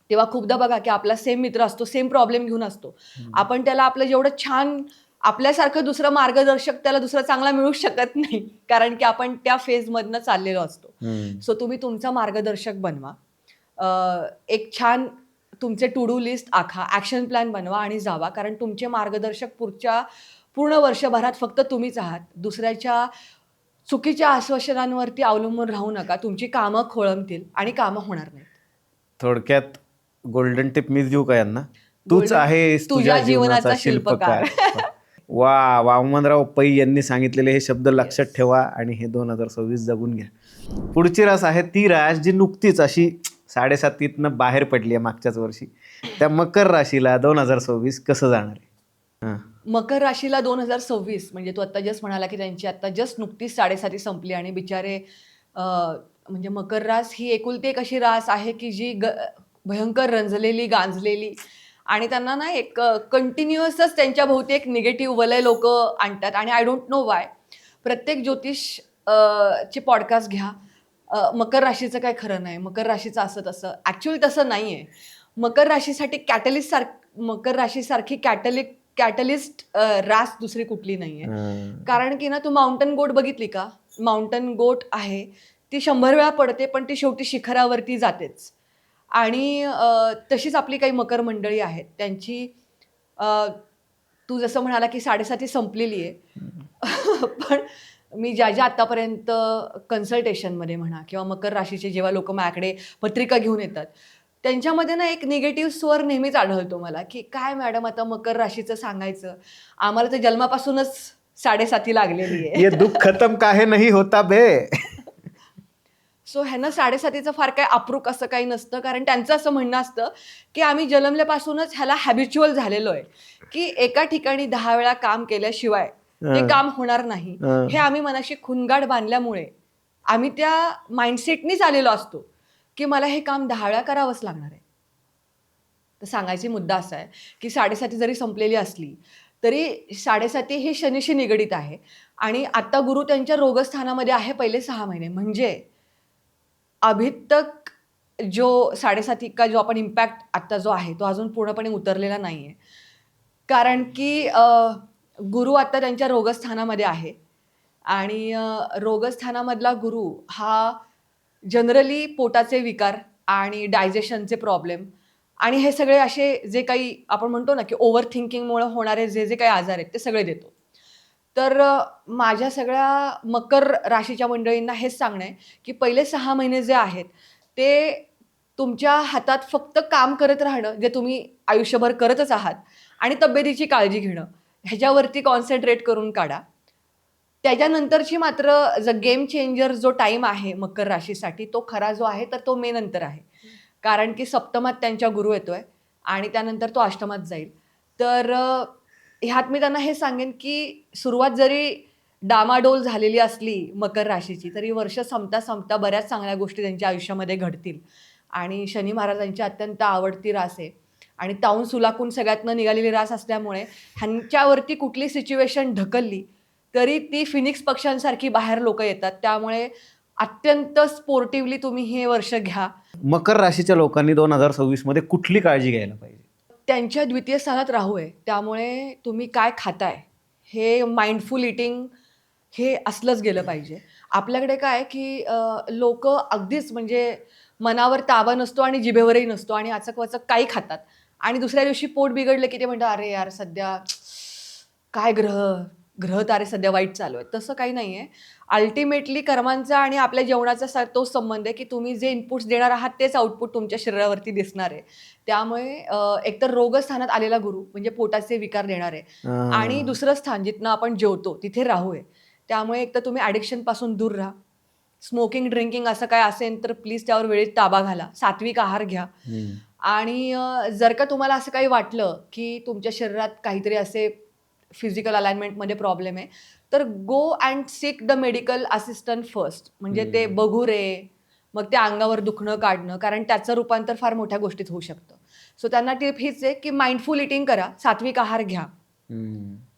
तेव्हा खूपदा बघा, की आपला सेम मित्र असतो, सेम प्रॉब्लेम घेऊन असतो. आपण त्याला आपलं जेवढं छान आपल्यासारखं दुसरं मार्गदर्शक त्याला दुसरा चांगला मिळूच शकत नाही. कारण की आपण त्या फेजमधनं चाललेलो असतो. सो तुम्ही तुमचा मार्गदर्शक बनवा. एक छान तुमचे टू डू लिस्ट आखा, ॲक्शन प्लॅन बनवा आणि जावा. कारण तुमचे मार्गदर्शक पूर्ण वर्षभरात फक्त तुम्हीच आहात. दुसऱ्याच्या चुकीच्या आश्वासनांवरती अवलंबून राहू नका. तुमची कामं खोळंबतील आणि कामं होणार नाहीत. थोडक्यात गोल्डन टिप मीच देऊ का यांना? तूच Golden- आहेस तुझ्या जीवनाचा शिल्पकार. वा, वामनराव पै यांनी सांगितलेले हे शब्द लक्षात ठेवा आणि हे 2026 जगून घ्या. पुढची रास आहे ती रास जी नुकतीच अशी 7.5 बाहेर पडली आहे मागच्याच वर्षी. त्या मकर राशीला 2026 कसं जाणार आहे? हां. मकर राशीला 2026 म्हणजे तू आता जस्ट म्हणाला, की त्यांची आता जस्ट नुकतीच 7.5 संपली आणि बिचारे म्हणजे मकर रास ही एकुलती एक अशी रास आहे, की जी भयंकर रंजलेली, गांजलेली आणि त्यांना ना एक कंटिन्युअसच त्यांच्या भोवती एक निगेटिव्ह वलय लोकं आणतात आणि आय डोंट नो वाय. प्रत्येक ज्योतिष चे पॉडकास्ट घ्या. मकर राशीचं काय खरं नाही, मकर राशीचं असं तसं. ॲक्च्युअली तसं नाही आहे. मकर राशीसारखी कॅटलिस्ट रास दुसरी कुठली नाही आहे. कारण की ना तू माउंटन गोट बघितली का? माउंटन गोट आहे, ती 100 वेळा पडते, पण ती शेवटी शिखरावरती जातेच. आणि तशीच आपली काही मकर मंडळी आहेत. त्यांची तू जसं म्हणाला, की 7.5 संपलेली आहे. पण मी ज्या आत्तापर्यंत कन्सल्टेशनमध्ये म्हणा किंवा मकर राशीचे जेव्हा लोकं माझ्याकडे पत्रिका घेऊन येतात, त्यांच्यामध्ये ना एक निगेटिव्ह स्वर नेहमीच आढळतो मला, की काय मॅडम आता मकर राशीचं सांगायचं. आम्हाला तर जन्मापासूनच 7.5 लागलेली आहे. ये दुःख खतम काहे नाही होता बे. सो ह्यांना 7.5चं फार काही अप्रूप असं काही नसतं. कारण त्यांचं असं म्हणणं असतं, की आम्ही जन्मल्यापासूनच ह्याला हॅबिच्युअल झालेलो आहे, की एका ठिकाणी 10 वेळा काम केल्याशिवाय ते काम होणार नाही. हे आम्ही मनाशी खूणगाठ बांधल्यामुळे आम्ही त्या माइंडसेटनीच आलेलो असतो, की मला हे काम 10 वेळा करावंच लागणार आहे. तर सांगायचा मुद्दा असा आहे, की 7.5 जरी संपलेली असली, तरी 7.5 हे शनीशी निगडीत आहे आणि आता गुरु त्यांच्या रोगस्थानामध्ये आहे पहिले 6 महिने. म्हणजे अभी तक जो 7.5 का जो आपण इम्पॅक्ट आत्ता जो आहे, तो अजून पूर्णपणे उतरलेला नाही आहे. कारण की गुरु आत्ता त्यांच्या रोगस्थानामध्ये आहे आणि रोगस्थानामधला गुरु हा जनरली पोटाचे विकार आणि डायजेशनचे प्रॉब्लेम आणि हे सगळे असे जे काही आपण म्हणतो ना, की ओव्हर थिंकिंगमुळे होणारे जे काही आजार आहेत, ते सगळे देतो. तर माझ्या सगळ्या मकर राशीच्या मंडळींना हेच सांगणं आहे, की पहिले 6 महिने जे आहेत, ते तुमच्या हातात फक्त काम करत राहणं, जे तुम्ही आयुष्यभर करतच आहात आणि तब्येतीची काळजी घेणं, ह्याच्यावरती कॉन्सन्ट्रेट करून काढा. त्याच्यानंतरची मात्र गेम चेंजर जो टाईम आहे मकर राशीसाठी, तो खरा जो आहे, तर तो मे नंतर आहे. कारण की सप्तमात त्यांच्या गुरु येतोय आणि त्यानंतर तो अष्टमात जाईल. तर ह्यात मी त्यांना हे सांगेन, की सुरुवात जरी डामाडोल झालेली असली मकर राशीची, तरी वर्ष संपता-संपता बऱ्याच चांगल्या गोष्टी त्यांच्या आयुष्यामध्ये घडतील. आणि शनी महाराजांची अत्यंत आवडती रास आहे आणि ताऊन सुलाखून सगळ्यातनं निघालेली रास असल्यामुळे ह्यांच्यावरती कुठली सिच्युएशन ढकलली, तरी ती फिनिक्स पक्ष्यांसारखी बाहेर लोकं येतात. त्यामुळे अत्यंत स्पोर्टिव्हली तुम्ही हे वर्ष घ्या. मकर राशीच्या लोकांनी 2026 मध्ये कुठली काळजी घ्यायला पाहिजे? त्यांच्या द्वितीय स्थानात राहू आहे. त्यामुळे तुम्ही काय खाताय, हे माइंडफुल ईटिंग हे असलंच गेलं पाहिजे. आपल्याकडे काय आहे, की लोकं अगदीच म्हणजे मनावर ताबा नसतो आणि जिभेवरही नसतो आणि अचक-वचक काही खातात आणि दुसऱ्या दिवशी पोट बिघडलं, की ते म्हणतात, "अरे यार, सध्या काय ग्रह-तारे सध्या वाईट चालू आहेत." तसं काही नाही आहे. अल्टिमेटली कर्मांचा आणि आपल्या जेवणाचा तोच संबंध आहे, की तुम्ही जे इनपुट्स देणार आहात, तेच आउटपुट तुमच्या शरीरावरती दिसणार आहे. त्यामुळे एकतर रोगस्थानात आलेला गुरु म्हणजे पोटाचे विकार देणार आहे आणि दुसरं स्थान जिथनं आपण जेवतो, तिथे राहू आहे. त्यामुळे एकतर तुम्ही ॲडिक्शनपासून दूर राहा. स्मोकिंग, ड्रिंकिंग असं काय असेल, तर प्लीज त्यावर वेळेत ताबा घाला. सात्विक आहार घ्या आणि जर का तुम्हाला असं काही वाटलं, की तुमच्या शरीरात काहीतरी असे फिजिकल अलाइनमेंटमध्ये प्रॉब्लेम आहे, तर go and sick the medical assistant first. म्हणजे ते बघू रे, मग त्या अंगावर दुखणं काढणं, कारण त्याचं रूपांतर फार मोठ्या गोष्टीत होऊ शकतं. सो त्यांना टिप हीच आहे, की माइंडफुल ईटिंग करा, सात्विक आहार घ्या.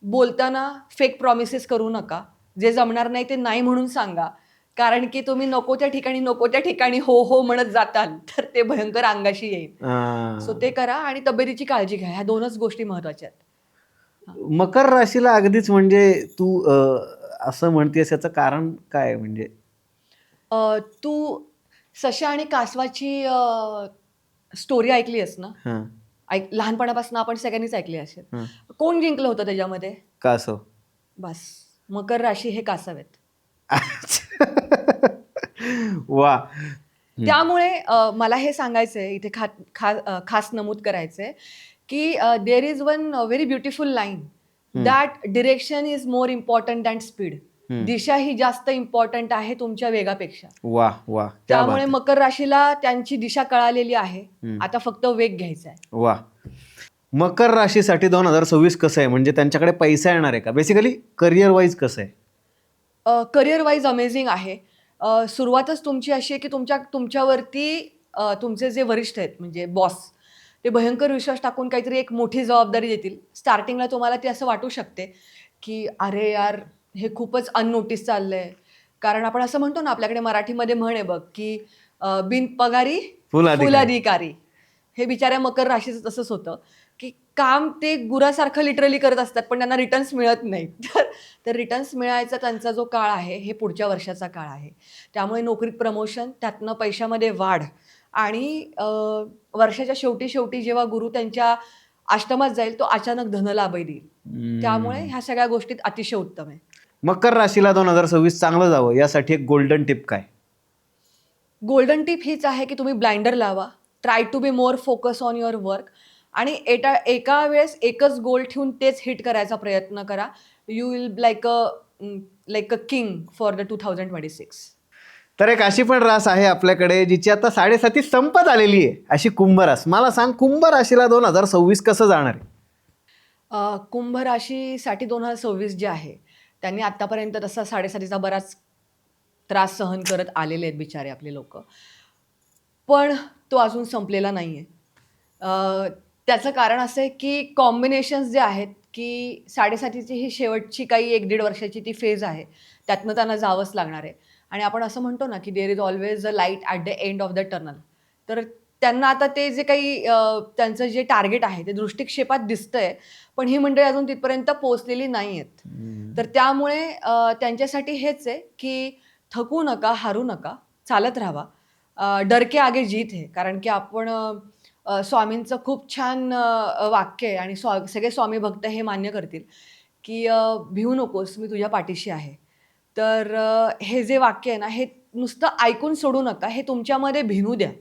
बोलताना फेक प्रॉमिसेस करू नका. जे जमणार नाही ते नाही म्हणून सांगा. कारण की तुम्ही नको त्या ठिकाणी हो, हो म्हणत जाताल, तर ते भयंकर अंगाशी येईल. सो ते करा आणि तब्येतीची काळजी घ्या. ह्या 2च गोष्टी महत्त्वाच्या आहेत. मकर राशीला अगदीच म्हणजे तू असं म्हणतेस याचं कारण काय आहे म्हणजे? तू सश्या आणि कासवाची स्टोरी ऐकली आहेस ना? हां, लहानपणापासून आपण सगळ्यांनीच ऐकली असेल. हां. कोण जिंकलं होतं त्याच्यामध्ये? कासव. बस. मकर राशी हे कासव आहेत. वाह! त्यामुळे मला हे सांगायचंय इथे खास नमूद करायचंय, की there is one very beautiful line that direction is more important than speed. दिशा ही जास्त इम्पॉर्टंट आहे तुमच्या वेगापेक्षा. वाह! वाह! क्या बात त्यामुळे है! मकर राशीला त्यांची दिशा कळालेली आहे. आता फक्त वेग घ्यायचा आहे. वाह! मकर राशीसाठी 2026 कसं आहे? म्हणजे त्यांच्याकडे पैसा येणार आहे का? बेसिकली करिअर वाईज कसं आहे? करिअर वाईज अमेझिंग आहे. सुरुवातच तुमची अशी आहे, की तुमच्यावरती तुमचे जे वरिष्ठ आहेत म्हणजे बॉस, ते भयंकर विश्वास टाकून काहीतरी एक मोठी जबाबदारी देतील. स्टार्टिंगला तुम्हाला ते असं वाटू शकते, की अरे यार, हे खूपच अननोटीस चाललंय. कारण आपण असं म्हणतो ना, आपल्याकडे मराठीमध्ये म्हण आहे बघ, की बिनपगारी फुलाधिकारी. हे बिचाऱ्या मकर राशीचं तसंच होतं, की काम ते गुरासारखं लिटरली करत असतात, पण त्यांना रिटर्न्स मिळत नाहीत. तर रिटर्न्स मिळायचा त्यांचा जो काळ आहे, हे पुढच्या वर्षाचा काळ आहे. त्यामुळे नोकरीत प्रमोशन, त्यातनं पैशामध्ये वाढ आणि वर्षाच्या शेवटी जेव्हा गुरु त्यांच्या अष्टमात जाईल, तो अचानक धनलाभही देईल. त्यामुळे ह्या सगळ्या गोष्टीत अतिशय उत्तम आहे. मकर राशीला 2026 चांगलं जावं यासाठी एक गोल्डन टिप काय? गोल्डन टिप हीच आहे, की तुम्ही ब्लाइंडर लावा try to be more focus on your work आणि एका वेळेस एकच गोल ठेवून तेच हिट करायचा प्रयत्न करा. You will like a king for the 2026. तर एक अशी पण रास आहे आपल्याकडे जिची आता 7.5 संपत आलेली आहे, अशी कुंभ रास. मला सांग, कुंभ राशीला 2026 कसं जाणार आहे? कुंभ राशीसाठी 2026 जे आहे, त्यांनी आत्तापर्यंत तसा 7.5चा बराच त्रास सहन करत आलेले आहेत बिचारे आपले लोकं. पण तो अजून संपलेला नाही आहे. त्याचं कारण असं आहे, की कॉम्बिनेशन्स जे आहेत, की 7.5ची ही शेवटची काही 1-1.5 वर्षाची ती फेज आहे. त्यातनं त्यांना जावंच लागणार आहे. आणि आपण असं म्हणतो ना, की there is always a light at the end of the tunnel. तर त्यांना आता ते जे काही त्यांचं जे टार्गेट आहे, ते दृष्टिक्षेपात दिसतंय. पण ही मंडळी अजून तिथपर्यंत पोहोचलेली नाही आहेत. तर त्यामुळे त्यांच्यासाठी हेच आहे, की थकू नका, हारू नका, चालत राहावा. डर के आगे जीत है. कारण की आपण स्वामींचं खूप छान वाक्य आहे आणि सगळे स्वामी भक्त हे मान्य करतील, की भिवू नकोस, मी तुझ्या पाठीशी आहे. तर हे जे वाक्य आहे ना, हे नुसतं ऐकून सोडू नका, हे तुमच्यामध्ये भिनू द्या.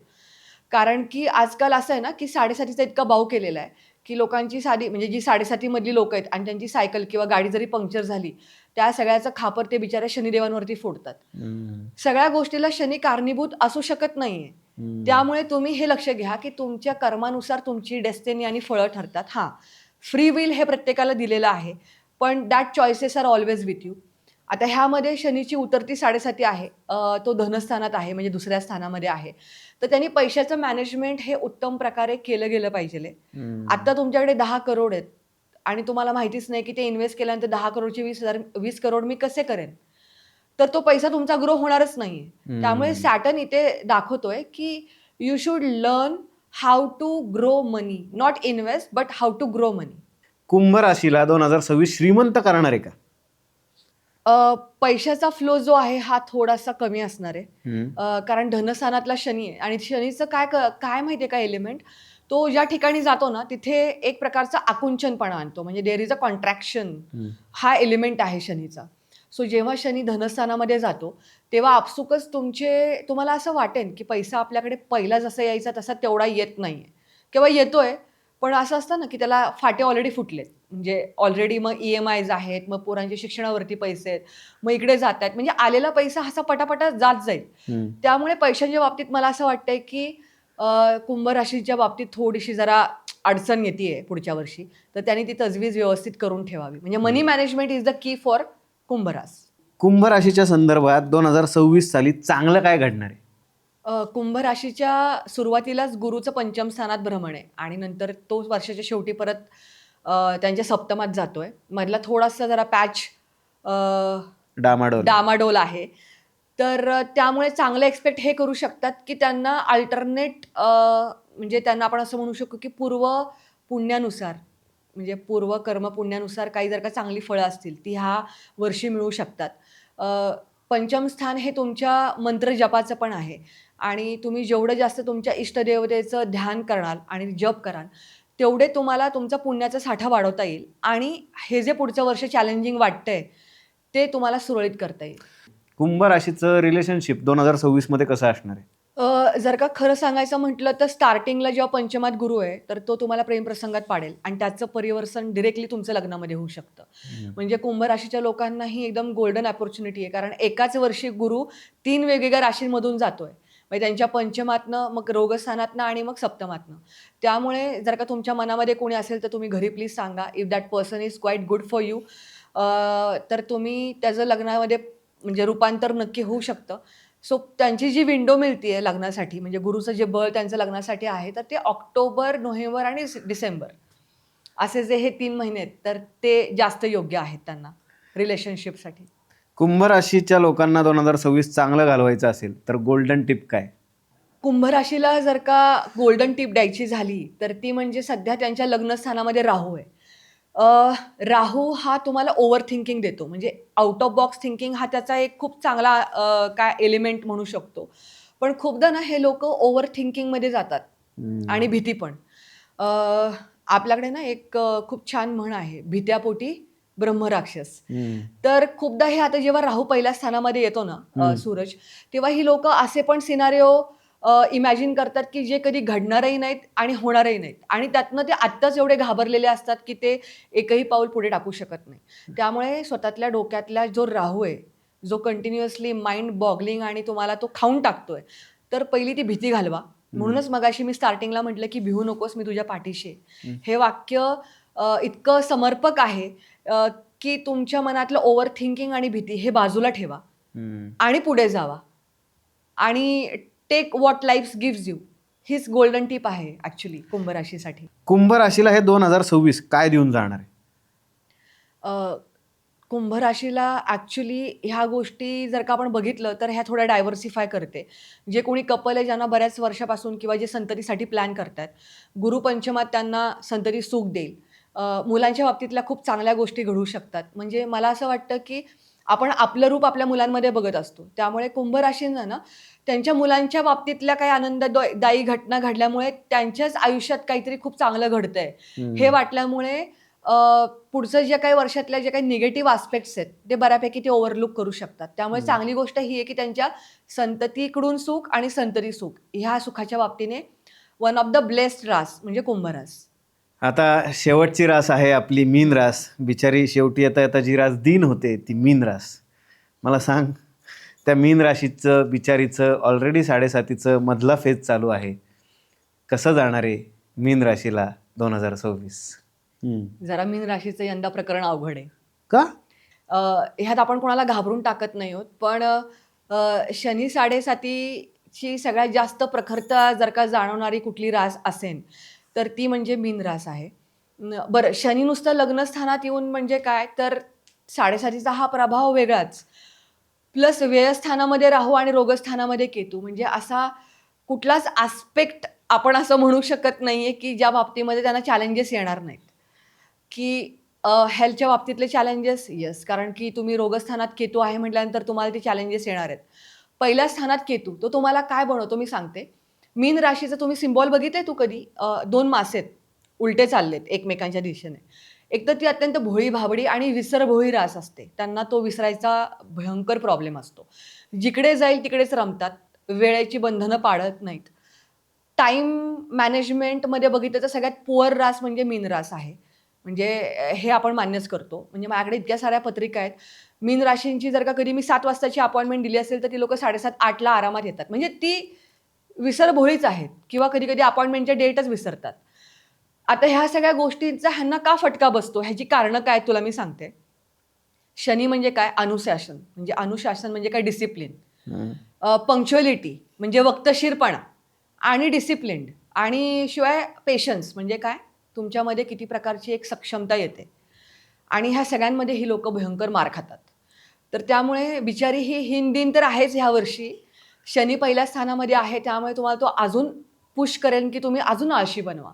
कारण की आजकाल असं आहे ना, की 7.5चा इतका बाऊ केलेला आहे, की लोकांची साधी म्हणजे जी 7.5 मधली लोकं आहेत आणि त्यांची सायकल किंवा गाडी जरी पंक्चर झाली, त्या सगळ्याचं खापर ते बिचारे शनिदेवांवरती फोडतात. सगळ्या गोष्टीला शनी कारणीभूत असू शकत नाहीये. त्यामुळे तुम्ही हे लक्ष घ्या, की तुमच्या कर्मानुसार तुमची डेस्टिनी आणि फळं ठरतात. हां, फ्री विल हे प्रत्येकाला दिलेलं आहे. पण that choices are always with you. आता ह्यामध्ये शनीची उतरती 7.5 आहे. तो धनस्थानात आहे म्हणजे दुसऱ्या स्थानामध्ये आहे. तर त्यांनी पैशाचं मॅनेजमेंट हे उत्तम प्रकारे केलं गेलं पाहिजे. आता तुमच्याकडे 10 करोड आहेत आणि तुम्हाला माहितीच नाही, की ते इन्व्हेस्ट केल्यानंतर 10 करोडचे 20 करोड मी कसे करेन? तर तो पैसा तुमचा ग्रो होणारच नाहीये. त्यामुळे सॅटर्न इथे दाखवतोय, की you should learn how to grow money. Not invest, but how to grow money. कुंभ राशीला 2026 श्रीमंत करणार आहे का? पैशाचा फ्लो जो आहे हा थोडासा कमी असणार आहे. हम्म. कारण धनस्थानातला शनी आहे आणि शनीचं काय माहिती आहे का एलिमेंट? तो ज्या ठिकाणी जातो ना, तिथे एक प्रकारचा आकुंचनपणा आणतो. म्हणजे देअर इज अ कॉन्ट्रॅक्शन. हा एलिमेंट आहे शनीचा. सो जेव्हा शनी धनस्थानामध्ये जातो, तेव्हा आपसुकच तुम्हाला असं वाटेल, की पैसा आपल्याकडे पहिला जसा यायचा तसा तेवढा येत नाहीये किंवा येतोय, पण असं असतं ना, की त्याला फाटे ऑलरेडी फुटलेत. म्हणजे ऑलरेडी मग EMIज आहेत, मग पोरांच्या शिक्षणावरती पैसे आहेत, मग इकडे जातायत. म्हणजे आलेला पैसा असा पटापटा जात जाईल. त्यामुळे पैशांच्या बाबतीत मला असं वाटतंय, की कुंभ राशीच्या बाबतीत थोडीशी जरा अडचण येतीये पुढच्या वर्षी. तर त्यांनी ती तजवीज व्यवस्थित करून ठेवावी. म्हणजे money management is the key for कुंभ रास. कुंभ राशीच्या संदर्भात 2026 साली चांगलं काय घडणार आहे? कुंभ राशीच्या सुरुवातीलाच गुरुचं पंचम स्थानात भ्रमण आहे आणि नंतर तो वर्षाच्या शेवटी परत त्यांच्या सप्तमात जातोय. मधला थोडासा जरा पॅच डामाडोल. डामाडोल आहे. तर त्यामुळे चांगलं एक्सपेक्ट हे करू शकतात, की त्यांना अल्टरनेट म्हणजे त्यांना आपण असं म्हणू शकतो, की पूर्व पुण्यानुसार म्हणजे पूर्व कर्म पुण्यानुसार काही जर का चांगली फळं असतील, ती ह्या वर्षी मिळू शकतात. पंचम स्थान हे तुमच्या मंत्र जपाचं पण आहे आणि तुम्ही जेवढं जास्त तुमच्या इष्टदेवतेचं ध्यान कराल आणि जप कराल, तेवढे तुम्हाला तुमचा पुण्याचा साठा वाढवता येईल आणि हे जे पुढचं वर्ष चॅलेंजिंग वाटतंय, ते तुम्हाला सुरळीत करता येईल. कुंभ राशीचं रिलेशनशिप 2026 मध्ये कसं असणार आहे? जर का खरं सांगायचं म्हटलं तर स्टार्टिंगला जेव्हा पंचमात गुरु आहे, तर तो तुम्हाला प्रेमप्रसंगात पाडेल आणि त्याचं परिवर्तन डायरेक्टली तुमचं लग्नामध्ये होऊ शकतं. म्हणजे कुंभ राशीच्या लोकांना ही एकदम गोल्डन अपॉर्च्युनिटी आहे. कारण एकाच वर्षी गुरु 3 वेगवेगळ्या राशींमधून जातोय. म्हणजे त्यांच्या पंचमातनं, मग रोगस्थानातनं आणि मग सप्तमातनं. त्यामुळे जर का तुमच्या मनामध्ये कोणी असेल, तर तुम्ही घरी प्लीज सांगा. If that person is quite good for you, तर तुम्ही त्याचं लग्नामध्ये म्हणजे रूपांतर नक्की होऊ शकतं. सो त्यांची जी विंडो मिळतीये लग्नासाठी म्हणजे गुरुचं जे बळ त्यांचं लग्नासाठी आहे, तर ते ऑक्टोबर, नोव्हेंबर आणि डिसेंबर असे जे हे 3 महिने आहेत, तर ते जास्त योग्य आहेत त्यांना रिलेशनशिपसाठी. कुंभ राशीच्या लोकांना 2026 चांगलं घालवायचं असेल तर गोल्डन टिप काय? कुंभ राशीला जर का गोल्डन टिप द्यायची झाली, तर ती म्हणजे सध्या त्यांच्या लग्नस्थानामध्ये राहू आहे. राहू हा तुम्हाला ओव्हर थिंकिंग देतो. म्हणजे आउट ऑफ बॉक्स थिंकिंग हा त्याचा एक खूप चांगला काय एलिमेंट म्हणू शकतो. पण खूपदा ना हे लोकं ओव्हर थिंकिंगमध्ये जातात आणि भीती पण. अ, आपल्याकडे ना एक खूप छान म्हण आहे, "भीत्यापोटी ब्रह्मराक्षस." तर खूपदा हे आता जेव्हा राहू पहिल्या स्थानामध्ये येतो ना सूरज, तेव्हा ही लोकं असे पण सिनारिओ इमॅजिन करतात की जे कधी घडणारही नाहीत आणि होणारही नाहीत आणि त्यातनं ते आत्ताच एवढे घाबरलेले असतात की ते एकही पाऊल पुढे टाकू शकत नाही. त्यामुळे स्वतःतल्या डोक्यातला जो राहू आहे, जो कंटिन्युअसली माइंड बॉगलिंग आणि तुम्हाला तो खाऊन टाकतोय, तर पहिली ती भीती घालवा. म्हणूनच मगाशी मी स्टार्टिंगला म्हटलं की भिवू नकोस, मी तुझ्या पाठीशी आहे. हे वाक्य इतकं समर्पक आहे की तुमच्या मनातलं ओव्हर थिंकिंग आणि भीती हे बाजूला ठेवा आणि पुढे जावा आणि take what life gives you. हीच गोल्डन टिप आहे ॲक्च्युली कुंभ राशीसाठी. कुंभ राशीला हे 2026 काय देऊन जाणार आहे? कुंभ राशीला ॲक्च्युली ह्या गोष्टी जर का आपण बघितलं तर ह्या थोड्या डायव्हर्सिफाय करते. जे कोणी कपल आहे ज्यांना बऱ्याच वर्षापासून किंवा जे संततीसाठी प्लॅन करतात, गुरुपंचमात त्यांना संतती सुख देईल. मुलांच्या बाबतीतल्या खूप चांगल्या गोष्टी घडू शकतात. म्हणजे मला असं वाटतं की आपण आपलं रूप आपल्या मुलांमध्ये बघत असतो. त्यामुळे कुंभ राशींना ना त्यांच्या मुलांच्या बाबतीतल्या काही आनंददायी घटना घडल्यामुळे त्यांच्याच आयुष्यात काहीतरी खूप चांगलं घडतंय हे वाटल्यामुळे पुढचं जे काही वर्षातल्या जे काही निगेटिव्ह आस्पेक्ट्स आहेत ते बऱ्यापैकी ते ओव्हरलूक करू शकतात. त्यामुळे चांगली गोष्ट ही आहे की त्यांच्या संततीकडून सुख आणि संतती सुख ह्या सुखाच्या बाबतीने वन ऑफ द ब्लेस्ड रास म्हणजे कुंभ रास. आता शेवटची रास आहे आपली मीन रास. बिचारी शेवटी येता येता जी रास दीन होते ती मीन रास. मला सांग, त्या मीन राशीचं बिचारीचं ऑलरेडी 7.5चं मधला फेज चालू आहे. कसं जाणार आहे मीन राशीला 2026? जरा मीन राशीचं यंदा प्रकरण अवघड आहे. का? ह्यात आपण कोणाला घाबरून टाकत नाही आहोत. पण शनी 7.5ची सगळ्यात जास्त प्रखरता जर का जाणवणारी कुठली रास असेल, तर ती म्हणजे मीन रास आहे. बरं, शनी नुसतं लग्नस्थानात येऊन म्हणजे काय, तर 7.5चा हा प्रभाव वेगळाच. प्लस व्ययस्थानामध्ये राहू आणि रोगस्थानामध्ये केतू म्हणजे असा कुठलाच आस्पेक्ट आपण असं म्हणू शकत नाहीये, की ज्या बाबतीमध्ये त्यांना चॅलेंजेस येणार नाहीत. की हेल्थच्या बाबतीतले चॅलेंजेस येस, कारण की तुम्ही रोगस्थानात केतू आहे म्हटल्यानंतर तुम्हाला ते चॅलेंजेस येणार आहेत. पहिल्या स्थानात केतू, तो तुम्हाला काय बनवतो मी सांगते. मीन राशीचं तुम्ही सिम्बॉल बघितलंय तू कधी? 2 मासे आहेत, उलटे चाललेत एकमेकांच्या दिशेने. एक तर ती अत्यंत भोळी-भाबडी आणि विसरभोळी रास असते. त्यांना तो विसरायचा भयंकर प्रॉब्लेम असतो. जिकडे जाईल तिकडेच रमतात, वेळेची बंधनं पाळत नाहीत. टाईम मॅनेजमेंटमध्ये बघितलं तर सगळ्यात पुअर रास म्हणजे मीन रास आहे. म्हणजे हे आपण मान्यच करतो. म्हणजे माझ्याकडे इतक्या साऱ्या पत्रिका आहेत. मीन राशींची जर का कधी मी 7 वाजताची अपॉइंटमेंट दिली असेल, तर ती लोकं 7:30-8ला आरामात येतात. म्हणजे ती विसरभोळीच आहेत किंवा कधी-कधी अपॉइंटमेंटच्या डेटच विसरतात. आता ह्या सगळ्या गोष्टींचा ह्यांना का फटका बसतो? ह्याची कारणं काय तुला मी सांगते. शनी म्हणजे काय? अनुशासन. म्हणजे अनुशासन म्हणजे काय? डिसिप्लिन. पंक्च्युअलिटी म्हणजे वक्तशीरपणा आणि डिसिप्लिन्ड आणि शिवाय पेशन्स म्हणजे काय? तुमच्यामध्ये किती प्रकारची एक सक्षमता येते आणि ह्या सगळ्यांमध्ये ही लोकं भयंकर मार खातात. तर त्यामुळे बिचारी ही हीन-दिन तर आहेच ह्या वर्षी. शनी पहिल्या स्थानामध्ये आहे त्यामुळे तुम्हाला तो अजून पुश करेल की तुम्ही अजून आळशी बनवा.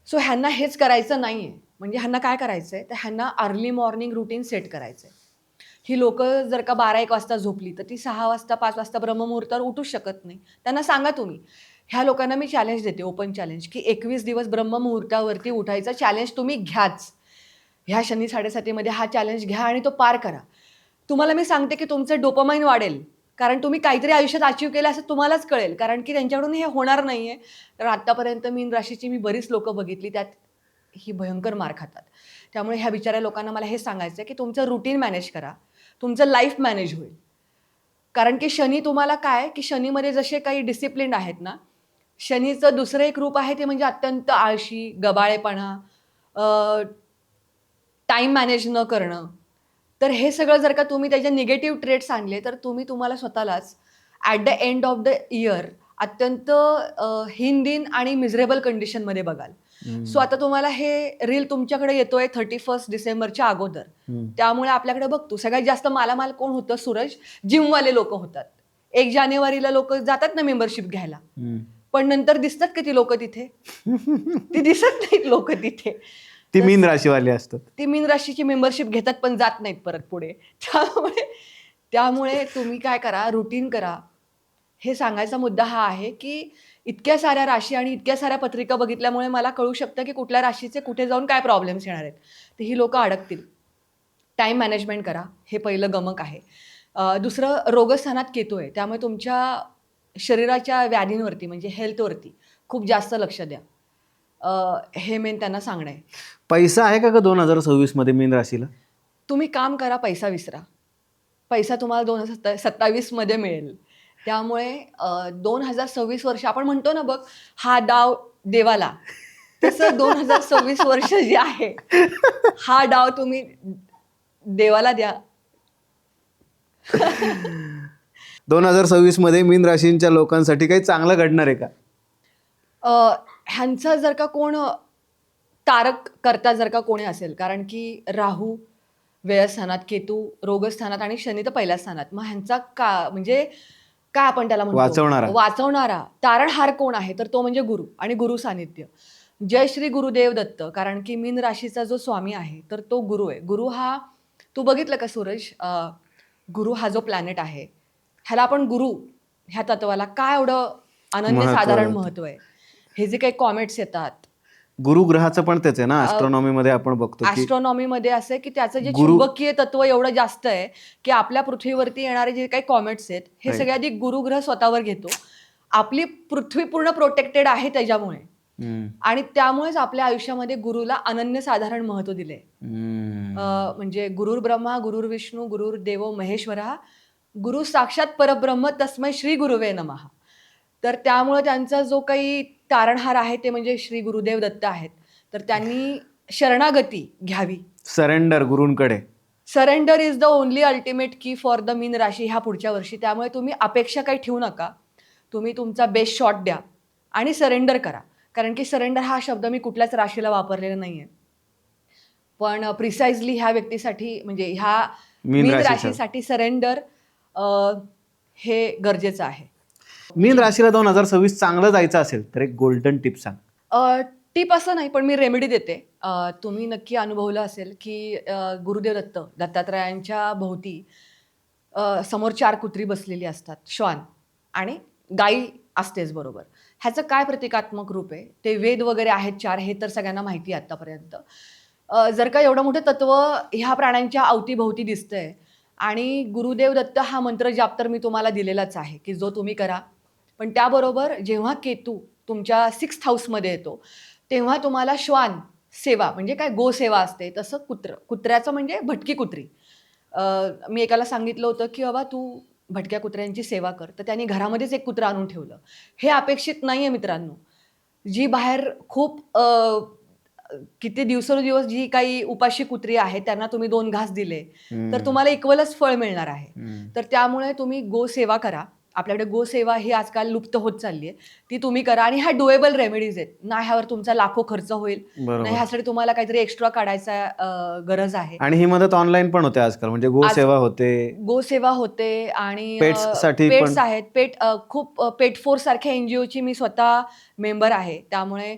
सो ह्यांना हेच करायचं नाहीये. म्हणजे ह्यांना काय करायचंय? तर ह्यांना अर्ली मॉर्निंग रुटीन सेट करायचंय. ही लोकं जर का 12-1 वाजता झोपली, तर ती 6 वाजता, 5 वाजता ब्रह्ममुहूर्तावर उठूच शकत नाही. त्यांना सांगा तुम्ही. ह्या लोकांना मी चॅलेंज देते, ओपन चॅलेंज, की 21 दिवस ब्रह्ममुहूर्तावरती उठायचा चॅलेंज तुम्ही घ्याच. ह्या शनी 7.5मध्ये हा चॅलेंज घ्या आणि तो पार करा. तुम्हाला मी सांगते, की तुमचं डोपामाइन वाढेल. कारण तुम्ही काहीतरी आयुष्यात अचीव्ह केलं असं तुम्हालाच कळेल. कारण की त्यांच्याकडून हे होणार नाहीये. कारण आत्तापर्यंत मीन राशीची मी बरीच लोकं बघितली, त्यात ही भयंकर मार खातात. त्यामुळे ह्या बिचाऱ्या लोकांना मला हे सांगायचं आहे, की तुमचं रुटीन मॅनेज करा. तुमचं लाईफ मॅनेज होईल. कारण की शनी तुम्हाला काय, की शनीमध्ये जसे काही डिसिप्लिन आहेत ना, शनीचं दुसरं एक रूप आहे ते म्हणजे अत्यंत आळशी, गबाळेपणा, टाईम मॅनेज न करणं. तर हे सगळं जर का तुम्ही त्याचे निगेटिव्ह ट्रेट्स आणले, तर तुम्हाला स्वतःलाच at the end of the year अत्यंत हीन-दिन आणि मिझरेबल कंडिशनमध्ये बघाल. सो आता तुम्हाला हे रील तुमच्याकडे येतोय 31 डिसेंबरच्या अगोदर. त्यामुळे आपल्याकडे बघतो सगळ्यात जास्त मालामाल कोण होतं सूरज? जिमवाले लोकं होतात. 1 जानेवारीला लोकं जातात ना मेंबरशिप घ्यायला. पण नंतर दिसतात का ती लोकं तिथे? ती दिसत नाहीत लोकं तिथे. ती मीन राशीवाले असतात. ती मीन राशीची मेंबरशिप घेतात पण जात नाहीत परत पुढे. त्यामुळे त्यामुळे तुम्ही काय करा, रुटीन करा. हे सांगायचा मुद्दा हा आहे, की इतक्या साऱ्या राशी आणि इतक्या साऱ्या पत्रिका बघितल्यामुळे मला कळू शकतं, की कुठल्या राशीचे कुठे जाऊन काय प्रॉब्लेम्स येणार आहेत. तर ही लोकं अडकतील. टाईम मॅनेजमेंट करा, हे पहिलं गमक आहे. दुसरं रोगस्थानात केतू आहे. त्यामुळे तुमच्या शरीराच्या व्याधींवरती म्हणजे हेल्थवरती खूप जास्त लक्ष द्या. हे मेन त्यांना सांगणं आहे. पैसा आहे का 2026 मध्ये मीन राशीला? तुम्ही काम करा, पैसा विसरा. पैसा तुम्हाला 2027 मध्ये मिळेल. त्यामुळे 2026 वर्ष आपण म्हणतो ना बघ, हा डाव देवाला. तसं 2026 वर्ष जे आहे, हा डाव तुम्ही देवाला द्या. 2026 मध्ये मीन राशींच्या लोकांसाठी काही चांगलं घडणार आहे का? ह्यांचा जर का कोण तारक करता जर का कोणी असेल, कारण की राहू व्ययस्थानात, केतू रोगस्थानात आणि शनी तर पहिल्या स्थानात. मग ह्यांचा म्हणजे काय आपण त्याला म्हणतो, वाचवणारा तारणहार कोण आहे, तर तो म्हणजे गुरु आणि गुरु सानिध्य. जय श्री गुरुदेव दत्त. कारण की मीन राशीचा जो स्वामी आहे तर तो गुरु आहे. गुरु हा, तू बघितलं का सूरज, गुरु हा जो प्लॅनेट आहे, ह्याला आपण गुरु ह्या तत्वाला काय एवढं अनन्यसाधारण महत्व आहे. हे जे काही कॉमेंट्स येतात, गुरुग्रहाचं पण तेच आहे ना, ॲस्ट्रॉनॉमी मध्ये आपण बघतो की ॲस्ट्रॉनॉमीमध्ये असं आहे की त्याचं जे चुंबकीय तत्व एवढं जास्त आहे की आपल्या पृथ्वीवरती येणारे जे काही कॉमेट्स आहेत हे सगळे आधी गुरुग्रह स्वतःवर घेतो. आपली पृथ्वी पूर्ण प्रोटेक्टेड आहे त्याच्यामुळे, आणि त्यामुळेच आपल्या आयुष्यामध्ये गुरुला अनन्यसाधारण महत्व दिले. म्हणजे गुरुर ब्रह्मा गुरुर विष्णू गुरुर देवो महेश्वरा गुरु साक्षात परब्रह्म तस्मै श्री गुरुवे नमः. तर त्यामुळे त्यांचा जो काही तारणहार आहे ते म्हणजे श्री गुरुदेव दत्त आहेत. तर त्यांनी शरणागती घ्यावी. सरेंडर गुरूंकडे. Surrender is the only ultimate key for the मीन राशी ह्या पुढच्या वर्षी. त्यामुळे तुम्ही अपेक्षा काही ठेवू नका. तुम्ही तुमचा बेस्ट शॉट द्या आणि सरेंडर करा. कारण की सरेंडर हा शब्द मी कुठल्याच राशीला वापरलेला नाहीये, पण प्रिसाइजली ह्या व्यक्तीसाठी म्हणजे ह्या मीन राशीसाठी सरेंडर हे गरजेचं आहे. मीन राशीला 2026 चांगलं जायचं असेल तर एक गोल्डन टिप सांग. टिप असं नाही, पण मी रेमेडी देते. तुम्ही नक्की अनुभवलं असेल की गुरुदेव दत्तात्रयांच्या भोवती समोर 4 कुत्री बसलेली असतात, श्वान, आणि गाई असतेच बरोबर. ह्याचं काय प्रतिकात्मक रूप आहे, ते वेद वगैरे आहेत 4, हे तर सगळ्यांना माहिती आहे आत्तापर्यंत. जर का एवढं मोठं तत्व ह्या प्राण्यांच्या अवतीभोवती दिसतंय, आणि गुरुदेव दत्त हा मंत्र जाप तर मी तुम्हाला दिलेलाच आहे की जो तुम्ही करा. पण त्याबरोबर जेव्हा केतू तुमच्या 6th हाऊसमध्ये येतो तेव्हा तुम्हाला श्वान सेवा म्हणजे काय गोसेवा असते तसं कुत्र्याचं म्हणजे भटकी कुत्री. मी एकाला सांगितलं होतं की बाबा तू भटक्या कुत्र्यांची सेवा कर, तर त्यांनी घरामध्येच एक कुत्रं आणून ठेवलं. हे अपेक्षित नाही आहे मित्रांनो. जी बाहेर खूप किती दिवसेंदिवस जी काही उपाशी कुत्री आहे त्यांना तुम्ही 2 घास दिले तर तुम्हाला इक्वलच फळ मिळणार आहे. तर त्यामुळे तुम्ही गोसेवा करा. आपल्याकडे गोसेवा ही आजकाल लुप्त होत चालली आहे, ती तुम्ही करा. आणि ह्या डुएबल रेमेडीज आहेत ना, ह्यावर तुमचा लाखो खर्च होईल नाही, ह्यासाठी तुम्हाला काहीतरी एक्स्ट्रा काढायचा गरज आहे. आणि ही मदत ऑनलाईन पण होते आजकाल, म्हणजे गोसेवा होते आणि पेट्स आहेत. खूप पेट फोर्स सारख्या एनजीओची मी स्वतः मेंबर आहे. त्यामुळे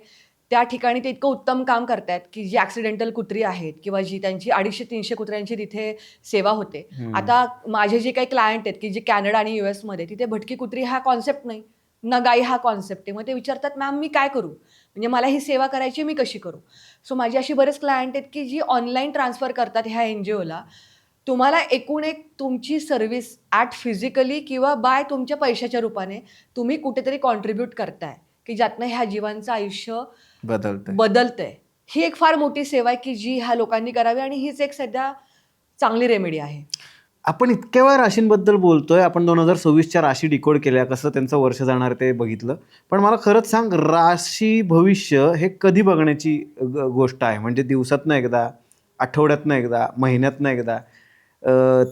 त्या ठिकाणी ते इतकं उत्तम काम करतायत की जी ॲक्सिडेंटल कुत्री आहेत किंवा जी त्यांची 250-300 कुत्र्यांची तिथे सेवा होते. आता माझे जे काही क्लायंट आहेत की जे कॅनडा आणि US मध्ये, तिथे भटकी कुत्री हा कॉन्सेप्ट नाही ना, गाई हा कॉन्सेप्ट आहे. मग ते विचारतात मॅम मी काय करू, म्हणजे मला ही सेवा करायची, मी कशी करू. सो माझी अशी बरेच क्लायंट आहेत की जी ऑनलाईन ट्रान्सफर करतात ह्या एनजीओला. तुम्हाला एकूण एक तुमची सर्व्हिस ॲट फिजिकली किंवा बाय तुमच्या पैशाच्या रूपाने तुम्ही कुठेतरी कॉन्ट्रीब्यूट करताय की ज्यातनं ह्या जीवांचं आयुष्य बदलतंय. ही एक फार मोठी सेवा आहे की जी ह्या लोकांनी करावी, आणि हीच एक सध्या चांगली रेमेडी आहे. आपण इतक्या वेळा राशींबद्दल बोलतोय, आपण 2026च्या राशी डिकोड केल्या, कसं त्यांचं वर्ष जाणार ते बघितलं. पण मला खरंच सांग, राशी भविष्य हे कधी बघण्याची गोष्ट आहे? म्हणजे दिवसातनं एकदा, आठवड्यातनं एकदा, महिन्यातनं एकदा,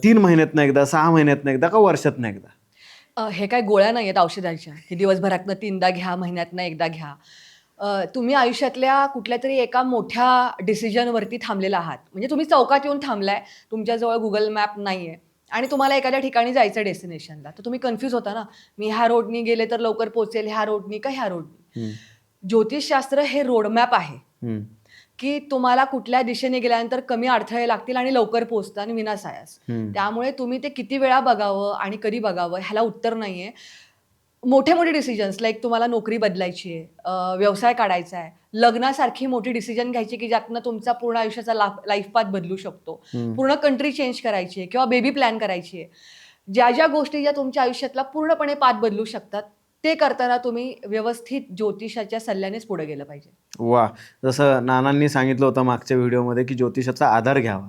3 महिन्यातनं एकदा, 6 महिन्यातनं एकदा, का वर्षातनं एकदा? हे काय गोळ्या नाही आहेत औषधांच्या की दिवसभरातनं 3दा घ्या, महिन्यातनं एकदा घ्या. तुम्ही आयुष्यातल्या कुठल्या तरी एका मोठ्या डिसिजनवरती थांबलेला आहात. म्हणजे तुम्ही चौकात येऊन थांबलाय, तुमच्याजवळ गुगल मॅप नाही आहे आणि तुम्हाला एखाद्या ठिकाणी जायचं डेस्टिनेशनला, तर तुम्ही कन्फ्यूज होता ना, मी ह्या रोडनी गेले तर लवकर पोहोचेल, ह्या रोडनी का ह्या रोडनी. ज्योतिषशास्त्र हे रोडमॅप आहे की तुम्हाला कुठल्या दिशेने गेल्यानंतर कमी अडथळे लागतील आणि लवकर पोहोचता आणि विनासायास. त्यामुळे तुम्ही ते किती वेळा बघावं आणि कधी बघावं ह्याला उत्तर नाहीये. मोठे मोठे डिसिजन्स लाईक तुम्हाला नोकरी बदलायची आहे, व्यवसाय काढायचा आहे, लग्नासारखी मोठी डिसिजन घ्यायची की ज्यातनं तुमचा पूर्ण आयुष्याचा लाईफ पाथ बदलू शकतो, पूर्ण कंट्री चेंज करायची आहे किंवा बेबी प्लॅन करायची आहे, ज्या ज्या गोष्टी ज्या तुमच्या आयुष्यातला पूर्णपणे पाठ बदलू शकतात, ते करताना तुम्ही व्यवस्थित ज्योतिषाच्या सल्ल्यानेच पुढे गेलं पाहिजे. वा. जसं नानांनी सांगितलं होतं मागच्या व्हिडिओमध्ये की ज्योतिषाचा आधार घ्यावा,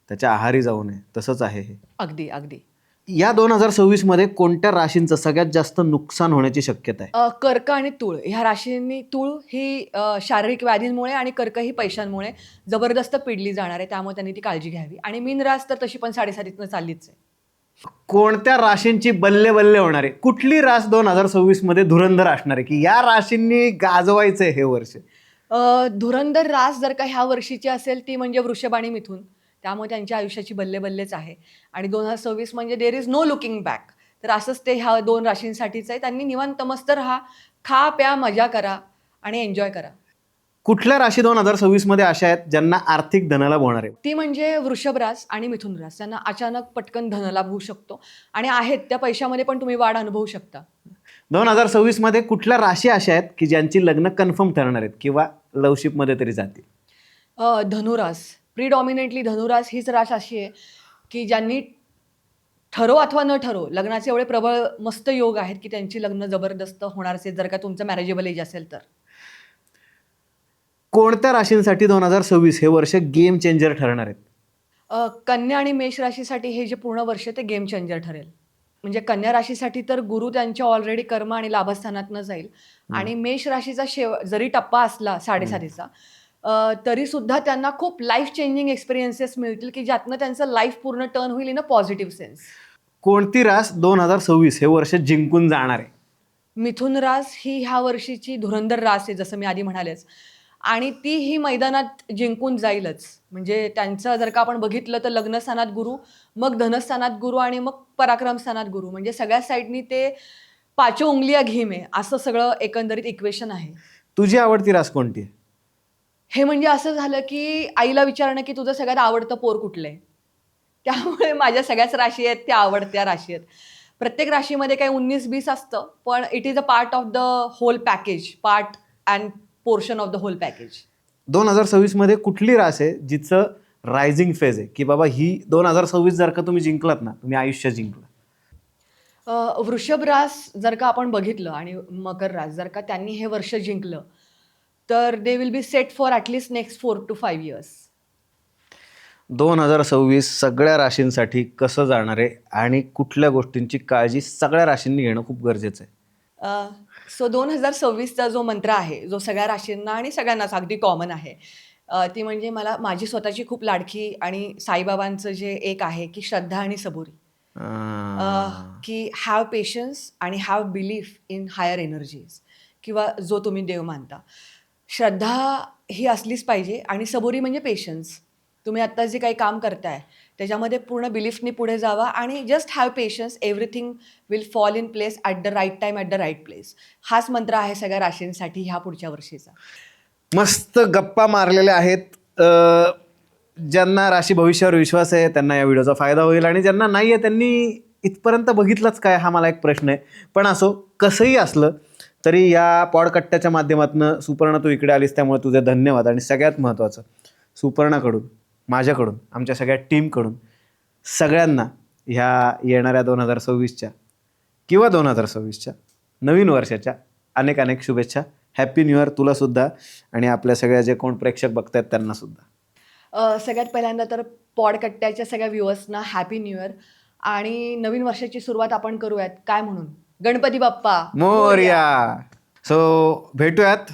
त्याच्या आहारी जाऊ नये, तसंच आहे हे. अगदी अगदी. या 2026 मध्ये कोणत्या राशींचं सगळ्यात जास्त नुकसान होण्याची शक्यता आहे? कर्क आणि तूळ ह्या राशींनी, तूळ ही शारीरिक व्याधींमुळे आणि कर्क ही पैशांमुळे जबरदस्त पिडली जाणार आहे, त्यामुळे त्यांनी ती काळजी घ्यावी. आणि मीन रास तर तशी पण साडेसातीतनं चाललीच आहे. कोणत्या राशींची बल्ले बल्ले होणार आहे? कुठली रास 2026 मध्ये धुरंधर असणार आहे की या राशींनी गाजवायचंय हे वर्ष? धुरंधर रास जर का ह्या वर्षीची असेल ती म्हणजे वृषभ आणि मिथुन, त्यामुळे त्यांच्या आयुष्याची बल्ले बल्लेच आहे. आणि 2026 म्हणजे there is no looking back. तर असंच ते ह्या 2 राशींसाठीच आहे. त्यांनी निवांत मस्त राहा, खा प्या, मजा करा आणि एन्जॉय करा. कुठल्या राशी 2026 मध्ये अशा आहेत ज्यांना आर्थिक धनलाभ होणार आहे? ती म्हणजे वृषभ रास आणि मिथुन रास. त्यांना अचानक पटकन धनलाभ होऊ शकतो आणि आहेत त्या पैशामध्ये पण तुम्ही वाढ अनुभवू शकता. 2026 मध्ये कुठल्या राशी अशा आहेत की ज्यांची लग्न कन्फर्म ठरणार आहेत किंवा लवशिपमध्ये तरी जातील? धनुरास, प्रिडॉमिनेटली धनुरास हीच रास अशी आहे की ज्यांनी ठरो अथवा न ठरो लग्नाचे एवढे प्रबळ मस्त योग आहेत की त्यांची लग्न जबरदस्त होणारच आहेत, जर का तुमचं मॅरेजेबल एज असेल तर. कोणत्या राशींसाठी 2026 हे वर्ष गेम चेंजर ठरणार आहेत? कन्या आणि मेष राशीसाठी हे जे पूर्ण वर्ष ते गेम चेंजर ठरेल. म्हणजे कन्या राशीसाठी तर गुरु त्यांच्या ऑलरेडी कर्म आणि लाभस्थानातनं जाईल. आणि मेष राशीचा जरी टप्पा असला 7.5चा, तरी सुद्धा त्यांना खूप लाईफ चेंजिंग एक्सपिरियन्सेस मिळतील की ज्यातनं त्यांचं लाईफ पूर्ण टर्न होईल इन अ पॉझिटिव्ह सेन्स. कोणती रास 2026 हे वर्ष जिंकून जाणार आहे? मिथुन रास ही ह्या वर्षीची धुरंधर रास आहे, जसं मी आधी म्हणालेच. आणि ती ही मैदानात जिंकून जाईलच. म्हणजे त्यांचं जर का आपण बघितलं तर लग्नस्थानात गुरु, मग धनस्थानात गुरु आणि मग पराक्रम स्थानात गुरु. म्हणजे सगळ्या साईडनी ते पाचो उंगलिया घीम आहे, असं सगळं एकंदरीत इक्वेशन आहे. तुझी आवडती रास कोणती आहे? हे म्हणजे असं झालं की आईला विचारणं की तुझं सगळ्यात आवडतं पोर कुठलं आहे. त्यामुळे माझ्या सगळ्याच राशी आहेत त्या आवडत्या राशी आहेत. प्रत्येक राशीमध्ये काही 19-20 असतं, पण it is a part of the whole package, part and portion of the whole package. 2026 मध्ये कुठली रास आहे जिचं रायझिंग फेज आहे की बाबा ही 2026 जर का तुम्ही जिंकलात ना, तुम्ही आयुष्य जिंकलं? वृषभ रास जर का आपण बघितलं आणि मकर रास जर का त्यांनी हे वर्ष जिंकलं तर they will be set for at least next 4 to 5 years. 2026 सगळ्या राशींसाठी कसं जाणार आहे आणि कुठल्या गोष्टींची काळजी सगळ्या राशींनी घेणं खूप गरजेचं आहे? सो 2026चा जो मंत्र आहे, जो सगळ्या राशींना आणि सगळ्यांनाच अगदी कॉमन आहे, ती म्हणजे माझी स्वतःची खूप लाडकी आणि साईबाबांचं जे एक आहे की श्रद्धा आणि सबुरी. की हॅव पेशन्स आणि have belief in higher energies, किंवा जो तुम्ही देव मानता. श्रद्धा ही असलीच पाहिजे आणि सबुरी म्हणजे पेशन्स. तुम्ही आत्ता जे काही काम करताय त्याच्यामध्ये पूर्ण बिलीफनी पुढे जावा आणि just have patience, everything will fall in place at the right time, at the right place. हाच मंत्र आहे सगळ्या राशींसाठी ह्या पुढच्या वर्षीचा. मस्त गप्पा मारलेल्या आहेत. ज्यांना राशी भविष्यावर विश्वास आहे त्यांना या व्हिडिओचा फायदा होईल आणि ज्यांना नाही आहे त्यांनी इथपर्यंत बघितलंच काय, हा मला एक प्रश्न आहे. पण असो, कसंही असलं तरी या पॉडकट्ट्याच्या माध्यमातून सुपर्णा तू इकडे आलीस त्यामुळे तुझे धन्यवाद. आणि सगळ्यात महत्त्वाचं, सुपर्णाकडून, माझ्याकडून, आमच्या सगळ्या टीमकडून सगळ्यांना ह्या येणाऱ्या 2026च्या किंवा 2026च्या नवीन वर्षाच्या अनेक अनेक शुभेच्छा. हॅपी न्यू इयर तुलासुद्धा आणि आपल्या सगळ्या जे कोण प्रेक्षक बघतायत त्यांनासुद्धा. सगळ्यात पहिल्यांदा तर पॉडकट्ट्याच्या सगळ्या व्ह्युअर्सना हॅपी न्यू इयर. आणि नवीन वर्षाची सुरुवात आपण करूयात काय म्हणून, गणपती बाप्पा मोरया. सो भेटूयात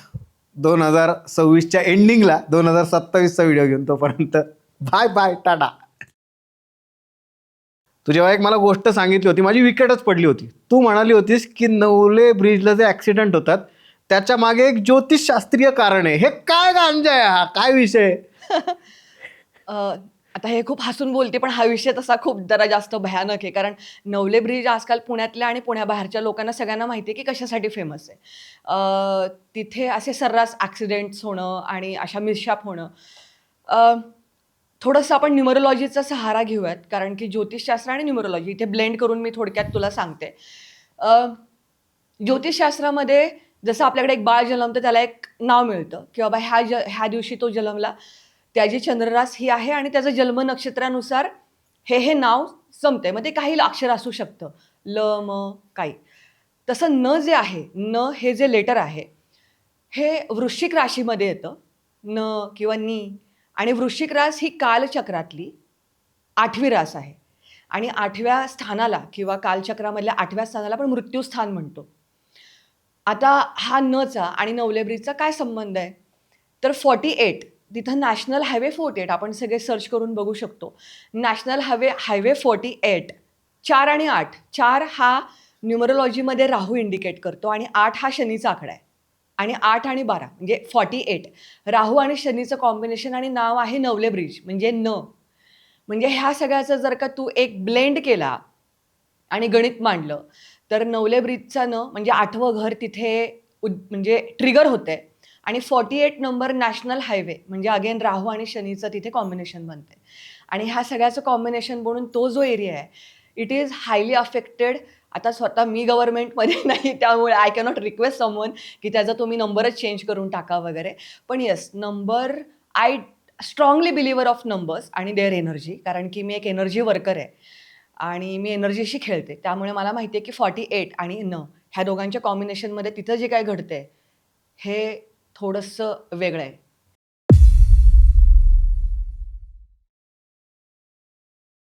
2026च्या एंडिंगला 2027चा व्हिडिओ घेऊन. तोपर्यंत बाय बाय, टाटा. तू जेव्हा एक मला गोष्ट सांगितली होती, माझी विकेटच पडली होती. तू म्हणाली होतीस की नवले ब्रिजला जे ॲक्सिडेंट होतात त्याच्या मागे एक ज्योतिषशास्त्रीय कारण आहे. हे काय गांजा आहे हा, काय विषय? आता हे खूप हसून बोलते, पण हा विषय तसा खूप जरा जास्त भयानक आहे. कारण नवले ब्रिज आजकाल पुण्यातल्या आणि पुण्याबाहेरच्या लोकांना सगळ्यांना माहिती आहे की कशासाठी फेमस आहे. तिथे असे सर्रास ॲक्सिडेंट्स होणं आणि अशा मिसशाप होणं. थोडंसं आपण न्यूमरोलॉजीचा सहारा घेऊयात, कारण की ज्योतिषशास्त्र आणि न्यूमरोलॉजी इथे ब्लेंड करून मी थोडक्यात तुला सांगते. ज्योतिषशास्त्रामध्ये जसं आपल्याकडे एक बाळ जन्मतं त्याला एक नाव मिळतं की बाबा ह्या दिवशी तो जन्मला, त्याची चंद्ररास ही आहे आणि त्याचं जन्म नक्षत्रानुसार हे नाव संपते. मग ते काही अक्षर असू शकतं, ल, म, काही. तसं न जे आहे, न हे जे लेटर आहे, हे वृश्चिक राशीमध्ये येतं. न किंवा नी. आणि वृश्चिक रास ही कालचक्रातली 8वी रास आहे. आणि 8व्या स्थानाला किंवा कालचक्रामधल्या 8व्या स्थानाला आपण मृत्यूस्थान म्हणतो. आता हा नचा आणि नवलेब्रीजचा काय संबंध आहे? तर 48 तिथं नॅशनल हायवे 48 आपण सगळे सर्च करून बघू शकतो. नॅशनल हायवे 48 4 आणि 8 4 हा न्यूमरोलॉजीमध्ये राहू इंडिकेट करतो आणि 8 हा शनीचा आकडा आहे. आणि 8 आणि 12 म्हणजे 48 राहू आणि शनीचं कॉम्बिनेशन आणि नाव आहे नवलेब्रिज म्हणजे न. म्हणजे ह्या सगळ्याचा जर का तू एक ब्लेंड केला आणि गणित मांडलं, तर नवले ब्रिजचं न म्हणजे 8वं घर तिथे म्हणजे ट्रिगर होतंय आणि 48 नंबर नॅशनल हायवे म्हणजे अगेन राहू आणि शनीचं तिथे कॉम्बिनेशन बनतंय. आणि ह्या सगळ्याचं कॉम्बिनेशन बनून तो जो एरिया आहे, इट इज हायली अफेक्टेड. आता स्वतः मी गव्हर्नमेंटमध्ये नाही, त्यामुळे आय कॅनॉट रिक्वेस्ट समवन की त्याचा तुम्ही नंबरच चेंज करून टाका वगैरे. पण yes, number I strongly believer of numbers आणि देअर एनर्जी, कारण की मी एक एनर्जी वर्कर आहे. आणि मी एनर्जीशी खेळते. त्यामुळे मला माहिती आहे की 48 आणि न ह्या दोघांच्या कॉम्बिनेशनमध्ये तिथं जे काही घडतंय, हे थोडंसं वेगळं आहे.